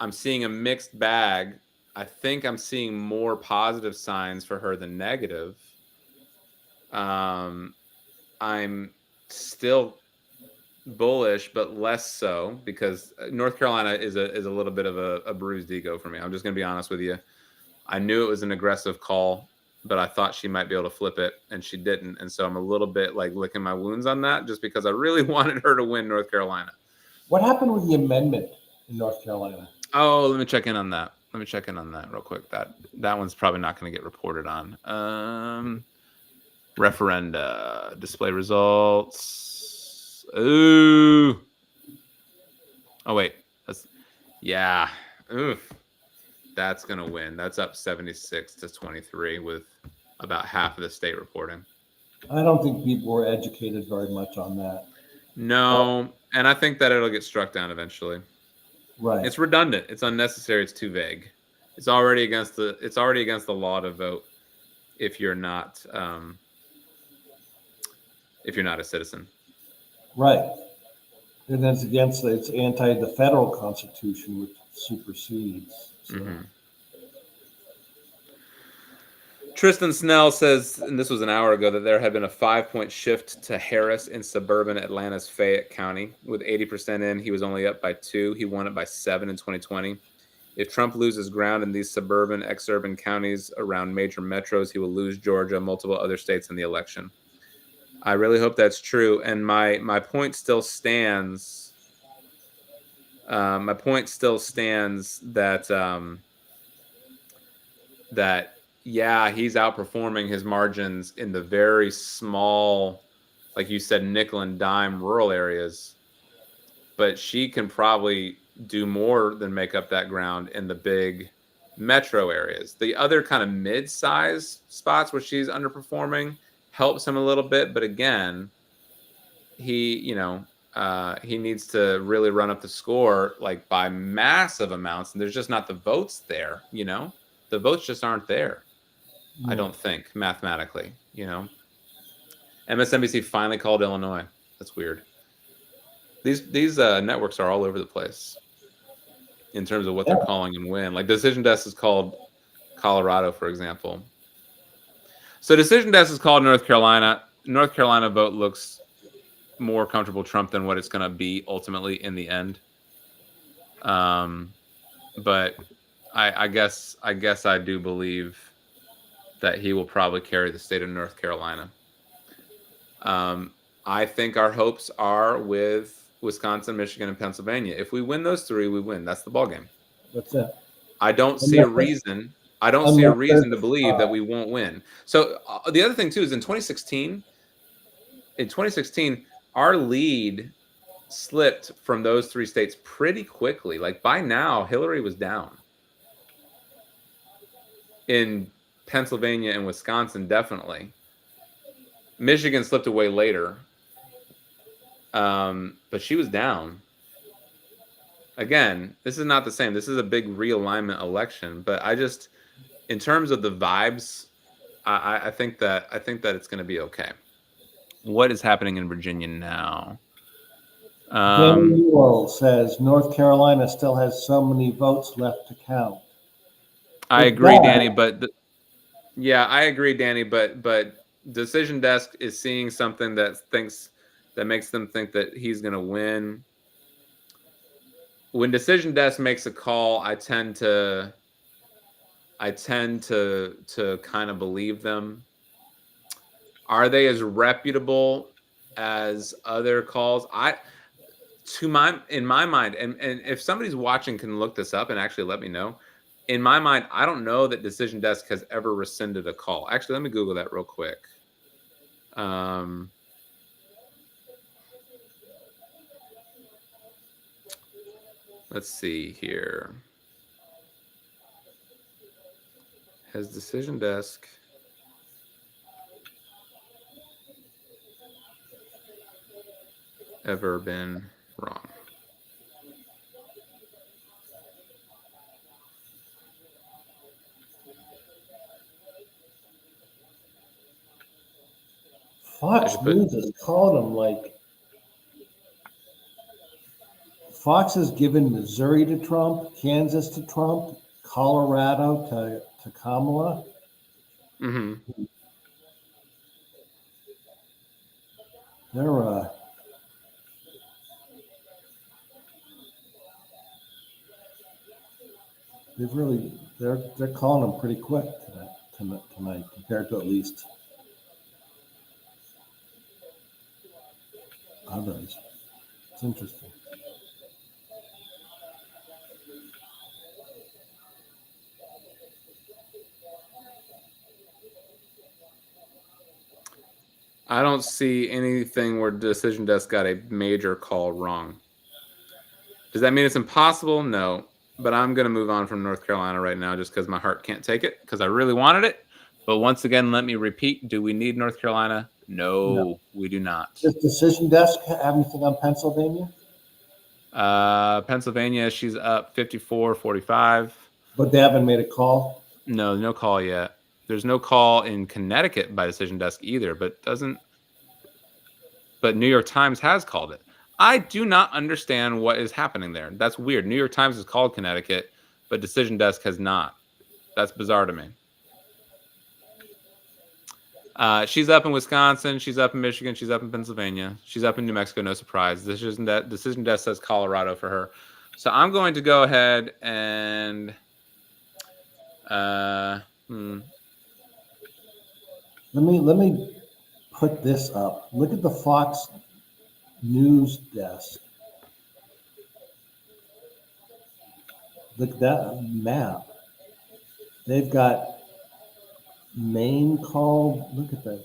I'm seeing a mixed bag. I think I'm seeing more positive signs for her than negative. I'm still bullish, but less so because North Carolina is a little bit of a bruised ego for me. I'm just going to be honest with you. I knew it was an aggressive call, but I thought she might be able to flip it, and she didn't. And so I'm a little bit like licking my wounds on that just because I really wanted her to win North Carolina. What happened with the amendment in North Carolina? Oh, let me check in on that. Real quick. That one's probably not going to get reported on. Referenda, display results. Ooh. Oh wait. Oof. That's going to win. That's up 76-23 with about half of the state reporting. I don't think people were educated very much on that. No, and I think that it'll get struck down eventually. Right. It's redundant. It's unnecessary. It's too vague. It's already against the law to vote if you're not a citizen. Right. And it's anti the federal constitution, which supersedes. So. Mm-hmm. Tristan Snell says, and this was an hour ago, that there had been a 5-point shift to Harris in suburban Atlanta's Fayette County. With 80% in, he was only up by 2. He won it by 7 in 2020. If Trump loses ground in these suburban, exurban counties around major metros, he will lose Georgia, multiple other states in the election. I really hope that's true. And my point still stands. That he's outperforming his margins in the very small, like you said, nickel and dime rural areas. But she can probably do more than make up that ground in the big metro areas. The other kind of mid-size spots where she's underperforming helps him a little bit. But again, he needs to really run up the score like by massive amounts, and there's just not the votes there. The votes just aren't there. I don't think mathematically. MSNBC finally called Illinois. That's weird. These networks are all over the place in terms of what they're calling and when. Like Decision Desk is called Colorado, for example. So Decision Desk is called North Carolina. North Carolina vote looks more comfortable Trump than what it's going to be ultimately in the end. But I guess I do believe that he will probably carry the state of North Carolina. I think our hopes are with Wisconsin, Michigan, and Pennsylvania. If we win those three, we win. That's the ballgame. That's it. I don't see a reason. I don't see a reason to believe that we won't win. So the other thing too is in 2016, our lead slipped from those three states pretty quickly. Like by now, Hillary was down. In Pennsylvania and Wisconsin, definitely. Michigan slipped away later. But she was down. Again, this is not the same. This is a big realignment election. But in terms of the vibes, I think that it's going to be okay. What is happening in Virginia now? Wils says North Carolina still has so many votes left to count. I agree, Danny. But I agree, Danny. But Decision Desk is seeing something that makes them think that he's going to win. When Decision Desk makes a call, I tend to kind of believe them. Are they as reputable as other calls? In my mind, and if somebody's watching can look this up and actually let me know. In my mind, I don't know that Decision Desk has ever rescinded a call. Actually, let me Google that real quick. Let's see here. Has Decision Desk ever been wrong? Fox News has called him like Fox has given Missouri to Trump, Kansas to Trump, Colorado to Kamala. Mm-hmm. They're calling them pretty quick tonight compared to at least others. It's interesting. I don't see anything where Decision Desk got a major call wrong. Does that mean it's impossible? No. But I'm going to move on from North Carolina right now just because my heart can't take it because I really wanted it. But once again, let me repeat, do we need North Carolina? No, we do not. Does Decision Desk have anything on Pennsylvania? Pennsylvania, she's up 54-45. But they haven't made a call? No call yet. There's no call in Connecticut by Decision Desk either, but New York Times has called it. I do not understand what is happening there. That's weird. New York Times has called Connecticut, but Decision Desk has not. That's bizarre to me. She's up in Wisconsin. She's up in Michigan. She's up in Pennsylvania. She's up in New Mexico. No surprise. Decision Desk says Colorado for her. So I'm going to go ahead and Let me put this up. Look at the Fox News desk. Look at that map. They've got Maine called. Look at that.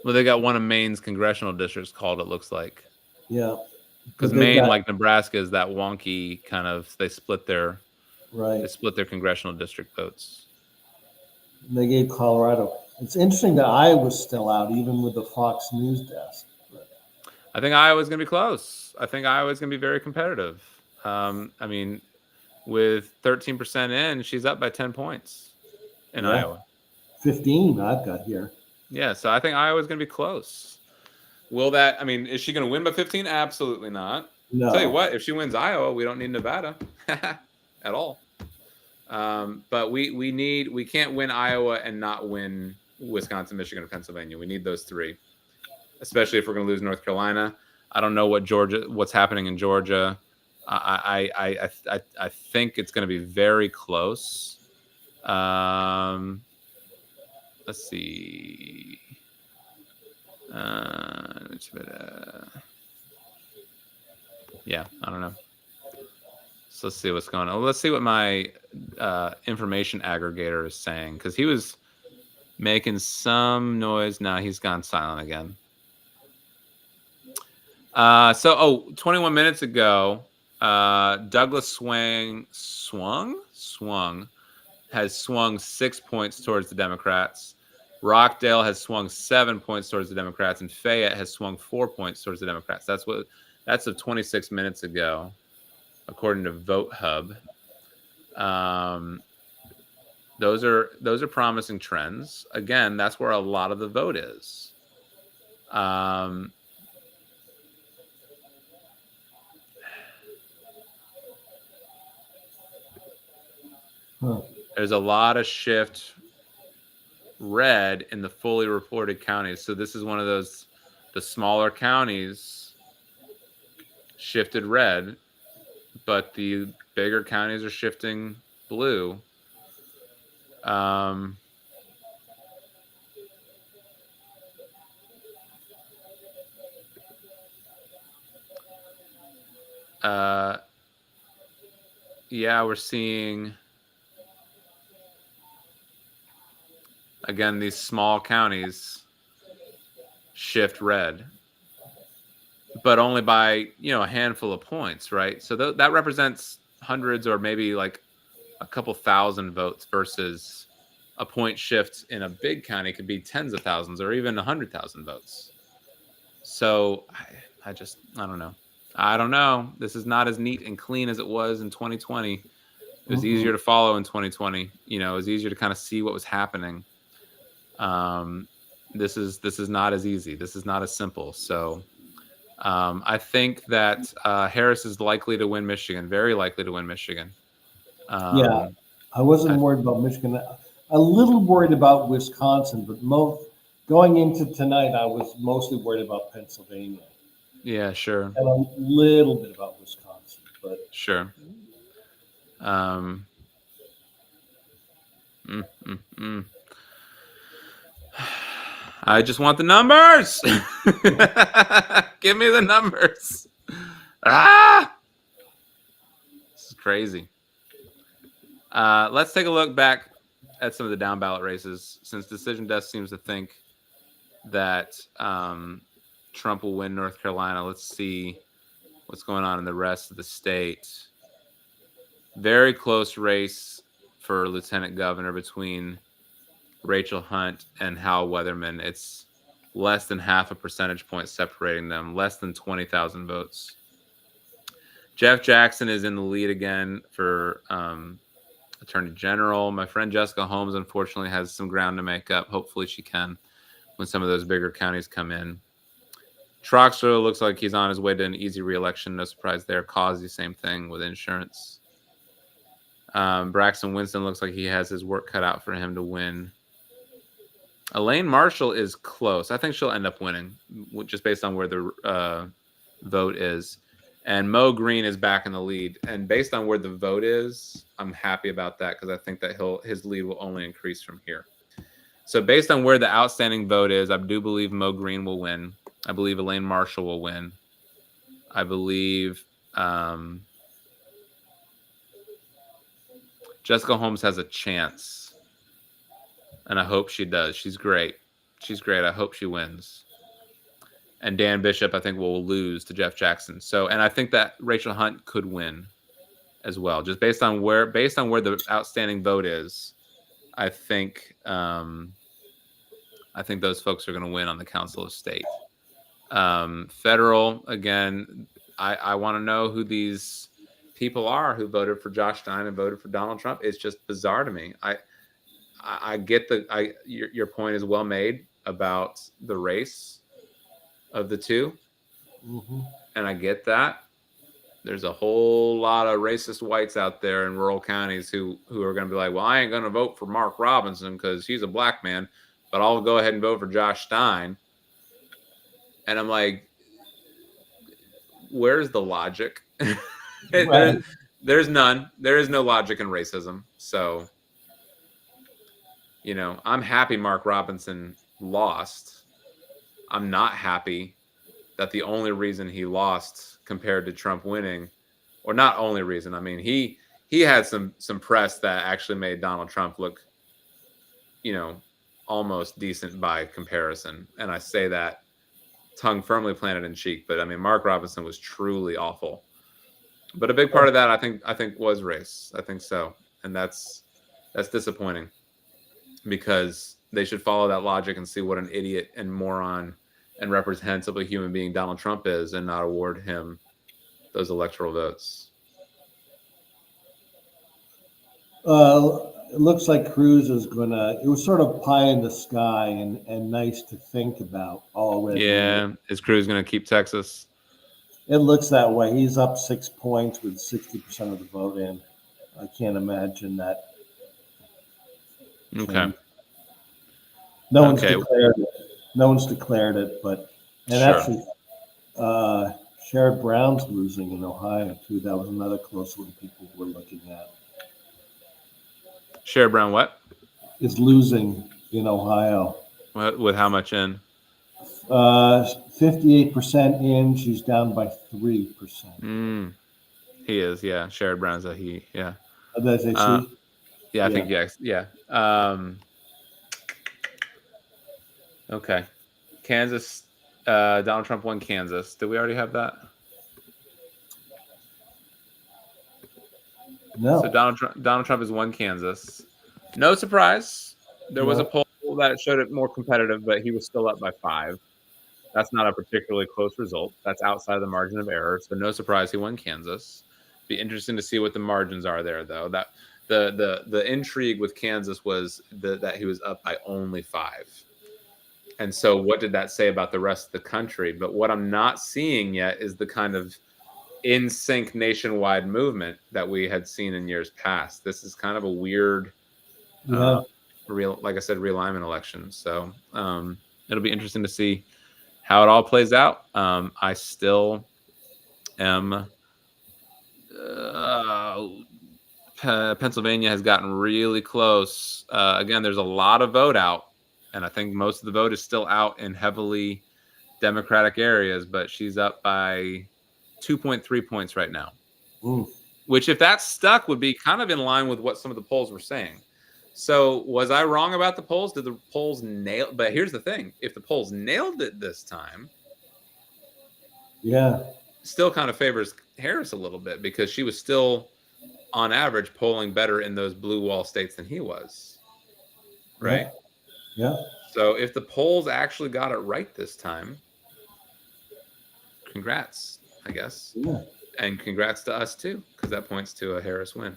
They got one of Maine's congressional districts called, it looks like. Yeah. Because Maine, like Nebraska, is that wonky kind of, they split their congressional district votes. They gave Colorado. It's interesting that Iowa's still out, even with the Fox News desk. I think Iowa's going to be close. I think Iowa's going to be very competitive. With 13% in, she's up by 10 points in Iowa. 15 I've got here. Yeah, so I think Iowa's going to be close. Is she going to win by 15? Absolutely not. No. Tell you what, if she wins Iowa, we don't need Nevada at all. But we can't win Iowa and not win Wisconsin, Michigan, or Pennsylvania. We need those three, especially if we're going to lose North Carolina. I don't know what's happening in Georgia. I think it's going to be very close. Let's see. Yeah, I don't know. So let's see what's going on. Let's see what my information aggregator is saying, because he was making some noise. Now he's gone silent again. 21 minutes ago, Douglas swung has swung 6 points towards the Democrats. Rockdale has swung 7 points towards the Democrats, and Fayette has swung 4 points towards the Democrats. That's of 26 minutes ago, according to Vote Hub. Those are promising trends. Again, that's where a lot of the vote is. There's a lot of shift red in the fully reported counties. So this is one of those, the smaller counties shifted red, but the bigger counties are shifting blue. Yeah, we're seeing, again, these small counties shift red, but only by, a handful of points, right? So that represents hundreds or maybe like a couple thousand votes, versus a point shift in a big county could be tens of thousands or even 100,000 votes. So I don't know. I don't know. This is not as neat and clean as it was in 2020. It was easier to follow in 2020. It was easier to kind of see what was happening. This is not as easy. This is not as simple. So I think that Harris is likely to win Michigan, very likely to win Michigan. I wasn't worried about Michigan. A little worried about Wisconsin, but going into tonight, I was mostly worried about Pennsylvania. Yeah, sure. And a little bit about Wisconsin, but sure. I just want the numbers. Give me the numbers. This is crazy. Let's take a look back at some of the down ballot races, since Decision Desk seems to think that Trump will win North Carolina. Let's see what's going on in the rest of the state. Very close race for lieutenant governor between Rachel Hunt and Hal Weatherman. It's less than half a percentage point separating them, less than 20,000 votes. Jeff Jackson is in the lead again for Attorney General. My friend Jessica Holmes, unfortunately, has some ground to make up. Hopefully she can when some of those bigger counties come in. Troxler looks like he's on his way to an easy re-election. No surprise there. Causey, same thing with insurance. Braxton Winston looks like he has his work cut out for him to win. Elaine Marshall is close. I think she'll end up winning, just based on where the vote is. And Mo Green is back in the lead. And based on where the vote is, I'm happy about that, because I think that his lead will only increase from here. So based on where the outstanding vote is, I do believe Mo Green will win. I believe Elaine Marshall will win. I believe Jessica Holmes has a chance. And I hope she does. She's great. I hope she wins. And Dan Bishop, I think, will lose to Jeff Jackson. And I think that Rachel Hunt could win as well, just based on where the outstanding vote is. I think those folks are going to win on the Council of State. Federal, again, I want to know who these people are who voted for Josh Stein and voted for Donald Trump. It's just bizarre to me. I get your point is well made about the race of the two, and I get that. There's a whole lot of racist whites out there in rural counties who are going to be like, well, I ain't going to vote for Mark Robinson because he's a black man, but I'll go ahead and vote for Josh Stein. And I'm like, where's the logic? Right. There's none. There is no logic in racism. So, I'm happy Mark Robinson lost. I'm not happy that the only reason he lost compared to Trump winning, or not only reason, I mean, he had some press that actually made Donald Trump look, almost decent by comparison. And I say that tongue firmly planted in cheek, but I mean, Mark Robinson was truly awful. But a big part of that, I think was race. I think so. And that's disappointing because they should follow that logic and see what an idiot and moron and reprehensible human being Donald Trump is and not award him those electoral votes. It looks like Cruz is it was sort of pie in the sky and nice to think about already. Yeah. Is Cruz going to keep Texas? It looks that way. He's up 6 points with 60% of the vote in. I can't imagine that. Okay. No one's declared it. No one's declared it, but actually, Sherrod Brown's losing in Ohio too. That was another close one people were looking at. Sherrod Brown, what? Is losing in Ohio. With how much in? 58% in. She's down by 3%. He is, yeah. Sherrod Brown's a he, yeah. That's a she? Yeah, I think yes, yeah. Okay. Kansas. Donald Trump won Kansas. Did we already have that? No. So Donald Trump has won Kansas. No surprise. There was a poll that showed it more competitive, but he was still up by 5. That's not a particularly close result. That's outside the margin of error. So no surprise he won Kansas. Be interesting to see what the margins are there, though. That the intrigue with Kansas was that he was up by only 5. And so what did that say about the rest of the country? But what I'm not seeing yet is the kind of in sync nationwide movement that we had seen in years past. This is kind of a weird, like I said, realignment election. So it'll be interesting to see how it all plays out. I still am. Pennsylvania has gotten really close. Again, there's a lot of vote out, and I think most of the vote is still out in heavily Democratic areas, but she's up by 2.3 points right now. Which, if that stuck, would be kind of in line with what some of the polls were saying. So was I wrong about the polls? Did the polls nail? But here's the thing. If the polls nailed it this time, still kind of favors Harris a little bit because she was still, on average, polling better in those blue wall states than he was. Right? Yeah. So if the polls actually got it right this time, congrats, I guess. Yeah. And congrats to us, too, because that points to a Harris win.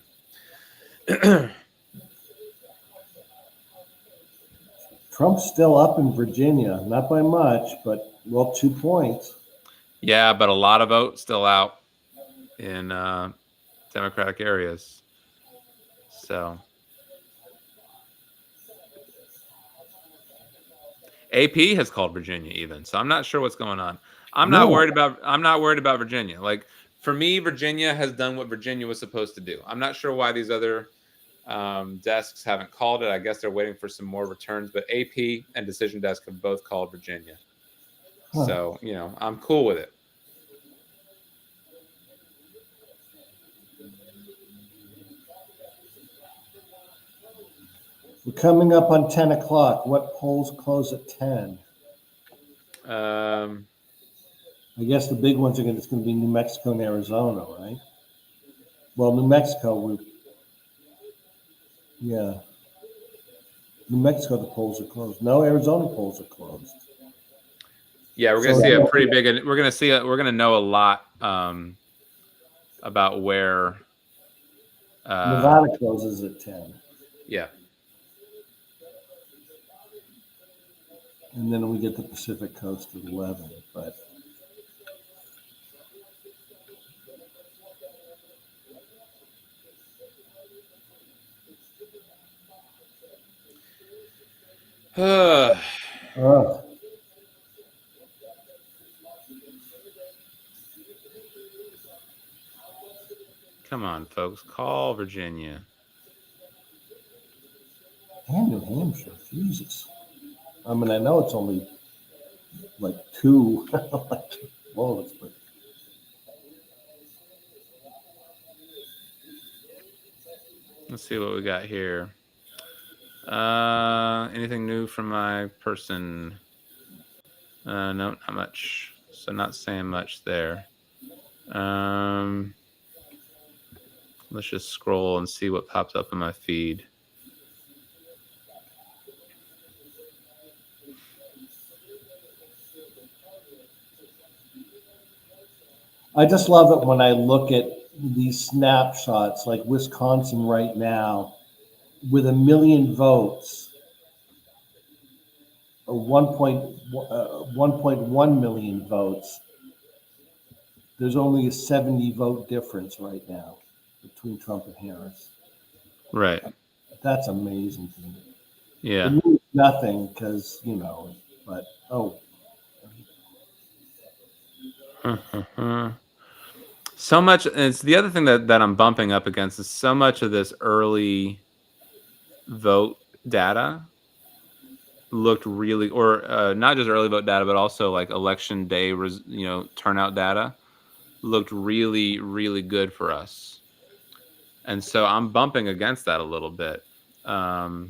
Trump's still up in Virginia, not by much, but 2 points. Yeah, but a lot of votes still out in Democratic areas. So AP has called Virginia even. So I'm not sure what's going on. I'm not worried about Virginia. Like, for me, Virginia has done what Virginia was supposed to do. I'm not sure why these other desks haven't called it. I guess they're waiting for some more returns, but AP and Decision Desk have both called Virginia. So, I'm cool with it. We're coming up on 10 o'clock. What polls close at 10? I guess the big ones it's going to be New Mexico and Arizona, right? Well, New Mexico, New Mexico, the polls are closed. No, Arizona polls are closed. Yeah, we're gonna see a pretty big. We're gonna know a lot about where Nevada closes at 10. Yeah. And then we get the Pacific Coast at 11. But Come on, folks. Call Virginia. And New Hampshire, Jesus. I mean, I know it's only like 2 votes, but let's see what we got here. Anything new from my person? No, not much. So not saying much there. Let's just scroll and see what pops up in my feed. I just love it when I look at these snapshots, like Wisconsin right now, with 1 million votes, or 1.1 million votes. There's only a 70 vote difference right now between Trump and Harris. Right. That's amazing to me. Yeah. It means nothing because, but So much. It's the other thing that I'm bumping up against is so much of this early vote data looked really, or not just early vote data, but also like election day, turnout data looked really, really good for us. And so I'm bumping against that a little bit. Yeah,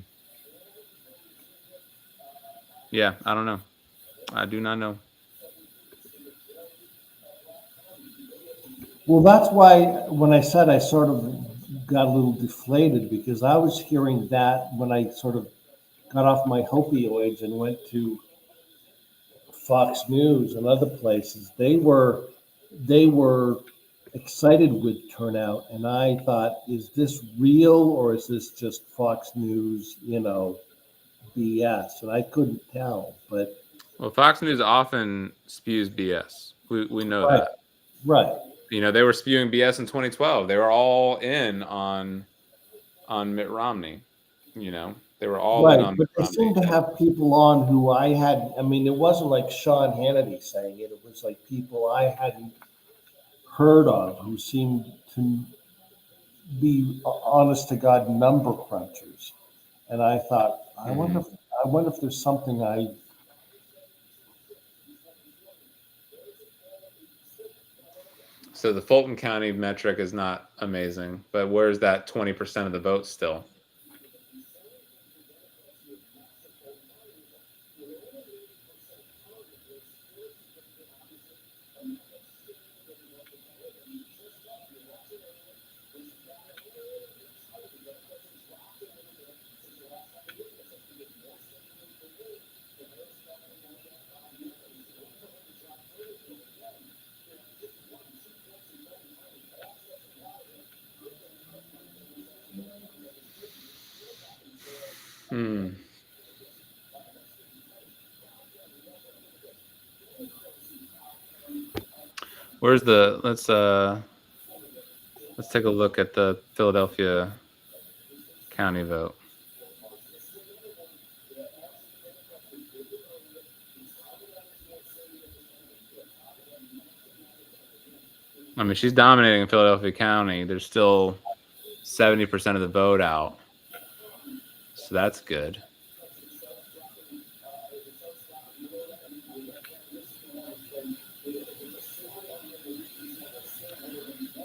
I don't know. I do not know. well, that's why when I said I sort of got a little deflated because I was hearing that when I sort of got off my opioids and went to Fox News and other places. They were excited with turnout, and I thought, is this real or is this just Fox News, BS? And I couldn't tell, but Well, Fox News often spews BS. We know right, that. right. They were spewing BS in 2012. They were all in on Mitt Romney. They were all in Right, on but Mitt they Romney. seem to have people on who I had. I mean, it wasn't like Sean Hannity saying it. It was like people I hadn't heard of who seemed to be honest to God number crunchers. And I thought, I wonder if there's something So the Fulton County metric is not amazing, but where's that 20% of the vote still? Where's the let's take a look at the Philadelphia County vote. I mean, she's dominating in Philadelphia County. There's still 70% of the vote out. So that's good.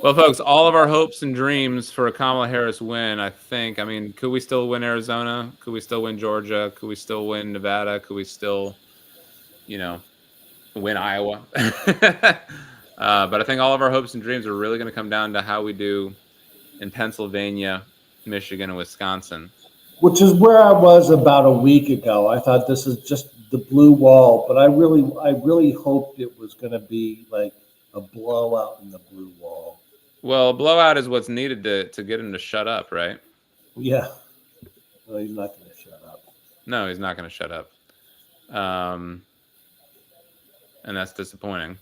Well, folks, all of our hopes and dreams for a Kamala Harris win, I think. I mean, could we still win Arizona? Could we still win Georgia? Could we still win Nevada? Could we still, win Iowa? But I think all of our hopes and dreams are really going to come down to how we do in Pennsylvania, Michigan, and Wisconsin. which is where I was about a week ago. I thought this is just the blue wall, but I really hoped it was going to be like a blowout in the blue wall. Well, blowout is what's needed to get him to shut up, right? Yeah. No, he's not going to shut up. No, he's not going to shut up. And that's disappointing.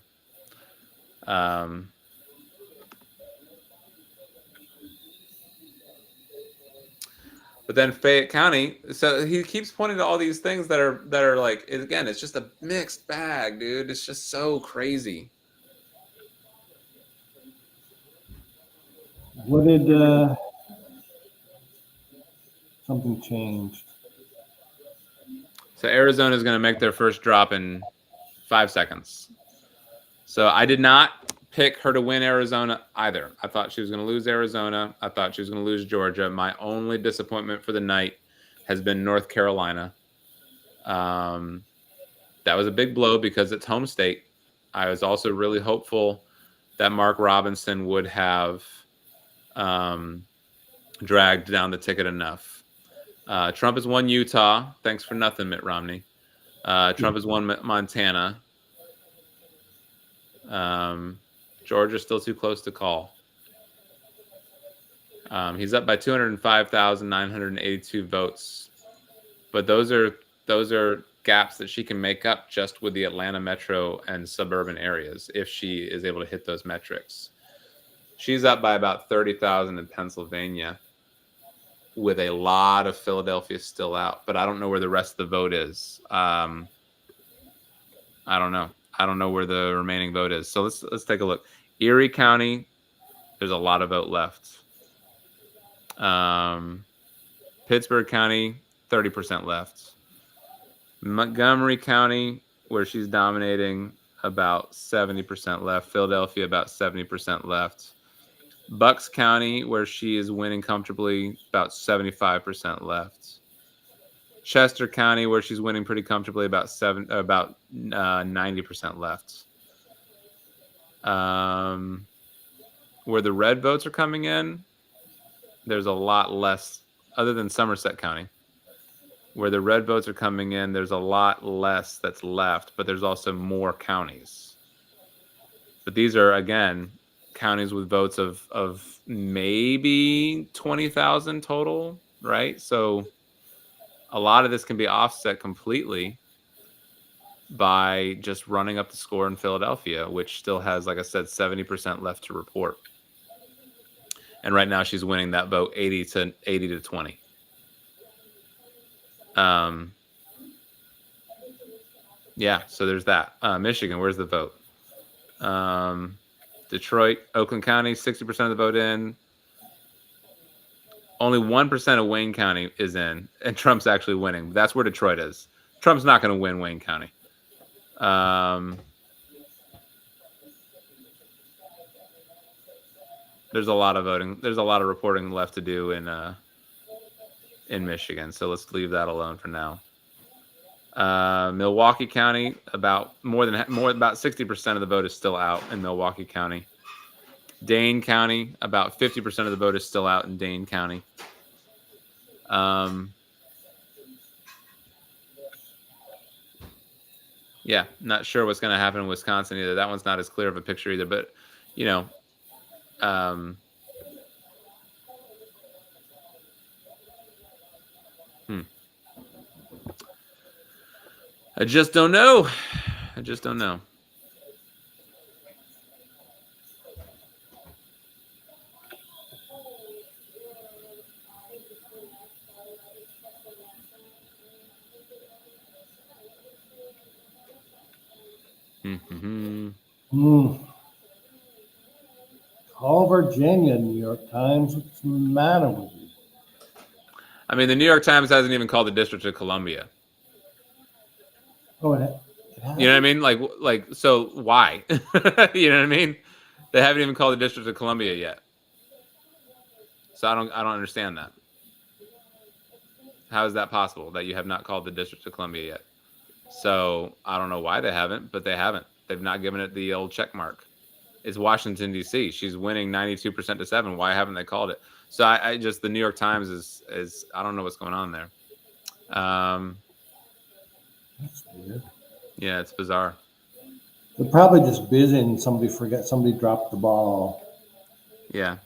But then Fayette County, so he keeps pointing to all these things that are like, again, it's just a mixed bag, dude. It's just so crazy. What did something changed? So Arizona is going to make their first drop in 5 seconds. So I did not pick her to win Arizona either. I thought she was going to lose Arizona. I thought she was going to lose Georgia. My only disappointment for the night has been North Carolina. That was a big blow because it's home state. I was also really hopeful that Mark Robinson would have dragged down the ticket enough. Trump has won Utah. Thanks for nothing, Mitt Romney. Trump has won Montana. Georgia's still too close to call. He's up by 205,982 votes, but those are gaps that she can make up just with the Atlanta metro and suburban areas if she is able to hit those metrics. She's up by about 30,000 in Pennsylvania, with a lot of Philadelphia still out, but I don't know where the rest of the vote is. I don't know. I don't know where the remaining vote is. So let's take a look. Erie County, there's a lot of vote left. Pittsburgh County, 30% left. Montgomery County, where she's dominating, about 70% left. Philadelphia, about 70% left. Bucks County, where she is winning comfortably, about 75% left. Chester County, where she's winning pretty comfortably, about 90% left. Where the red votes are coming in, there's a lot less, other than Somerset County. Where the red votes are coming in, there's a lot less that's left, but there's also more counties. But these are, again, counties with votes of maybe 20,000 total, right? So a lot of this can be offset completely by just running up the score in Philadelphia, which still has, like I said, 70% left to report. And right now she's winning that vote 80 to 20. Yeah, so there's that. Michigan, where's the vote? Detroit, Oakland County, 60% of the vote in. Only 1% of Wayne County is in, and Trump's actually winning. That's where Detroit is. Trump's not going to win Wayne County. There's a lot of voting. There's a lot of reporting left to do in Michigan, so let's leave that alone for now. Milwaukee County, about 60% of the vote is still out in Milwaukee County. Dane County, about 50% of the vote is still out in Dane County. Yeah, not sure what's going to happen in Wisconsin either. That one's not as clear of a picture either, but you know, I just don't know. Call Virginia, New York Times. What's the matter with you? I mean, the New York Times hasn't even called the District of Columbia. Oh, it you know what I mean? Like, so why? You know what I mean? They haven't even called the District of Columbia yet. So I don't understand that. How is that possible that you have not called the District of Columbia yet? So I don't know why they haven't, but they haven't. They've not given it the old check mark. It's Washington, D.C. She's winning 92% to 7. Why haven't they called it? So I just, the New York Times is I don't know what's going on there. That's weird. Yeah, it's bizarre. They're probably just busy and somebody dropped the ball. Yeah.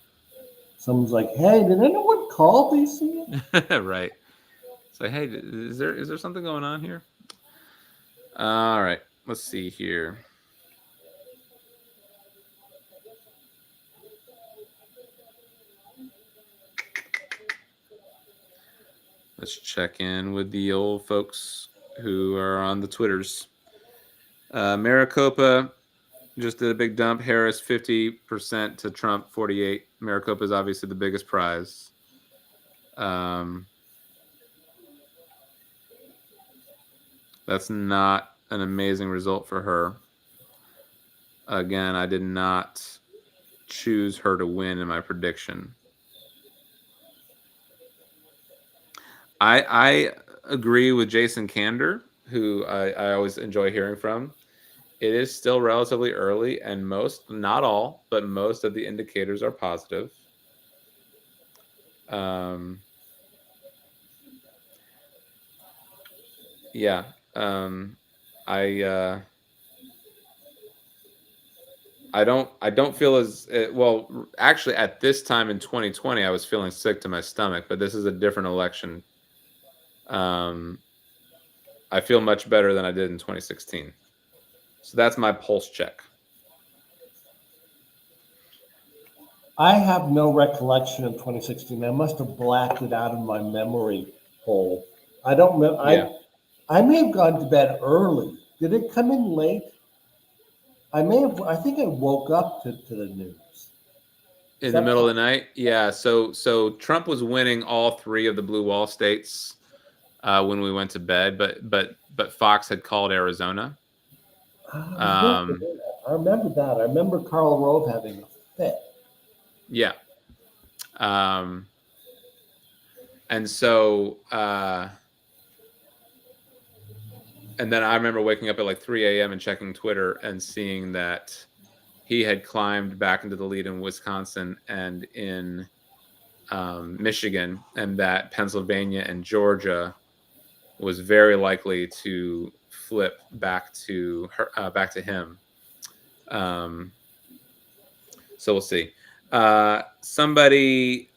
Someone's like, hey, did anyone call? Do you see it? Right. So hey, is there something going on here? All right. Let's see here. Let's check in with the old folks who are on the Twitters. Maricopa just did a big dump. Harris 50% to Trump 48. Maricopa is obviously the biggest prize. That's not an amazing result for her. Again, I did not choose her to win in my prediction. I agree with Jason Kander, who I always enjoy hearing from. It is still relatively early, and most, not all, but most of the indicators are positive. Yeah. I I don't feel as well. Actually, at this time in 2020, I was feeling sick to my stomach, but this is a different election. I feel much better than I did in 2016. So that's my pulse check. I have no recollection of 2016. I must have blacked it out of my memory hole. I don't know. Yeah. I may have gone to bed early. Did it come in late? I may have. I think I woke up to the news. In the middle of the night, yeah. So Trump was winning all three of the blue wall states when we went to bed, but Fox had called Arizona. I remember that. I remember Karl Rove having a fit. Yeah. And so and then I remember waking up at like 3 a.m. and checking Twitter and seeing that he had climbed back into the lead in Wisconsin and in Michigan, and that Pennsylvania and Georgia was very likely to flip back to her, back to him. So we'll see. Somebody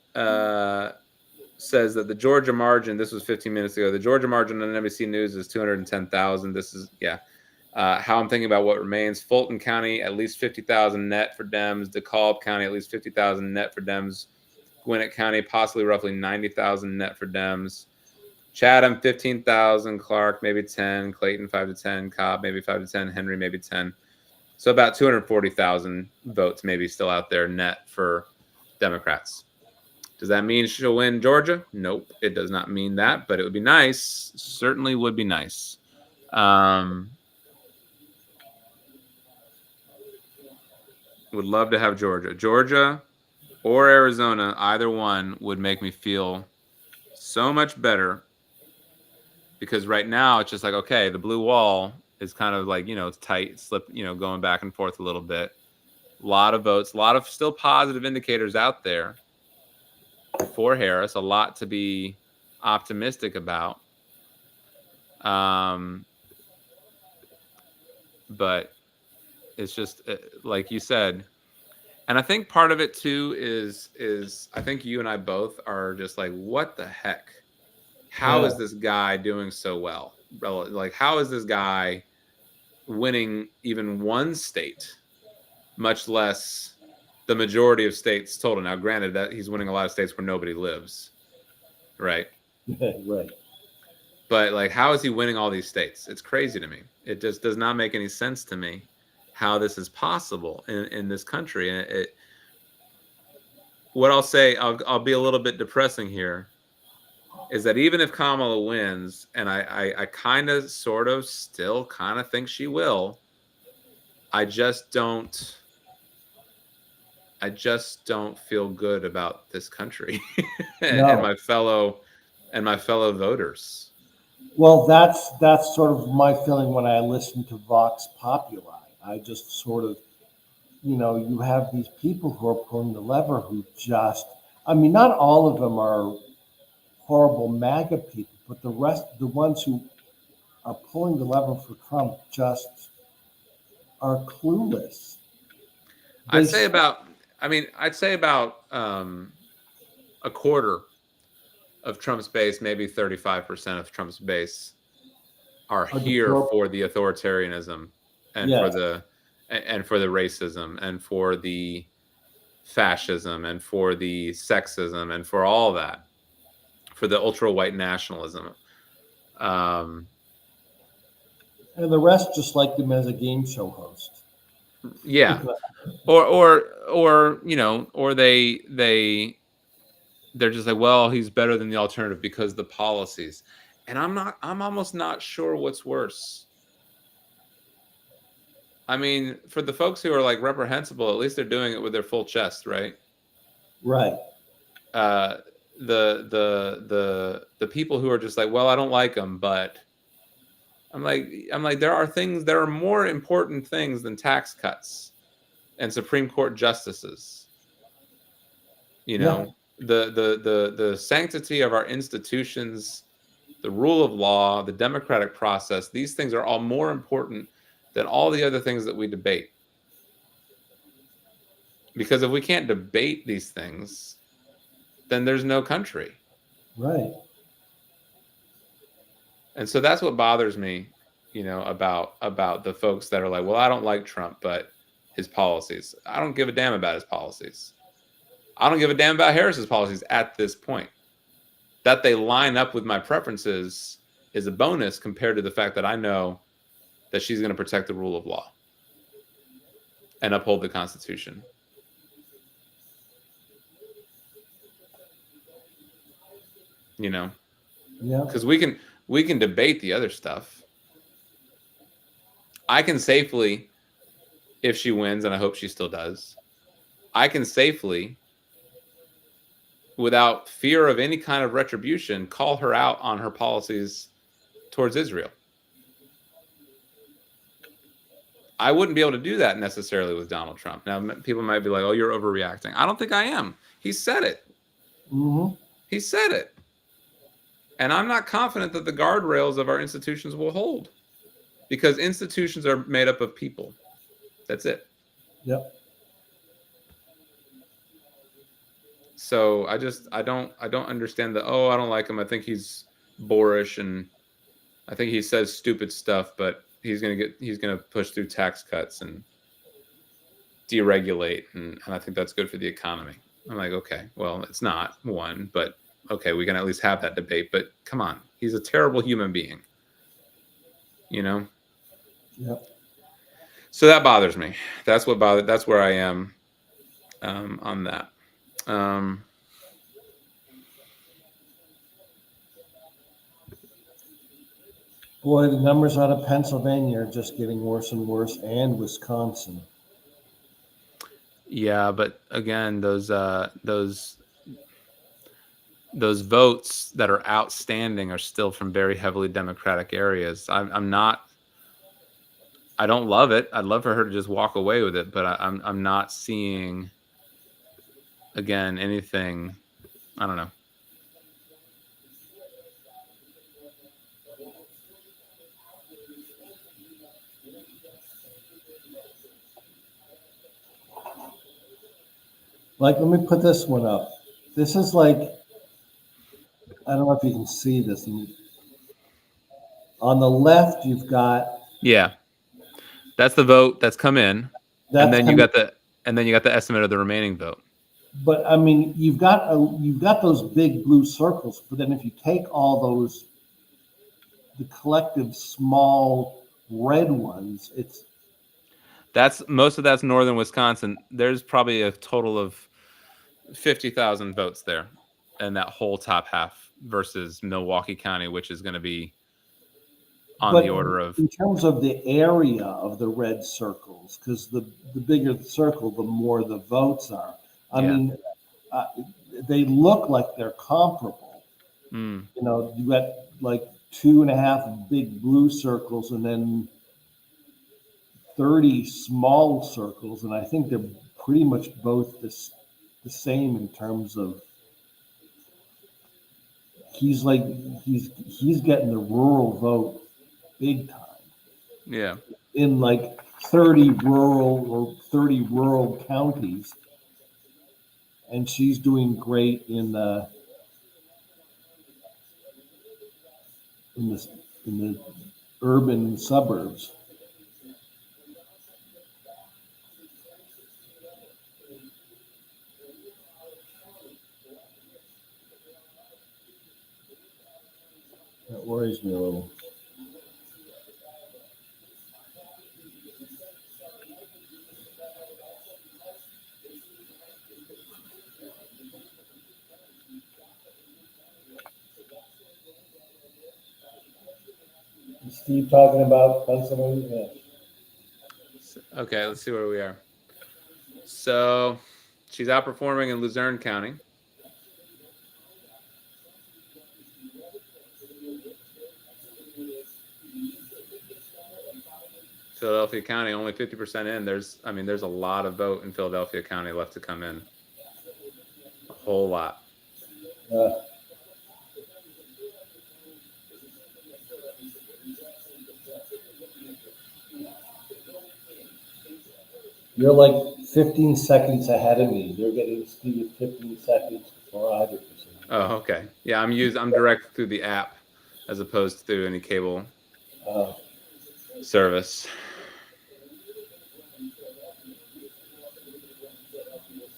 says that the Georgia margin, this was 15 minutes ago, the Georgia margin on NBC News is 210,000. This is, yeah. How I'm thinking about what remains. Fulton County, at least 50,000 net for Dems. DeKalb County, at least 50,000 net for Dems. Gwinnett County, possibly roughly 90,000 net for Dems. Chatham, 15,000. Clark, maybe 10. Clayton, 5 to 10. Cobb, maybe 5 to 10. Henry, maybe 10. So about 240,000 votes maybe still out there net for Democrats. Does that mean she'll win Georgia? Nope, it does not mean that, but it would be nice. Certainly would be nice. Would love to have Georgia. Georgia or Arizona, either one would make me feel so much better, because right now it's just like, okay, the blue wall is kind of like, it's tight, slip, going back and forth a little bit. A lot of votes, a lot of still positive indicators out there for Harris, a lot to be optimistic about. But it's just like you said, and I think part of it too is I think you and I both are just like, what the heck? How is this guy doing so well? Like, how is this guy winning even one state, much less the majority of states total? Now, granted that he's winning a lot of states where nobody lives, right? Right. But like, how is he winning all these states? It's crazy to me. It just does not make any sense to me how this is possible in this country. And what I'll say, I'll be a little bit depressing here, is that even if Kamala wins, and I kind of, sort of, still kind of think she will, I just don't feel good about this country and my fellow voters. Well, that's sort of my feeling when I listen to Vox Populi. I just sort of, you have these people who are pulling the lever who just, I mean, not all of them are horrible MAGA people, but the rest, the ones who pulling the lever for Trump just are clueless. I'd say about a quarter of Trump's base, maybe 35% of Trump's base are here for the authoritarianism and Yes. for the racism and for the fascism and for the sexism and for all that, for the ultra white nationalism. And the rest just liked him as a game show host. Yeah. or you know, or they're just like, well, he's better than the alternative because the policies. And I'm almost not sure what's worse. I mean, for the folks who are like reprehensible, at least they're doing it with their full chest, right? Right. The people who are just like, well, I don't like him, but I'm like, there are more important things than tax cuts and Supreme Court justices. You know, the sanctity of our institutions, the rule of law, the democratic process, these things are all more important than all the other things that we debate. Because if we can't debate these things, then there's no country. Right. And so that's what bothers me, you know, about the folks that are like, well, I don't like Trump, but his policies. I don't give a damn about his policies. I don't give a damn about Harris's policies at this point. That they line up with my preferences is a bonus compared to the fact that I know that she's going to protect the rule of law and uphold the Constitution. You know? Yeah. Because we can debate the other stuff. I can safely, if she wins, and I hope she still does, I can safely, without fear of any kind of retribution, call her out on her policies towards Israel. I wouldn't be able to do that necessarily with Donald Trump. Now, people might be like, oh, you're overreacting. I don't think I am. He said it. Mm-hmm. He said it. And I'm not confident that the guardrails of our institutions will hold, because institutions are made up of people. That's it. Yep. So I don't understand I don't like him. I think he's boorish and I think he says stupid stuff, but he's gonna push through tax cuts and deregulate, and I think that's good for the economy. I'm like, okay, well, it's not one, but okay, we can at least have that debate. But come on, he's a terrible human being. You know? Yep. So that bothers me. That's where I am on that. Boy, the numbers out of Pennsylvania are just getting worse and worse, and Wisconsin. Yeah, but again, those votes that are outstanding are still from very heavily Democratic areas. I don't love it. I'd love for her to just walk away with it, but I'm not seeing, again, anything. I don't know. Like, let me put this one up. This is like, I don't know if you can see this. On the left, you've got. Yeah, that's the vote that's come in, and then you got the estimate of the remaining vote. But I mean, you've got those big blue circles. But then if you take all those, the collective small red ones, most of that's northern Wisconsin. There's probably a total of 50,000 votes there, and that whole top half versus Milwaukee County, which is going to be on the order of. In terms of the area of the red circles, because the bigger the circle, the more the votes are. I mean, they look like they're comparable. Mm. You know, you got like 2.5 big blue circles, and then 30 small circles, and I think they're pretty much both the same in terms of he's getting the rural vote big time Yeah. in like 30 rural counties, and she's doing great in the in the urban suburbs. That worries me a little. Is Steve talking about Pennsylvania? Okay, let's see where we are. So she's outperforming in Luzerne County. Philadelphia County, only 50% in. There's a lot of vote in Philadelphia County left to come in. A whole lot. You're like 15 seconds ahead of me. You're getting Steve 15 seconds before either percent. Oh, okay. Yeah, I'm direct through the app as opposed to any cable service.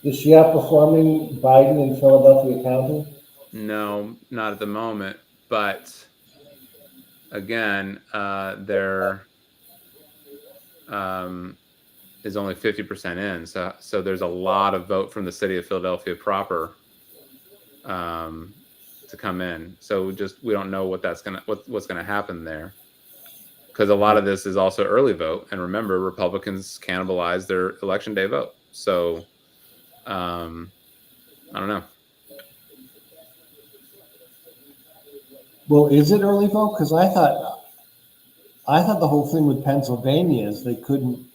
Is she outperforming Biden in Philadelphia County? No, not at the moment. But again, there is only 50% in. So there's a lot of vote from the city of Philadelphia proper to come in. So we don't know what's gonna happen there, because a lot of this is also early vote. And remember, Republicans cannibalize their election day vote. So I don't know. Well, is it early vote? Because I thought the whole thing with Pennsylvania is they couldn't.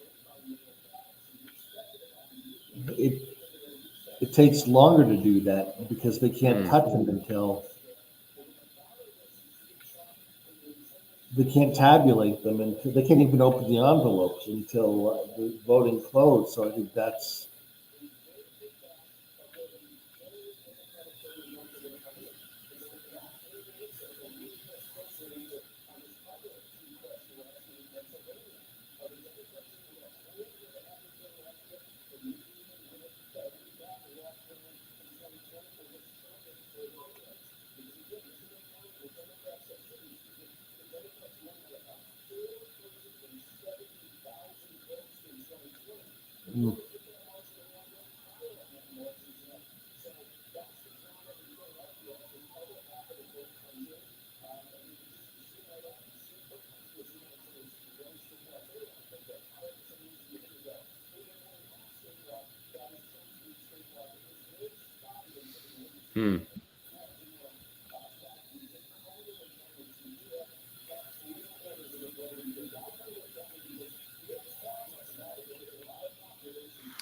It takes longer to do that because they can't touch them until they can't tabulate them, and they can't even open the envelopes until the voting closed. So I think that's.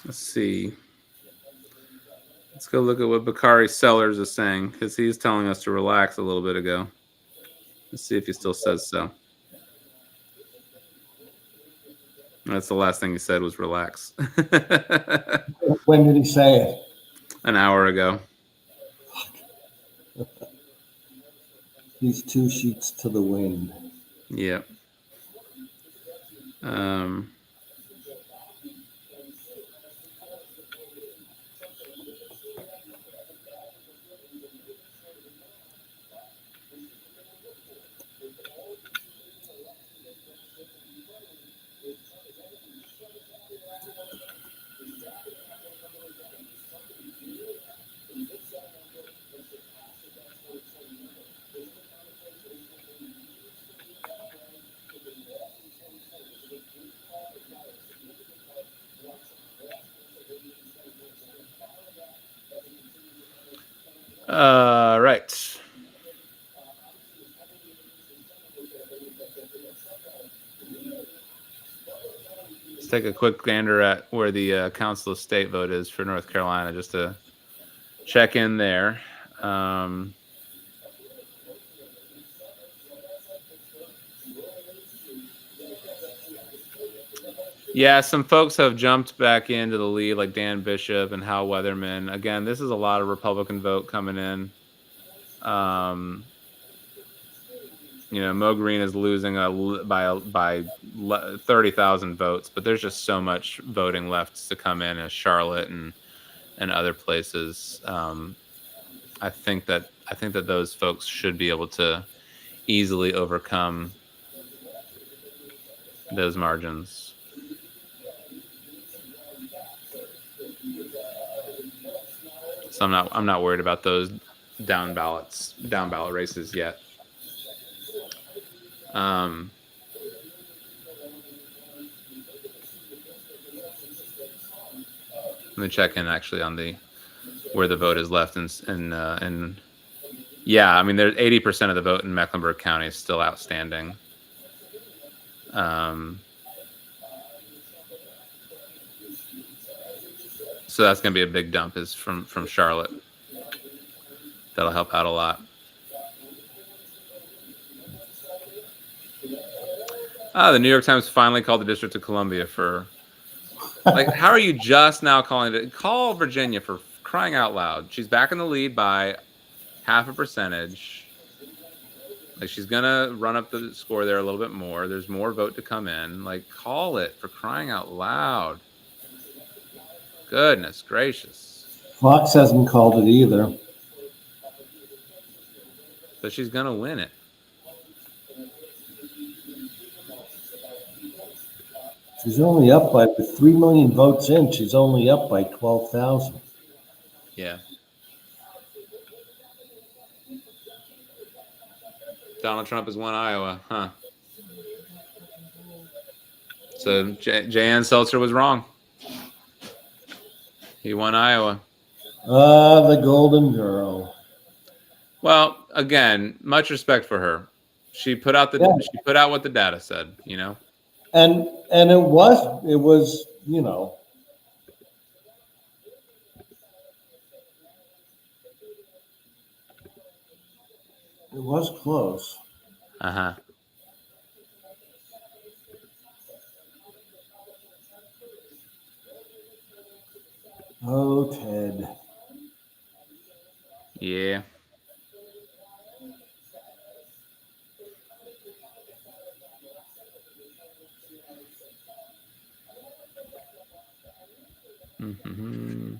Let's see. Let's go look at what Bakari Sellers is saying, because he's telling us to relax a little bit ago. Let's see if he still says so. That's the last thing he said was relax. When did he say it? An hour ago. These two sheets to the wind. Yep. Right. Let's take a quick gander at where the Council of State vote is for North Carolina, just to check in there. Yeah, some folks have jumped back into the lead, like Dan Bishop and Hal Weatherman. Again, this is a lot of Republican vote coming in. Mo Green is losing by 30,000 votes, but there's just so much voting left to come in as Charlotte and other places. I think that those folks should be able to easily overcome those margins. So I'm not worried about those down ballot races yet. Let me check in actually on where the vote is left and yeah, I mean there's 80% of the vote in Mecklenburg County is still outstanding. So that's going to be a big dump is from Charlotte. That'll help out a lot. The New York Times finally called the District of Columbia for, like, how are you just now calling it? Call Virginia for crying out loud. She's back in the lead by 0.5%. Like, she's going to run up the score there a little bit more. There's more vote to come in. Like, call it for crying out loud. Goodness gracious. Fox hasn't called it either. But she's going to win it. She's only up by 3 million votes in. She's only up by 12,000. Yeah. Donald Trump has won Iowa, huh? So Jan Seltzer was wrong. He won Iowa. The Golden Girl. Well, again, much respect for her. She put out she put out what the data said, And it was, it was close. Uh-huh. Oh, Ted. Yeah. Mm-hmm.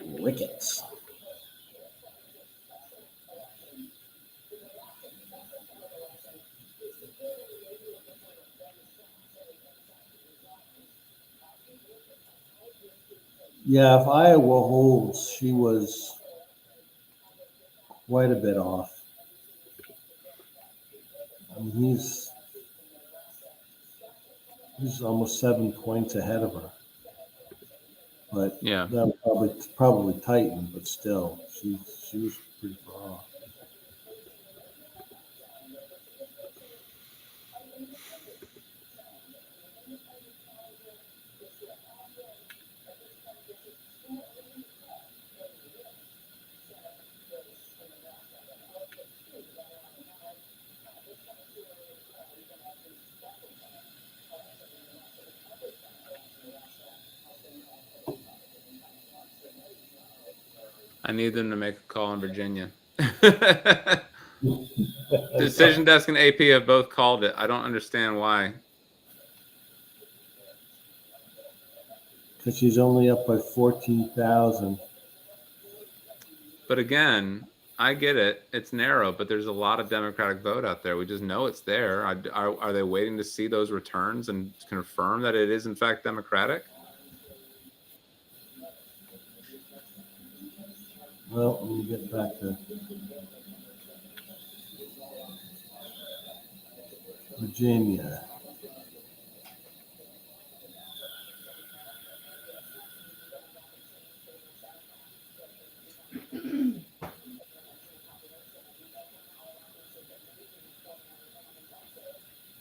Wickets. Yeah, if Iowa holds, she was quite a bit off. I mean, he's almost 7 points ahead of her. But Yeah. that probably tightened, but still, she was pretty far off. I need them to make a call in Virginia. Decision Desk and AP have both called it. I don't understand why. Because she's only up by 14,000. But again, I get it. It's narrow, but there's a lot of Democratic vote out there. We just know it's there. Are they waiting to see those returns and confirm that it is in fact Democratic? Well, let me get back to Virginia.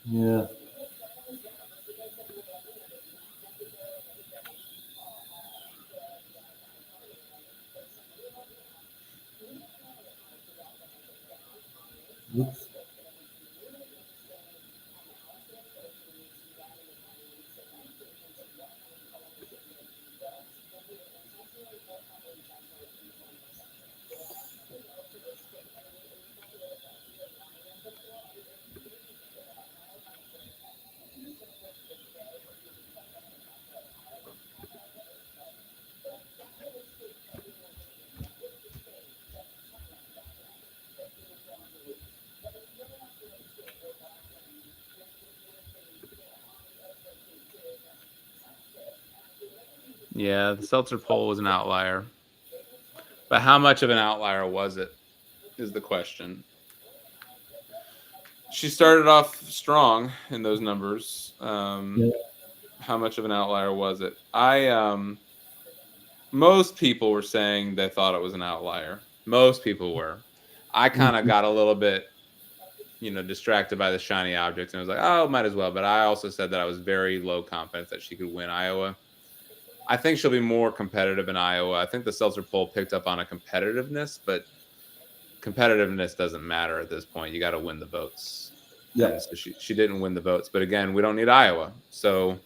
Yeah. Oops. Yeah, the Seltzer poll was an outlier. But how much of an outlier was it, is the question. She started off strong in those numbers. Yeah. How much of an outlier was it? Most people were saying they thought it was an outlier. Most people were. I kind of Mhm. got a little bit, distracted by the shiny objects and I was like, oh, might as well. But I also said that I was very low confidence that she could win Iowa. I think she'll be more competitive in Iowa. I think the Seltzer poll picked up on a competitiveness, but competitiveness doesn't matter at this point. You got to win the votes. And Yep. so she didn't win the votes. But again, we don't need Iowa. So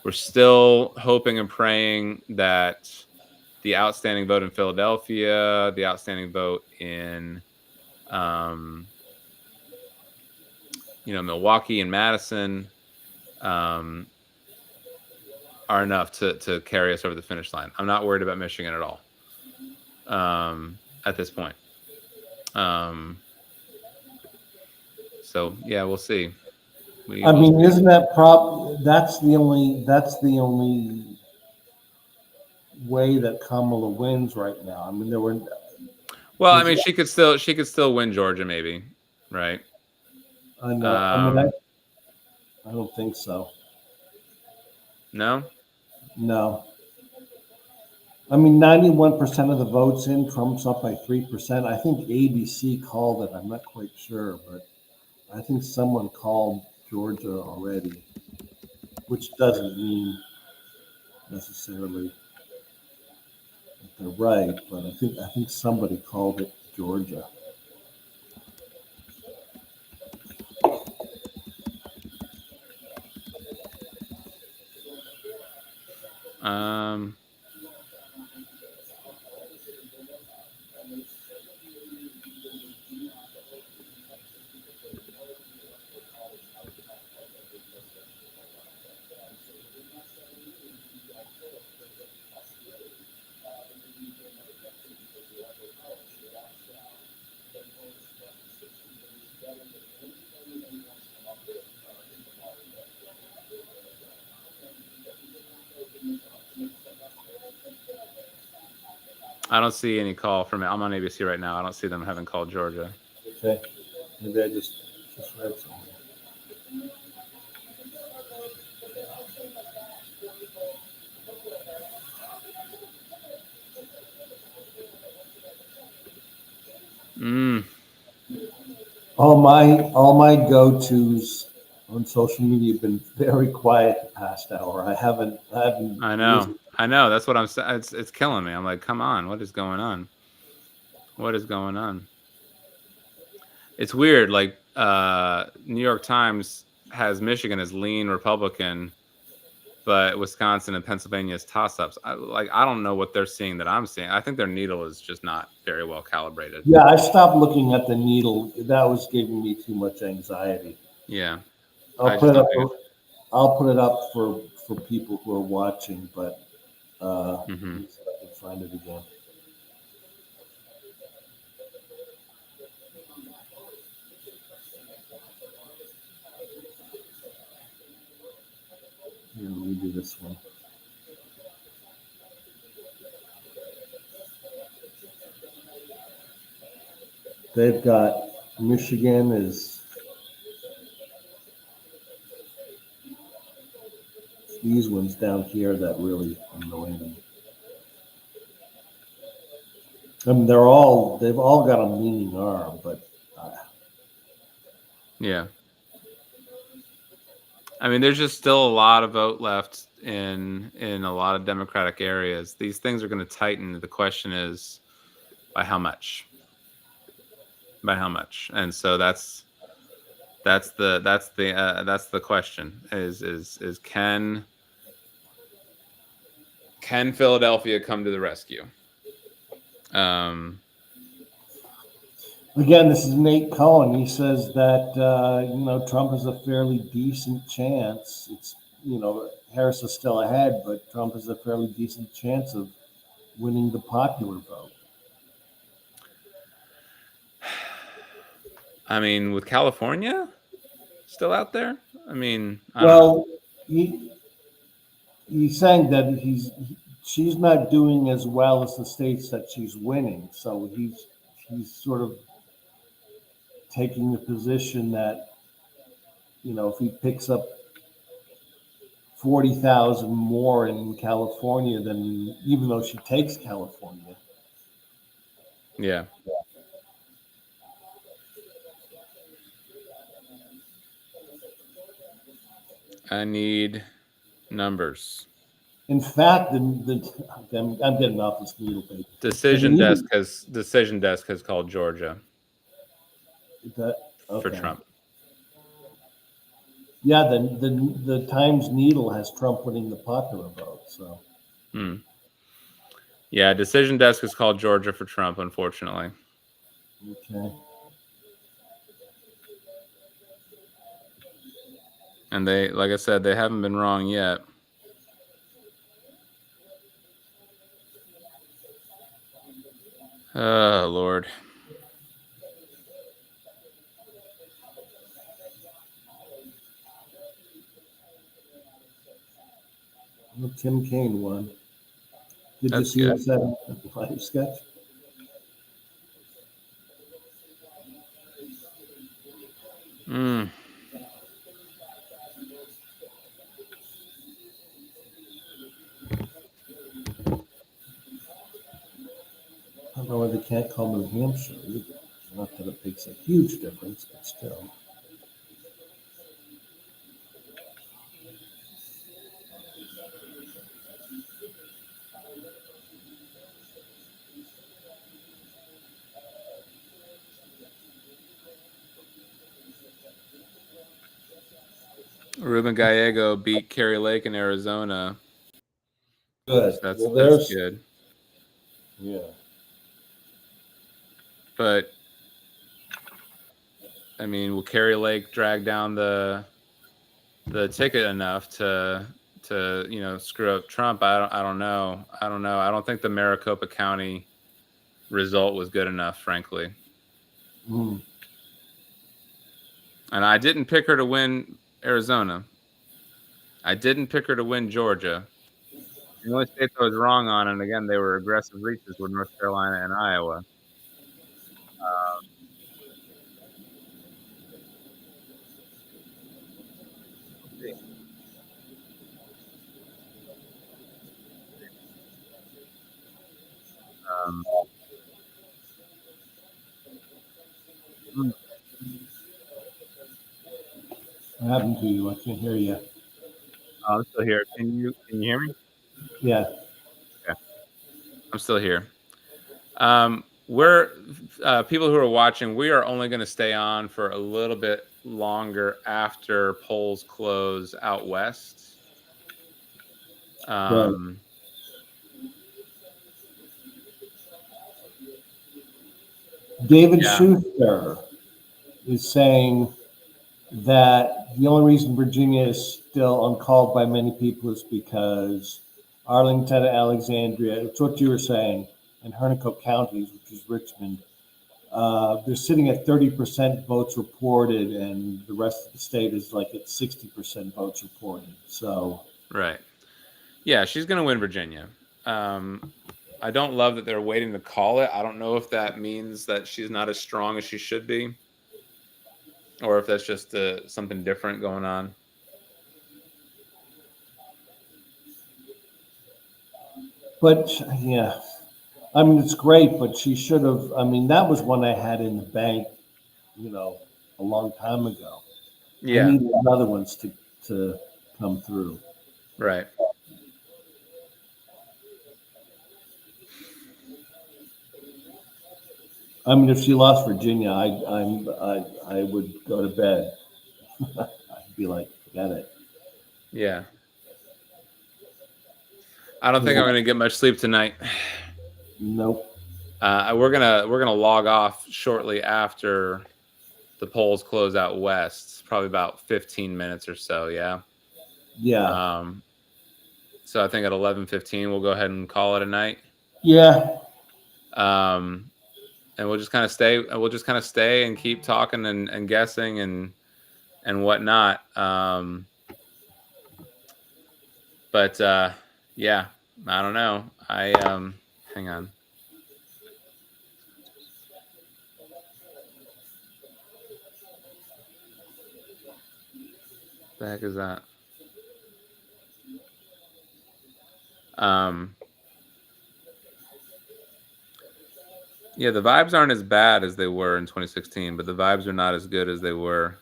we're still hoping and praying that the outstanding vote in Philadelphia, the outstanding vote in Milwaukee and Madison are enough to carry us over the finish line. I'm not worried about Michigan at all at this point. So yeah, we'll see. I We'll mean, see. isn't that's the only way that Kamala wins right now. I mean, there were. Well, I Because mean, she could still win Georgia, maybe, right? I know. I mean, Um, I don't think so. no, No. I mean, 91% of the votes in, Trump's up by 3%. I think ABC called it. I'm not quite sure, but I think someone called Georgia already, which doesn't mean necessarily that they're right, but I think somebody called it Georgia. um, I don't see any call from it. I'm on ABC right now. I don't see them having called Georgia. Okay, maybe I just read something. Mm, All my go-tos on social media have been very quiet the past hour. I haven't I know. listened. I know. That's what I'm saying. It's killing me. I'm like, come on, what is going on? What is going on? It's weird. Like, New York Times has Michigan as lean Republican, but Wisconsin and Pennsylvania as toss-ups. I don't know what they're seeing that I'm seeing. I think their needle is just not very well calibrated. Yeah, I stopped looking at the needle. That was giving me too much anxiety. Yeah, I'll I put just it don't up. think I'll put it up for people who are watching, but it's. let me see if I can find it again. Here, let me do this one. They've got Michigan is these ones down here that really annoy me. I mean, they've all got a leaning arm, but Yeah. I mean, there's just still a lot of vote left in a lot of Democratic areas. These things are going to tighten. The question is, by how much? By how much? And so that's the question. Is can Philadelphia come to the rescue? again, this is Nate Cohen. He says that Trump has a fairly decent chance. It's Harris is still ahead, but Trump has a fairly decent chance of winning the popular vote. I mean, with California still out there, I mean, I don't know. Well, he's saying that she's not doing as well as the states that she's winning. So he's sort of taking the position that, if he picks up 40,000 more in California than, even though she takes California. Yeah. I need numbers. In fact, I'm getting off this needle page. Decision desk has called Georgia for Trump. Yeah, the Times Needle has Trump winning the popular vote. So. Yeah, decision desk has called Georgia for Trump, unfortunately. Okay. And they, like I said, they haven't been wrong yet. Oh, Lord. Well, Tim Kaine won. Did That's you good. see that live sketch? I don't know why they can't call New Hampshire either. Not that it makes a huge difference, but still. Ruben Gallego beat Kerry Lake in Arizona. Good. That's good. Yeah. But I mean, will Kerry Lake drag down the ticket enough to screw up Trump? I don't know. I don't think the Maricopa County result was good enough, frankly. And I didn't pick her to win Arizona. I didn't pick her to win Georgia. The only states I was wrong on, and again, they were aggressive reaches, were North Carolina and Iowa. What happened to you? I can't hear you. I'm still here. Can you hear me? Yeah. Yeah. I'm still here. We're people who are watching, we are only going to stay on for a little bit longer after polls close out west. David Schuster is saying that the only reason Virginia is still uncalled by many people is because Arlington, Alexandria, it's what you were saying, and Henrico counties, which is Richmond, they're sitting at 30% votes reported, and the rest of the state is like at 60% votes reported. So right, yeah, she's going to win Virginia. I don't love that they're waiting to call it. I don't know if that means that she's not as strong as she should be, or if that's just something different going on. But yeah, I mean, it's great, but she should have. I mean, that was one I had in the bank, a long time ago. Yeah. I needed other ones to come through. Right. I mean, if she lost Virginia, I would go to bed. I'd be like, forget it. Yeah. I don't think I'm going to get much sleep tonight. Nope. We're gonna log off shortly after the polls close out west. Probably about 15 minutes or so. Yeah. Yeah. So I think at 11:15 we'll go ahead and call it a night. Yeah. And we'll just kind of stay. We'll just kind of stay and keep talking and guessing and whatnot. But yeah. I don't know. Hang on. The heck is that? Yeah, the vibes aren't as bad as they were in 2016, but the vibes are not as good as they were.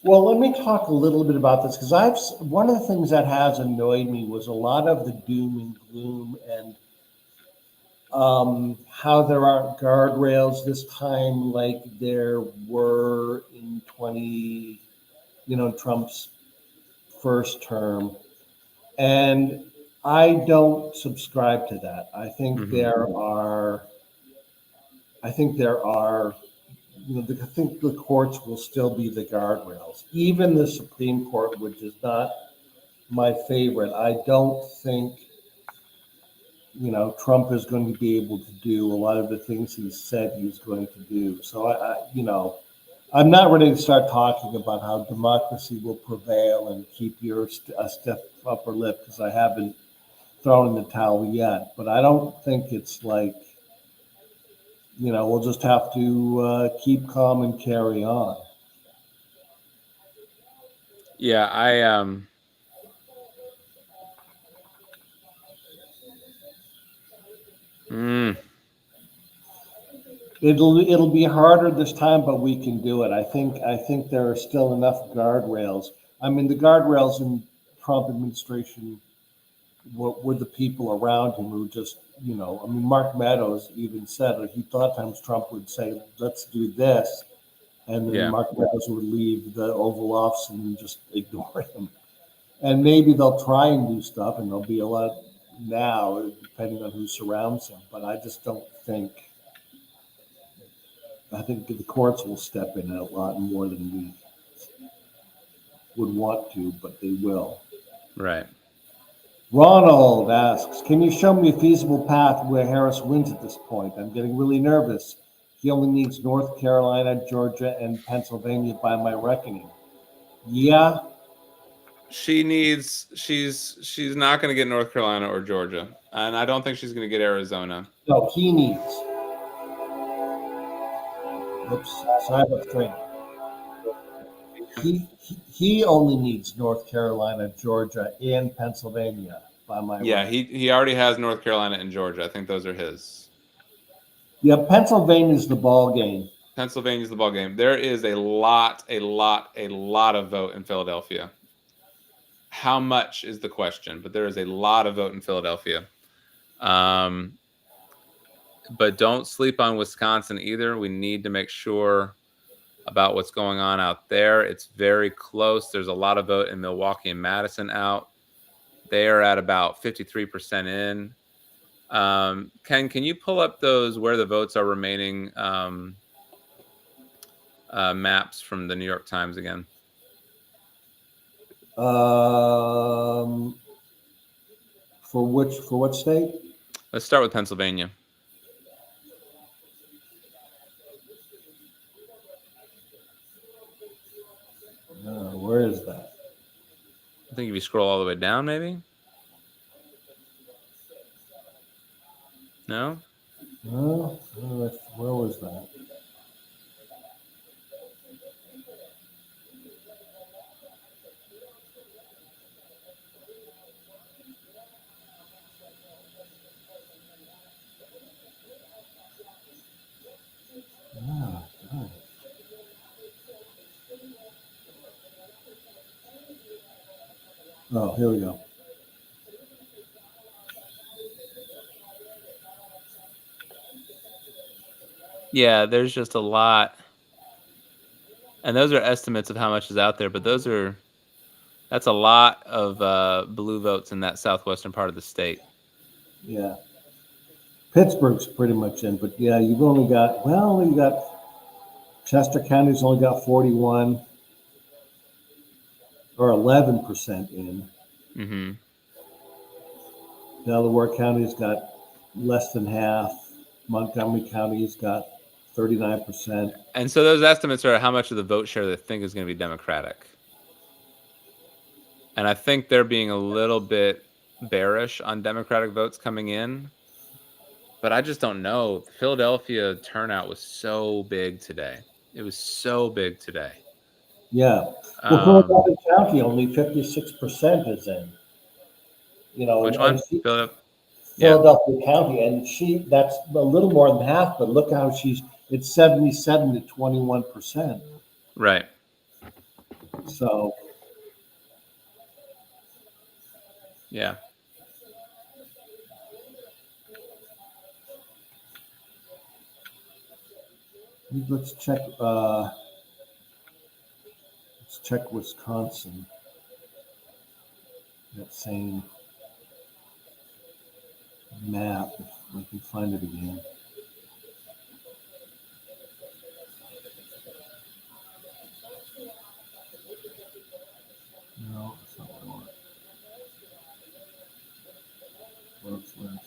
Well, let me talk a little bit about this because one of the things that has annoyed me was a lot of the doom and gloom and how there aren't guardrails this time like there were in 20, Trump's first term. And I don't subscribe to that. I think there are, I think the courts will still be the guardrails. Even the Supreme Court, which is not my favorite, I don't think, Trump is going to be able to do a lot of the things he said he's going to do. So I'm not ready to start talking about how democracy will prevail and keep a stiff upper lip because I haven't thrown in the towel yet. But I don't think it's like, we'll just have to keep calm and carry on. Yeah, mm, It'll be harder this time, but we can do it. I think there are still enough guardrails. I mean, the guardrails in Trump administration were the people around him who just, I mean, Mark Meadows even said that he thought times Trump would say, "Let's do this," and then yeah, Mark Meadows would leave the Oval Office and just ignore him. And maybe they'll try and do stuff, and there'll be a lot now, depending on who surrounds him. But I just don't think. I think the courts will step in a lot more than we would want to, but they will. right. Ronald asks, can you show me a feasible path where Harris wins at this point? I'm getting really nervous. He only needs North Carolina, Georgia, and Pennsylvania by my reckoning. Yeah, She's not going to get North Carolina or Georgia, and I don't think she's going to get Arizona. no, he needs. Oops, sorry about the train. He only needs North Carolina, Georgia, and Pennsylvania by my Yeah, reckoning. he already has North Carolina and Georgia. I think those are his. Yeah, Pennsylvania's the ball game. Pennsylvania's the ball game. There is a lot of vote in Philadelphia. How much is the question? But there is a lot of vote in Philadelphia. But don't sleep on Wisconsin either. We need to make sure about what's going on out there. It's very close. There's a lot of vote in Milwaukee and Madison out. They are at about 53% in. Ken, can you pull up those where the votes are remaining maps from the New York Times again? For what state? Let's start with Pennsylvania. Where is that? I think if you scroll all the way down, maybe. No? Where was that? Oh. Oh, here we go. Yeah, there's just a lot. And those are estimates of how much is out there, but that's a lot of blue votes in that southwestern part of the state. Yeah. Pittsburgh's pretty much in, but yeah, you got Chester County's only got 41 or 11% in. Mm-hmm. Delaware County's got less than half. Montgomery County's got 39%. And so those estimates are how much of the vote share they think is going to be Democratic. And I think they're being a little bit bearish on Democratic votes coming in. But I just don't know. Philadelphia turnout was so big today. It was so big today. Yeah. Well, Philadelphia County, only 56% is in. Which one? Philadelphia. Philadelphia County, and that's a little more than half, but look how it's 77 to 21%. Right. So yeah. Let's check. Let's check Wisconsin. That same map, if we can find it again. No, it's not what I want. Votes left.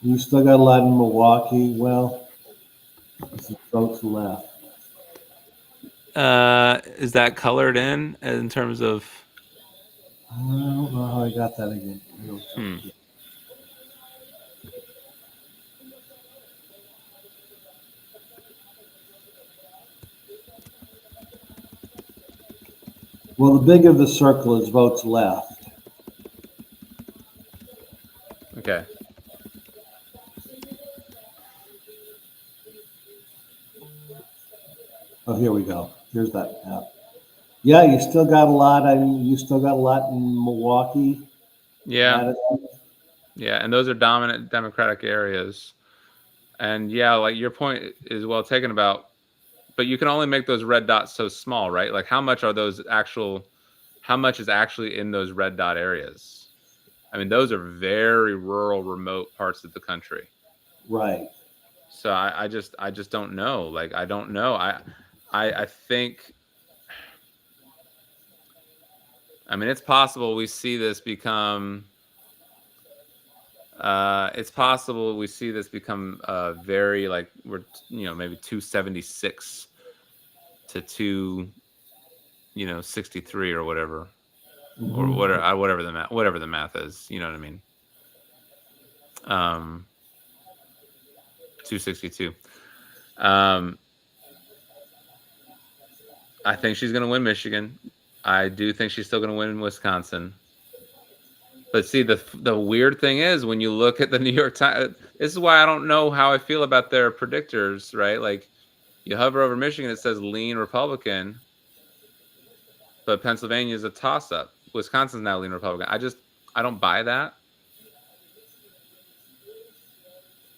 You still got a lot in Milwaukee. Well, this is votes left. Is that colored in terms of? I don't know how I got that again. Well, the bigger the circle is votes left. Okay. Oh, here we go. Here's that map. Yeah, you still got a lot. You still got a lot in Milwaukee. Yeah. Madison. Yeah, and those are dominant Democratic areas. And yeah, like your point is well taken about, but you can only make those red dots so small, right? Like how much is actually in those red dot areas? I mean, those are very rural, remote parts of the country. Right. So I just don't know. Like I don't know. I think. I mean, it's possible we see this become. It's possible we see this become very like we're maybe 276 to 63 or whatever, or whatever the math is. You know what I mean? 262. I think she's going to win Michigan. I do think she's still going to win Wisconsin. But see, the weird thing is when you look at the New York Times, this is why I don't know how I feel about their predictors, right? Like you hover over Michigan, it says lean Republican, but Pennsylvania is a toss-up. Wisconsin's now lean Republican. I don't buy that.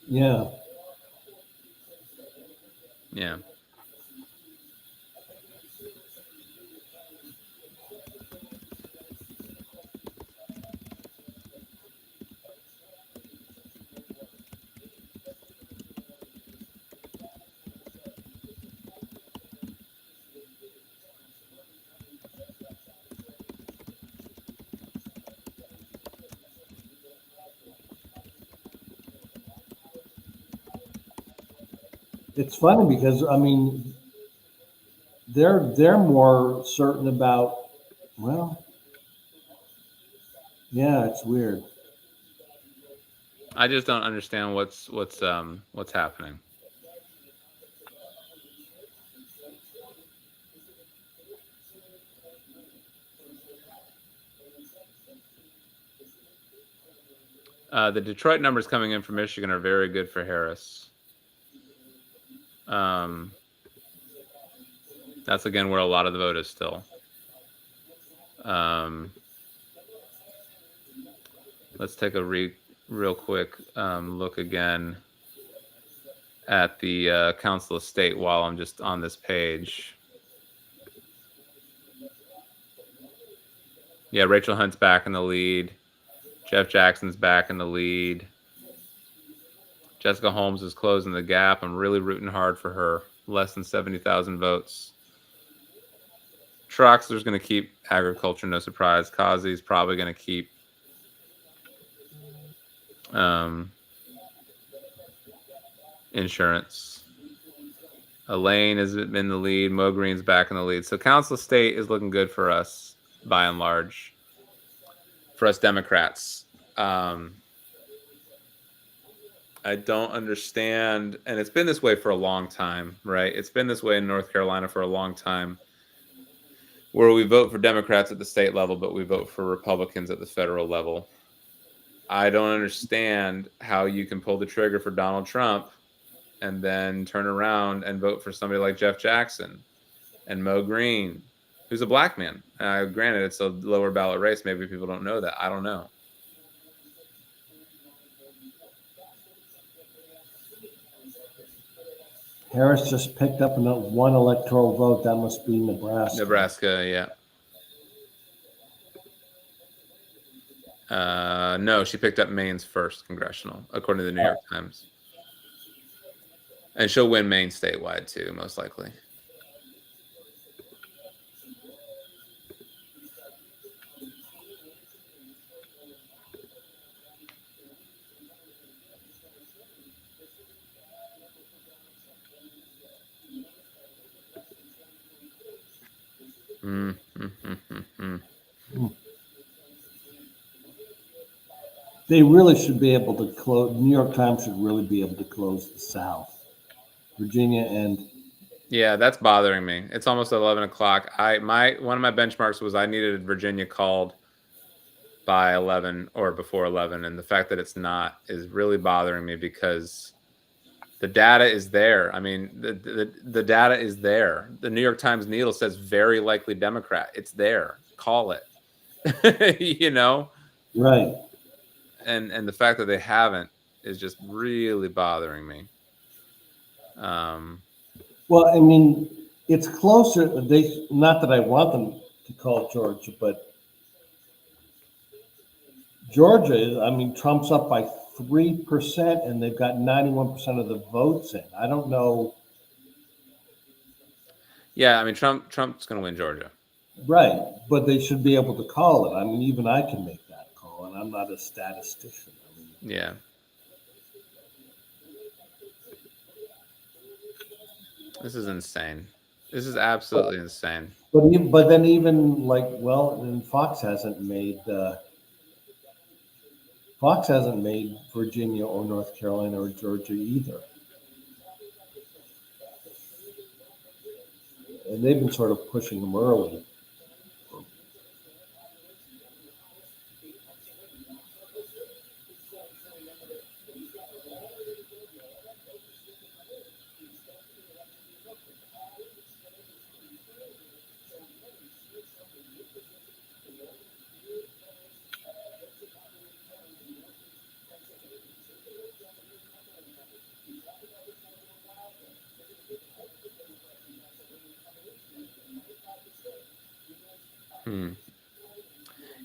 Yeah. Yeah. It's funny because I mean they're more certain about yeah, it's weird. I just don't understand what's happening. The Detroit numbers coming in from Michigan are very good for Harris. That's again where a lot of the vote is still. Let's take a real quick look again at the Council of State while I'm just on this page. Yeah, Rachel Hunt's back in the lead. Jeff Jackson's back in the lead. Jessica Holmes is closing the gap. I'm really rooting hard for her. Less than 70,000 votes. Troxler's going to keep agriculture, no surprise. Kazi's probably going to keep insurance. Elaine has been in the lead. Mo Green's back in the lead. So Council of State is looking good for us, by and large, for us Democrats. I don't understand, and it's been this way for a long time, right? It's been this way in North Carolina for a long time, where we vote for Democrats at the state level, but we vote for Republicans at the federal level. I don't understand how you can pull the trigger for Donald Trump and then turn around and vote for somebody like Jeff Jackson and Mo Green, who's a black man. Granted, it's a lower ballot race. Maybe people don't know that. I don't know. Harris just picked up one electoral vote. That must be Nebraska. Nebraska, yeah. No, she picked up Maine's first congressional, according to the New York Times. And she'll win Maine statewide, too, most likely. They really should be able to close. New York Times should really be able to close the South, Virginia, and yeah, that's bothering me. It's almost 11 o'clock. One of my benchmarks was I needed Virginia called by 11 or before 11, and the fact that it's not is really bothering me because the data is there. I mean, the data is there. The New York Times needle says very likely Democrat. It's there. Call it. You know? Right. And the fact that they haven't is just really bothering me. Well, I mean, it's closer. Not that I want them to call Georgia, but Georgia, I mean, Trump's up by 3%, and they've got 91% of the votes in. I don't know. Yeah, I mean, Trump's going to win Georgia. Right, but they should be able to call it. I mean, even I can make that call, and I'm not a statistician. I mean, yeah. This is insane. This is absolutely insane. But then even and Fox hasn't made Virginia or North Carolina or Georgia either. And they've been sort of pushing them early.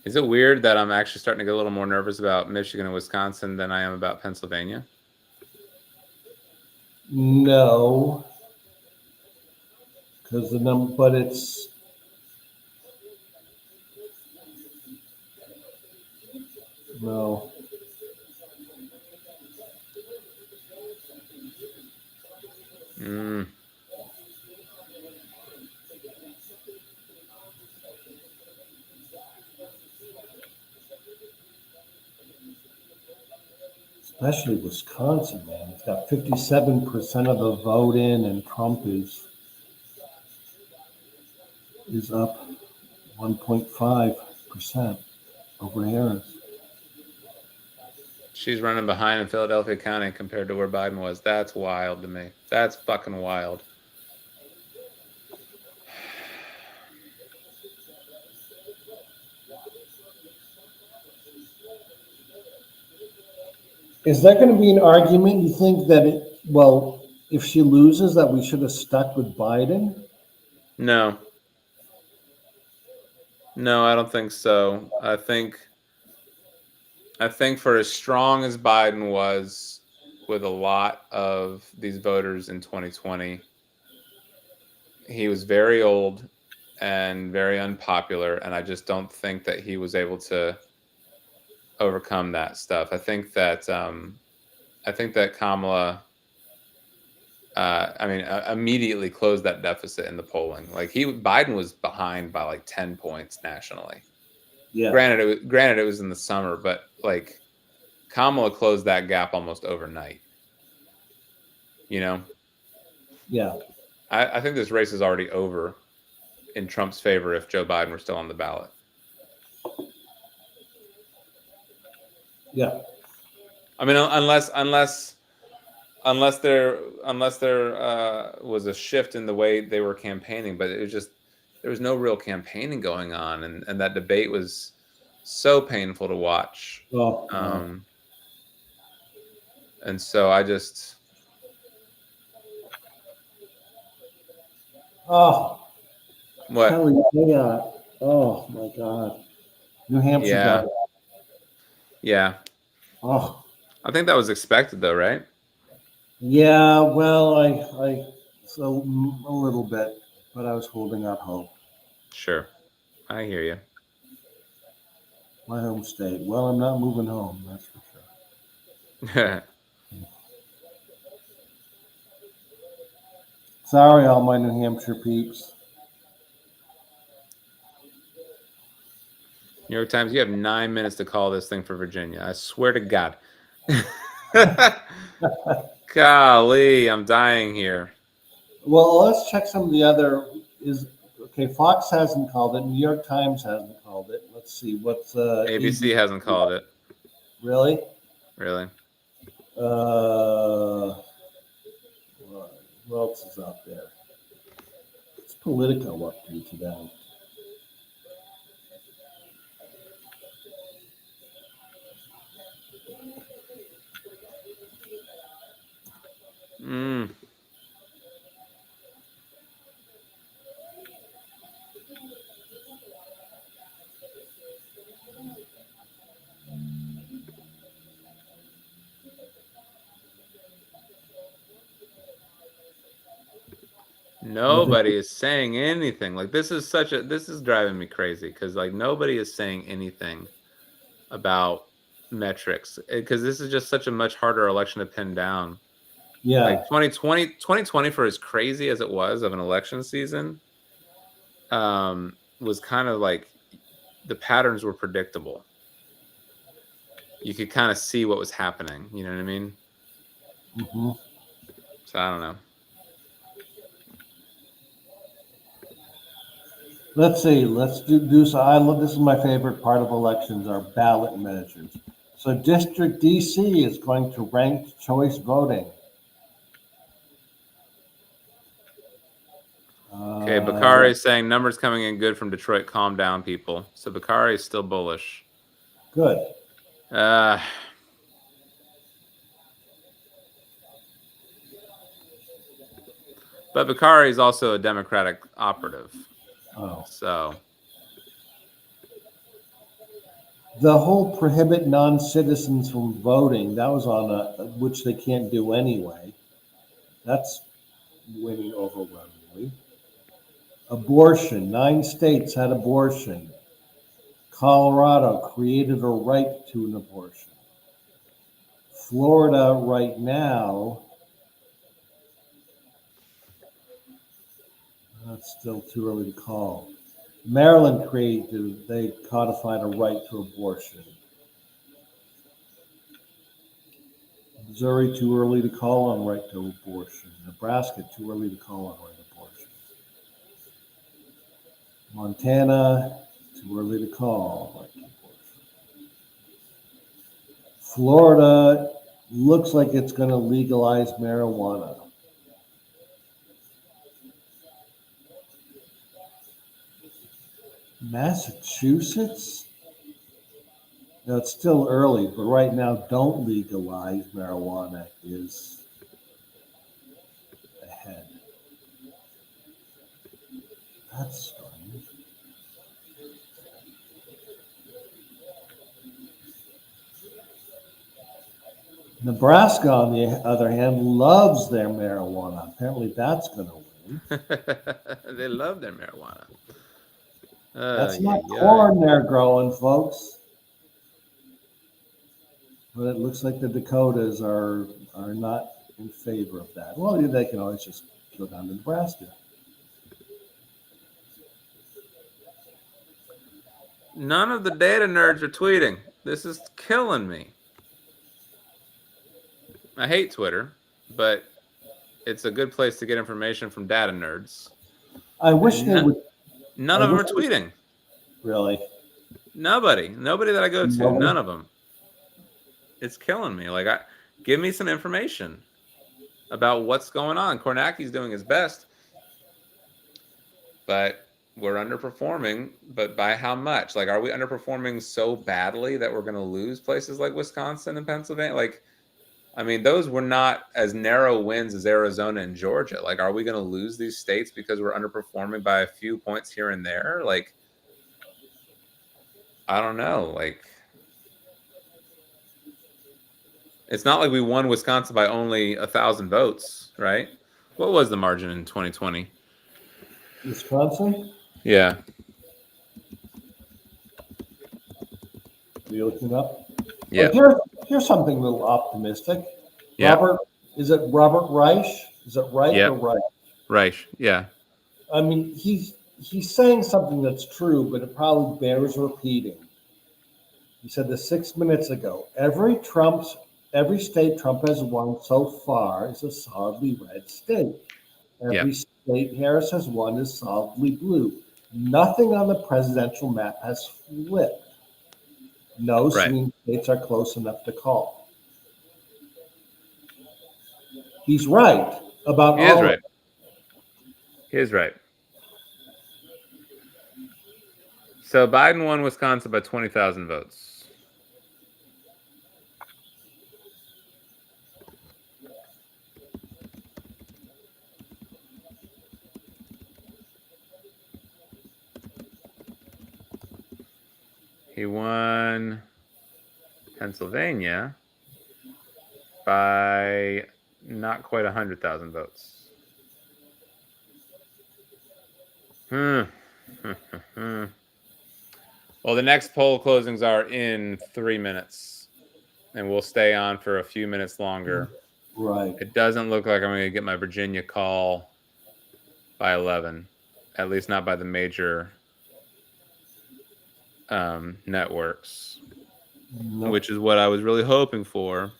Is it weird that I'm actually starting to get a little more nervous about Michigan and Wisconsin than I am about Pennsylvania? No, because but it's no. Especially Wisconsin, man. It's got 57% of the vote in, and Trump is up 1.5% over Harris. She's running behind in Philadelphia County compared to where Biden was. That's wild to me. That's fucking wild. Is that going to be an argument? You think that if she loses, that we should have stuck with Biden? No, I don't think so. I think for as strong as Biden was with a lot of these voters in 2020, he was very old and very unpopular, and I just don't think that he was able to overcome that stuff. I think that Kamala immediately closed that deficit in the polling. Like Biden was behind by like 10 points nationally. Yeah. Granted it was in the summer, but like Kamala closed that gap almost overnight. You know? Yeah. I think this race is already over in Trump's favor if Joe Biden were still on the ballot. Yeah. I mean, unless there was a shift in the way they were campaigning, but it was just there was no real campaigning going on, and that debate was so painful to watch. Oh, And so I just what? Kelly, oh my God, New Hampshire got it. Yeah. Oh, I think that was expected, though, right? yeah. Well, so a little bit, but I was holding out hope. Sure, I hear you. My home state. Well, I'm not moving home. That's for sure. Sorry, all my New Hampshire peeps. New York Times, you have 9 minutes to call this thing for Virginia. I swear to God. Golly, I'm dying here. Well, let's check some of the other. Okay? Fox hasn't called it. New York Times hasn't called it. Let's see what's ABC hasn't called it. Really? Really? What else is out there? What's Politico up to today? Nobody is saying anything. Like this is driving me crazy because like nobody is saying anything about metrics because this is just such a much harder election to pin down. Yeah. Like 2020 for as crazy as it was of an election season, was kind of like the patterns were predictable. You could kind of see what was happening. You know what I mean? Mm-hmm. So I don't know. Let's see. Let's do so. This is my favorite part of elections: are ballot measures. So District DC is going to ranked choice voting. Okay, Bakari is saying numbers coming in good from Detroit. Calm down, people. So Bakari is still bullish. Good. But Bakari is also a Democratic operative. Oh. So the whole prohibit non-citizens from voting, that was on which they can't do anyway. That's winning overwhelmingly. Abortion. 9 states had abortion. Colorado created a right to an abortion. Florida right now, that's still too early to call. Maryland they codified a right to abortion. Missouri, too early to call on right to abortion. Nebraska, too early to call on right to abortion. Montana, too early to call right to abortion. Florida looks like it's going to legalize marijuana. Massachusetts? No, it's still early, but right now, don't legalize marijuana is ahead. That's strange. Nebraska, on the other hand, loves their marijuana. Apparently, that's going to win. they love their marijuana. That's not corn they're growing, folks. But it looks like the Dakotas are not in favor of that. Well, they can always just go down to Nebraska. None of the data nerds are tweeting. This is killing me. I hate Twitter, but it's a good place to get information from data nerds. I wish they would. None of them are tweeting. Really? Nobody that I go to. Nobody? None of them. It's killing me. Like, give me some information about what's going on. Kornacki's doing his best, but we're underperforming. But by how much? Like, are we underperforming so badly that we're going to lose places like Wisconsin and Pennsylvania? Like, I mean, those were not as narrow wins as Arizona and Georgia. Like, are we going to lose these states because we're underperforming by a few points here and there? Like, I don't know. Like, it's not like we won Wisconsin by only 1,000 votes, right? What was the margin in 2020? Wisconsin? Yeah. Are you looking up? Yeah. Here's something a little optimistic. Yeah. Is it Robert Reich? Is it Reich Yeah. or Reich? Reich. Yeah. I mean, he's saying something that's true, but it probably bears repeating. He said this 6 minutes ago. Every state Trump has won so far is a solidly red state. Every state Harris has won is solidly blue. Nothing on the presidential map has flipped. No swing states are close enough to call. He's right about He is right. He is right. So Biden won Wisconsin by 20,000 votes. He won Pennsylvania by not quite 100,000 votes. Well, the next poll closings are in 3 minutes, and we'll stay on for a few minutes longer. Right. It doesn't look like I'm going to get my Virginia call by 11, at least not by the major networks, which is what I was really hoping for.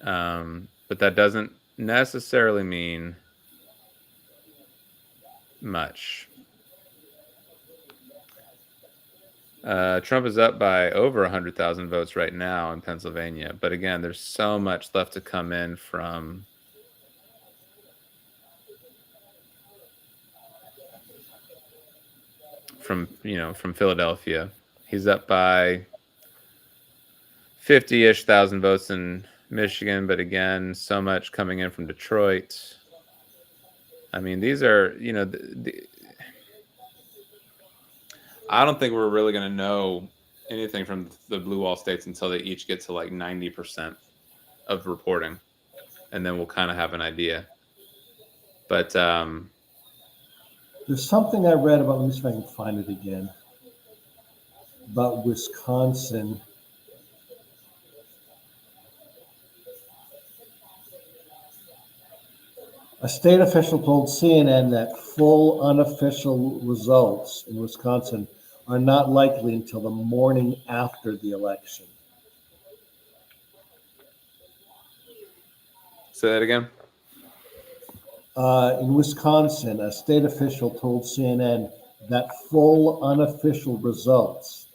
But that doesn't necessarily mean much. Trump is up by over 100,000 votes right now in Pennsylvania. But again, there's so much left to come in from Philadelphia. He's up by 50-ish thousand votes in Michigan, but again, so much coming in from Detroit. I mean, these are, I don't think we're really going to know anything from the blue wall states until they each get to like 90% of reporting, and then we'll kind of have an idea. But there's something I read about, let me see if I can find it again, about Wisconsin. A state official told CNN that full unofficial results in Wisconsin are not likely until the morning after the election. Say that again. In Wisconsin, a state official told CNN that full unofficial results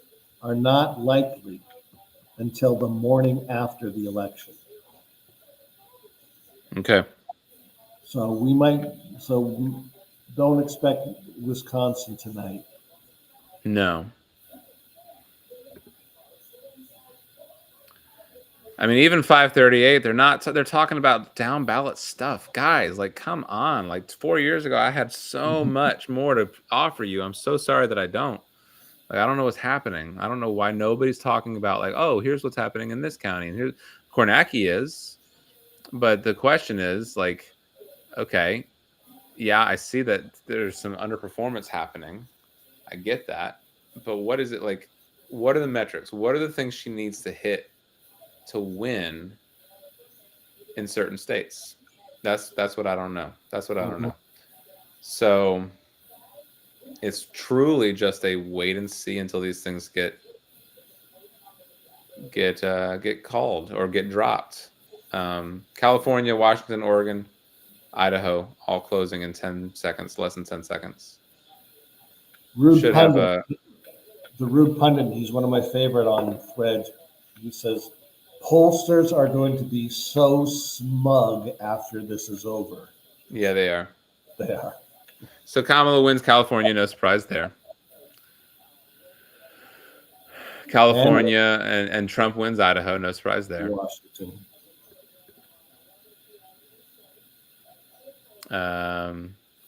are not likely until the morning after the election. Okay. So don't expect Wisconsin tonight. No. I mean, even 538, they're talking about down ballot stuff. Guys, like, come on. Like 4 years ago, I had so much more to offer you. I'm so sorry that I don't. Like, I don't know what's happening. I don't know why nobody's talking about, like, oh, here's what's happening in this county. And here's Kornacki is. But the question is, like, okay, yeah, I see that there's some underperformance happening. I get that. But what is it like? What are the metrics? What are the things she needs to hit to win in certain states. That's what I don't know. That's what I don't know. So it's truly just a wait and see until these things get called or get dropped. California, Washington, Oregon, Idaho, all closing in 10 seconds, less than 10 seconds. Rude Pundit, the Rude Pundit, he's one of my favorite on Threads. He says, pollsters are going to be so smug after this is over. Yeah, they are. They are. So Kamala wins California, no surprise there. California and Trump wins Idaho, no surprise there. Washington.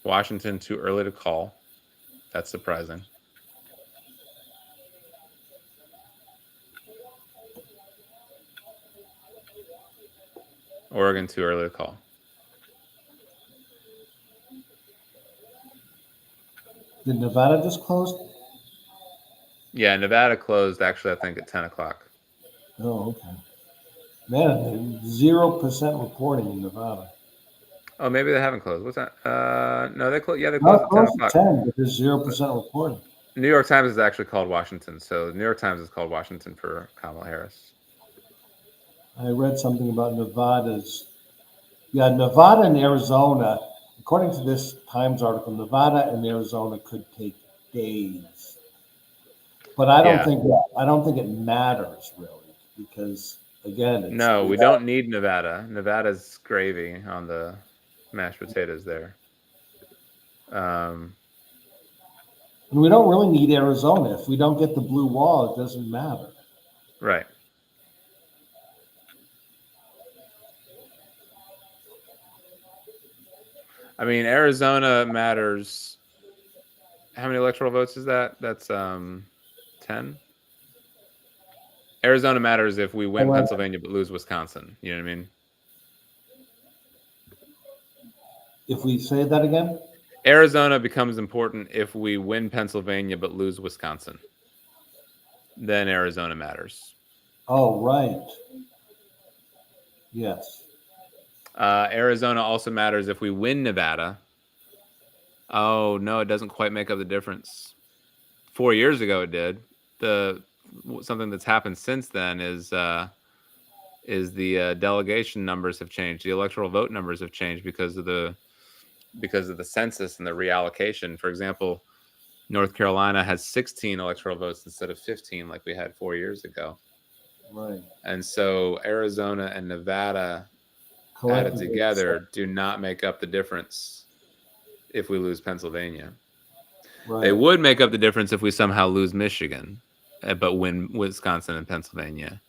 Washington, too early to call. That's surprising. Oregon, too early to call. Did Nevada just close? Yeah, Nevada closed actually, I think, at 10 o'clock. Oh, okay. Man, 0% reporting in Nevada. Oh, maybe they haven't closed. What's that? No, they closed. Yeah, they closed at 10 o'clock. 10, but there's 0% reporting. New York Times is actually called Washington. So New York Times is called Washington for Kamala Harris. I read something about Nevada's. Yeah, Nevada and Arizona, according to this Times article, Nevada and Arizona could take days. But I don't think it matters really, because again, no, we don't need Nevada. Nevada's gravy on the mashed potatoes there. And we don't really need Arizona. If we don't get the blue wall, it doesn't matter. Right. I mean, Arizona matters. How many electoral votes is that? That's 10. Arizona matters if we win Pennsylvania but lose Wisconsin. You know what I mean? If we say that again? Arizona becomes important if we win Pennsylvania but lose Wisconsin. Then Arizona matters. Oh, right. Yes. Arizona also matters if we win Nevada. Oh, no, it doesn't quite make up the difference. 4 years ago it did. Something that's happened since then is the delegation numbers have changed. The electoral vote numbers have changed because of the census and the reallocation. For example, North Carolina has 16 electoral votes instead of 15 like we had 4 years ago. Right. And so Arizona and Nevada added together do not make up the difference if we lose Pennsylvania. Right. They would make up the difference if we somehow lose Michigan, but win Wisconsin and Pennsylvania.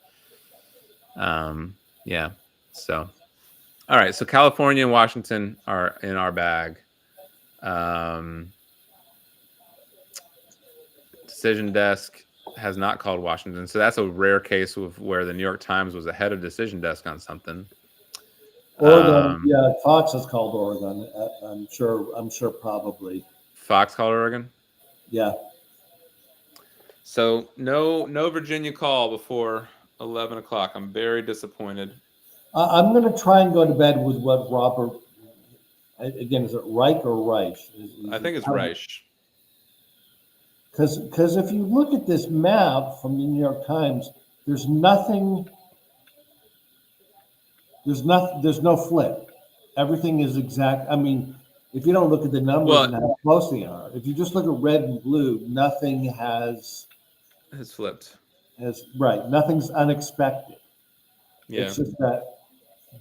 Yeah. So, all right. So California and Washington are in our bag. Decision Desk has not called Washington, so that's a rare case of where the New York Times was ahead of Decision Desk on something. Oregon, yeah, Fox has called Oregon. I'm sure, probably. Fox called Oregon. Yeah. So no Virginia call before 11 o'clock. I'm very disappointed. I'm going to try and go to bed with what Robert. Again, is it Reich or Reich? I think it's Reich. Because if you look at this map from the New York Times, there's nothing. There's no flip. Everything is exact. I mean, if you don't look at the numbers and how close they are, if you just look at red and blue, nothing has flipped. Nothing's unexpected. Yeah. It's just that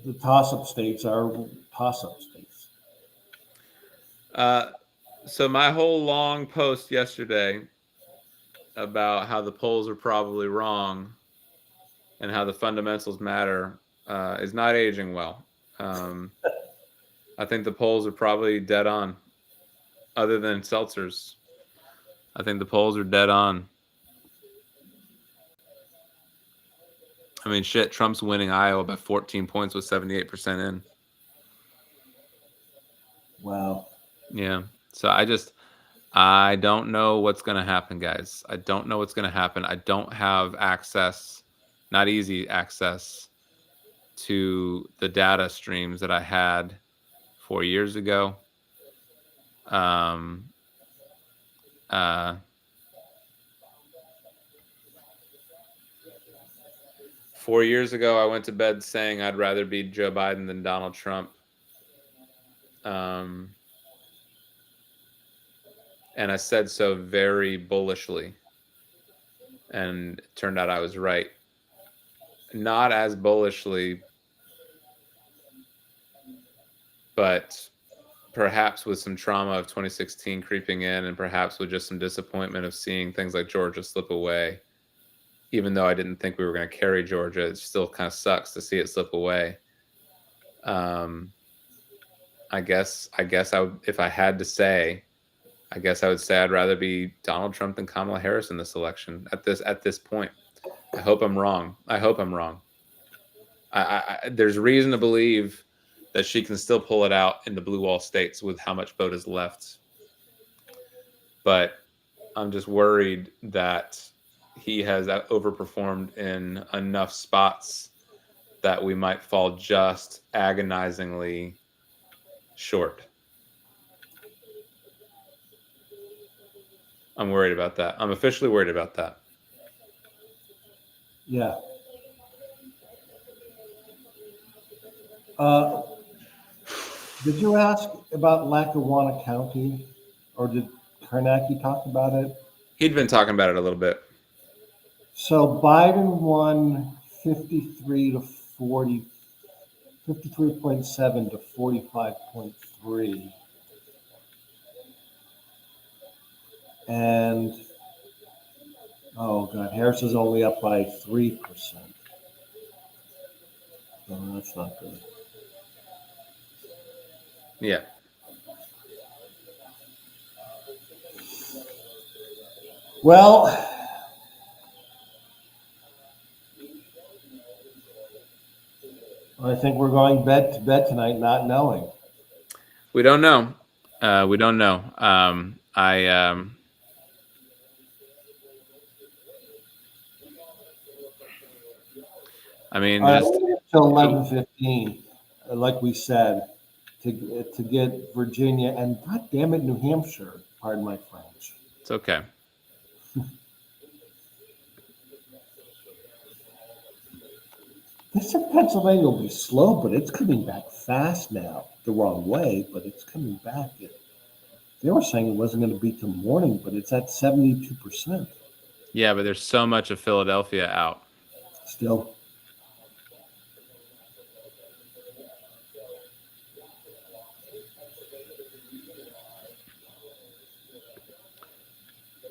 the toss-up states are toss-up states. So my whole long post yesterday about how the polls are probably wrong and how the fundamentals matter is not aging well. I think the polls are probably dead on, other than seltzers. I think the polls are dead on. I mean, shit, Trump's winning Iowa by 14 points with 78% in. Wow. Yeah. So I don't know what's going to happen, guys. I don't know what's going to happen. I don't have access, not easy access to the data streams that I had 4 years ago. 4 years ago, I went to bed saying I'd rather be Joe Biden than Donald Trump. And I said so very bullishly. And it turned out I was right. Not as bullishly, but perhaps with some trauma of 2016 creeping in, and perhaps with just some disappointment of seeing things like Georgia slip away. Even though I didn't think we were going to carry Georgia, it still kind of sucks to see it slip away. I guess I would, if I had to say, I guess I would say I'd rather be Donald Trump than Kamala Harris in this election at this point. I hope I'm wrong. There's reason to believe that she can still pull it out in the blue wall states with how much vote is left. But I'm just worried that he has overperformed in enough spots that we might fall just agonizingly short. I'm worried about that. I'm officially worried about that. Yeah. Did you ask about Lackawanna County, or did Karnacki talk about it? He'd been talking about it a little bit. So Biden won 53 to 40, 53.7 to 45.3. And, oh God, Harris is only up by 3%. No, that's not good. Yeah. Well, I think we're going to bed tonight not knowing. We don't know. We don't know. I mean, just until 11:15, like we said, to get Virginia and God damn it, New Hampshire. Pardon my French. It's okay. This in Pennsylvania will be slow, but it's coming back fast now. The wrong way, but it's coming back. They were saying it wasn't going to be till morning, but it's at 72%. Yeah, but there's so much of Philadelphia out. Still.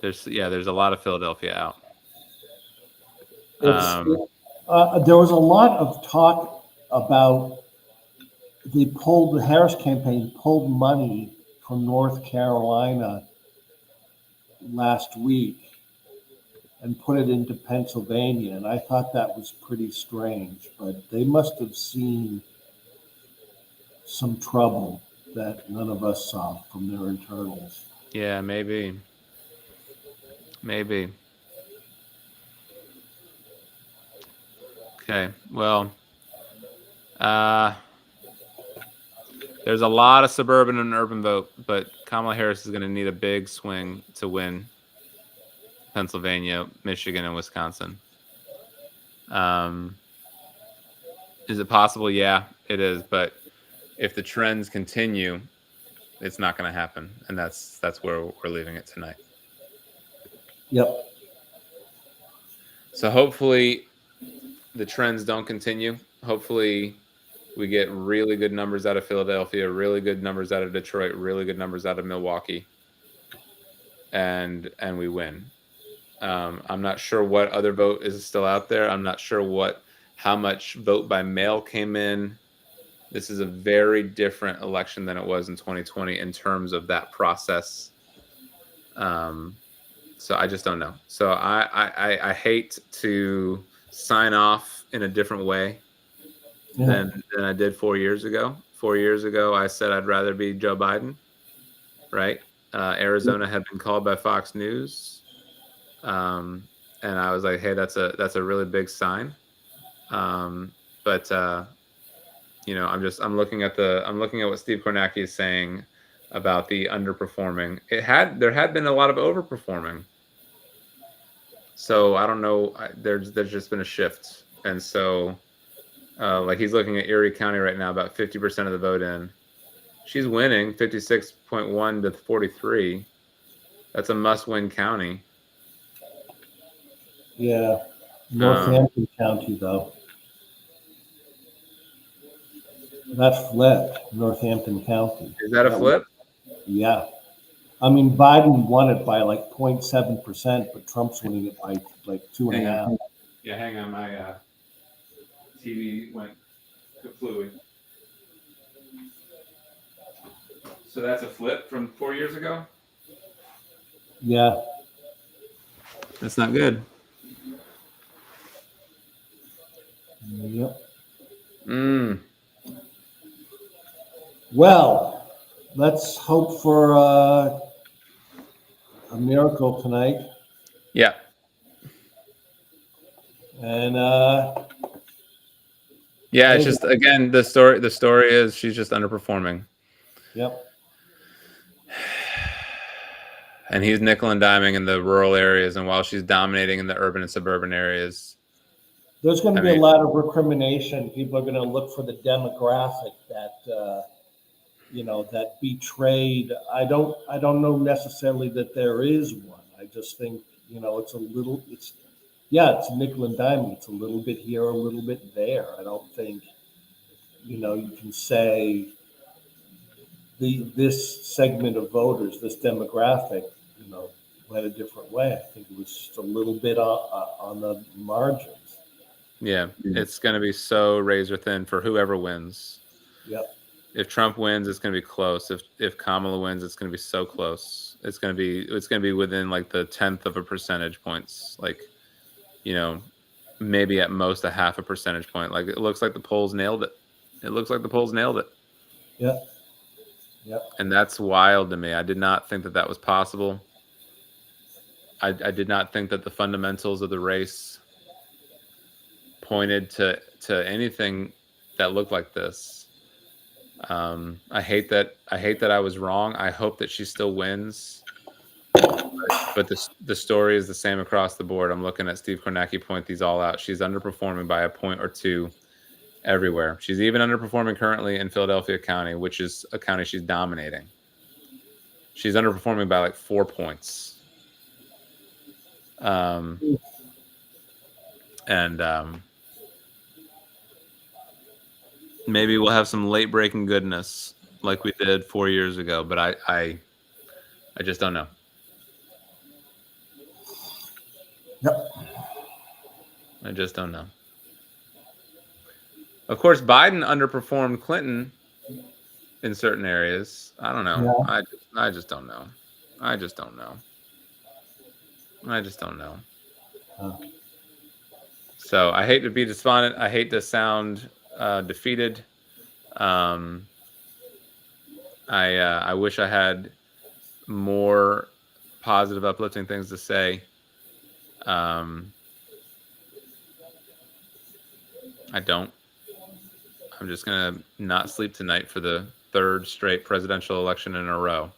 There's a lot of Philadelphia out. There was a lot of talk about the Harris campaign pulled money from North Carolina last week and put it into Pennsylvania, and I thought that was pretty strange, but they must have seen some trouble that none of us saw from their internals. Yeah, maybe. Okay, well, there's a lot of suburban and urban vote, but Kamala Harris is going to need a big swing to win Pennsylvania, Michigan, and Wisconsin. Is it possible? Yeah, it is. But if the trends continue, it's not going to happen, and that's where we're leaving it tonight. Yep. So hopefully the trends don't continue. Hopefully we get really good numbers out of Philadelphia, really good numbers out of Detroit, really good numbers out of Milwaukee, and we win. I'm not sure what other vote is still out there. I'm not sure how much vote by mail came in. This is a very different election than it was in 2020 in terms of that process. So I just don't know. So I hate to sign off in a different way than I did 4 years ago. 4 years ago, I said I'd rather be Joe Biden, right? Arizona had been called by Fox News. And I was like, hey, that's a really big sign. but I'm looking at what Steve Kornacki is saying about the underperforming. There had been a lot of overperforming. So I don't know. There's just been a shift, and so like he's looking at Erie County right now, about 50% of the vote in. She's winning 56.1 to 43. That's a must-win county. Yeah, Northampton County though. That flipped Northampton County. Is that a flip? Yeah. I mean, Biden won it by like 0.7%, but Trump's winning it by like 2.5%. Yeah, hang on. My TV went fluid. So that's a flip from 4 years ago? Yeah. That's not good. Yep. Well, let's hope for a miracle tonight. Yeah. And yeah, it's just again the story is she's just underperforming. Yep. And he's nickel and diming in the rural areas, and while she's dominating in the urban and suburban areas. There's going to be a lot of recrimination. People are going to look for the demographic that that betrayed. I don't know necessarily that there is one. I just think it's a nickel and dime. It's a little bit here, a little bit there. I don't think you can say this segment of voters, this demographic, went a different way. I think it was just a little bit on the margins. Yeah, it's going to be so razor thin for whoever wins. Yep. If Trump wins, it's going to be close. If Kamala wins, it's going to be so close. It's going to be within like the 10th of a percentage points. Like, maybe at most a half a percentage point. Like it looks like the polls nailed it. Yeah. Yep. And that's wild to me. I did not think that was possible. I did not think that the fundamentals of the race pointed to anything that looked like this. I hate that I was wrong. I hope that she still wins. But the story is the same across the board. I'm looking at Steve Kornacki point these all out. She's underperforming by a point or two everywhere. She's even underperforming currently in Philadelphia County, which is a county she's dominating. She's underperforming by like 4 points. Maybe we'll have some late breaking goodness like we did 4 years ago, but I just don't know. Yep. I just don't know. Of course, Biden underperformed Clinton in certain areas. I don't know. Yeah. I just don't know. I just don't know. So I hate to be despondent. I hate to sound defeated. I wish I had more positive, uplifting things to say. I don't. I'm just gonna not sleep tonight for the third straight presidential election in a row,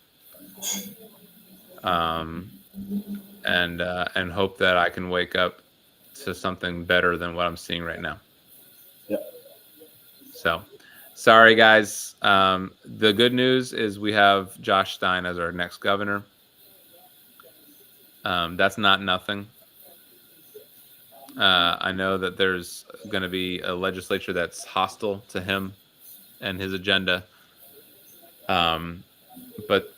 and hope that I can wake up to something better than what I'm seeing right now. Yep. So, sorry guys. The good news is we have Josh Stein as our next governor. That's not nothing. I know that there's going to be a legislature that's hostile to him and his agenda. But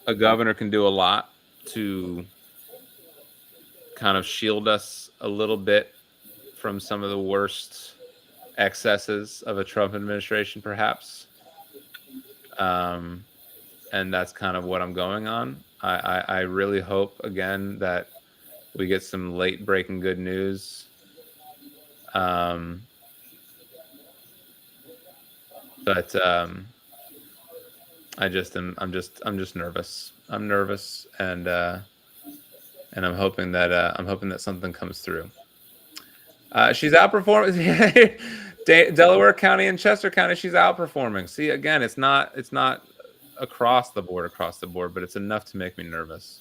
a governor can do a lot to kind of shield us a little bit from some of the worst excesses of a Trump administration, perhaps. And that's kind of what I'm going on. I really hope, again, that we get some late breaking good news. But I'm just nervous. I'm nervous, and I'm hoping that something comes through. She's outperforming. Delaware County and Chester County, she's outperforming. See, again, it's not across the board, but it's enough to make me nervous.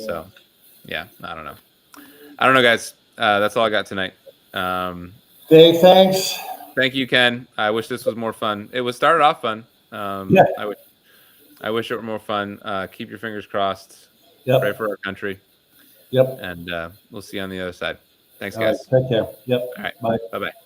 So, yeah, I don't know, guys. That's all I got tonight. Dave, thanks. Thank you, Ken. I wish this was more fun. It was started off fun. Yeah. I wish it were more fun. Keep your fingers crossed. Yep. Pray for our country. Yep. And we'll see you on the other side. Thanks, All right, guys. take care. Yep. All right. Bye. Bye-bye.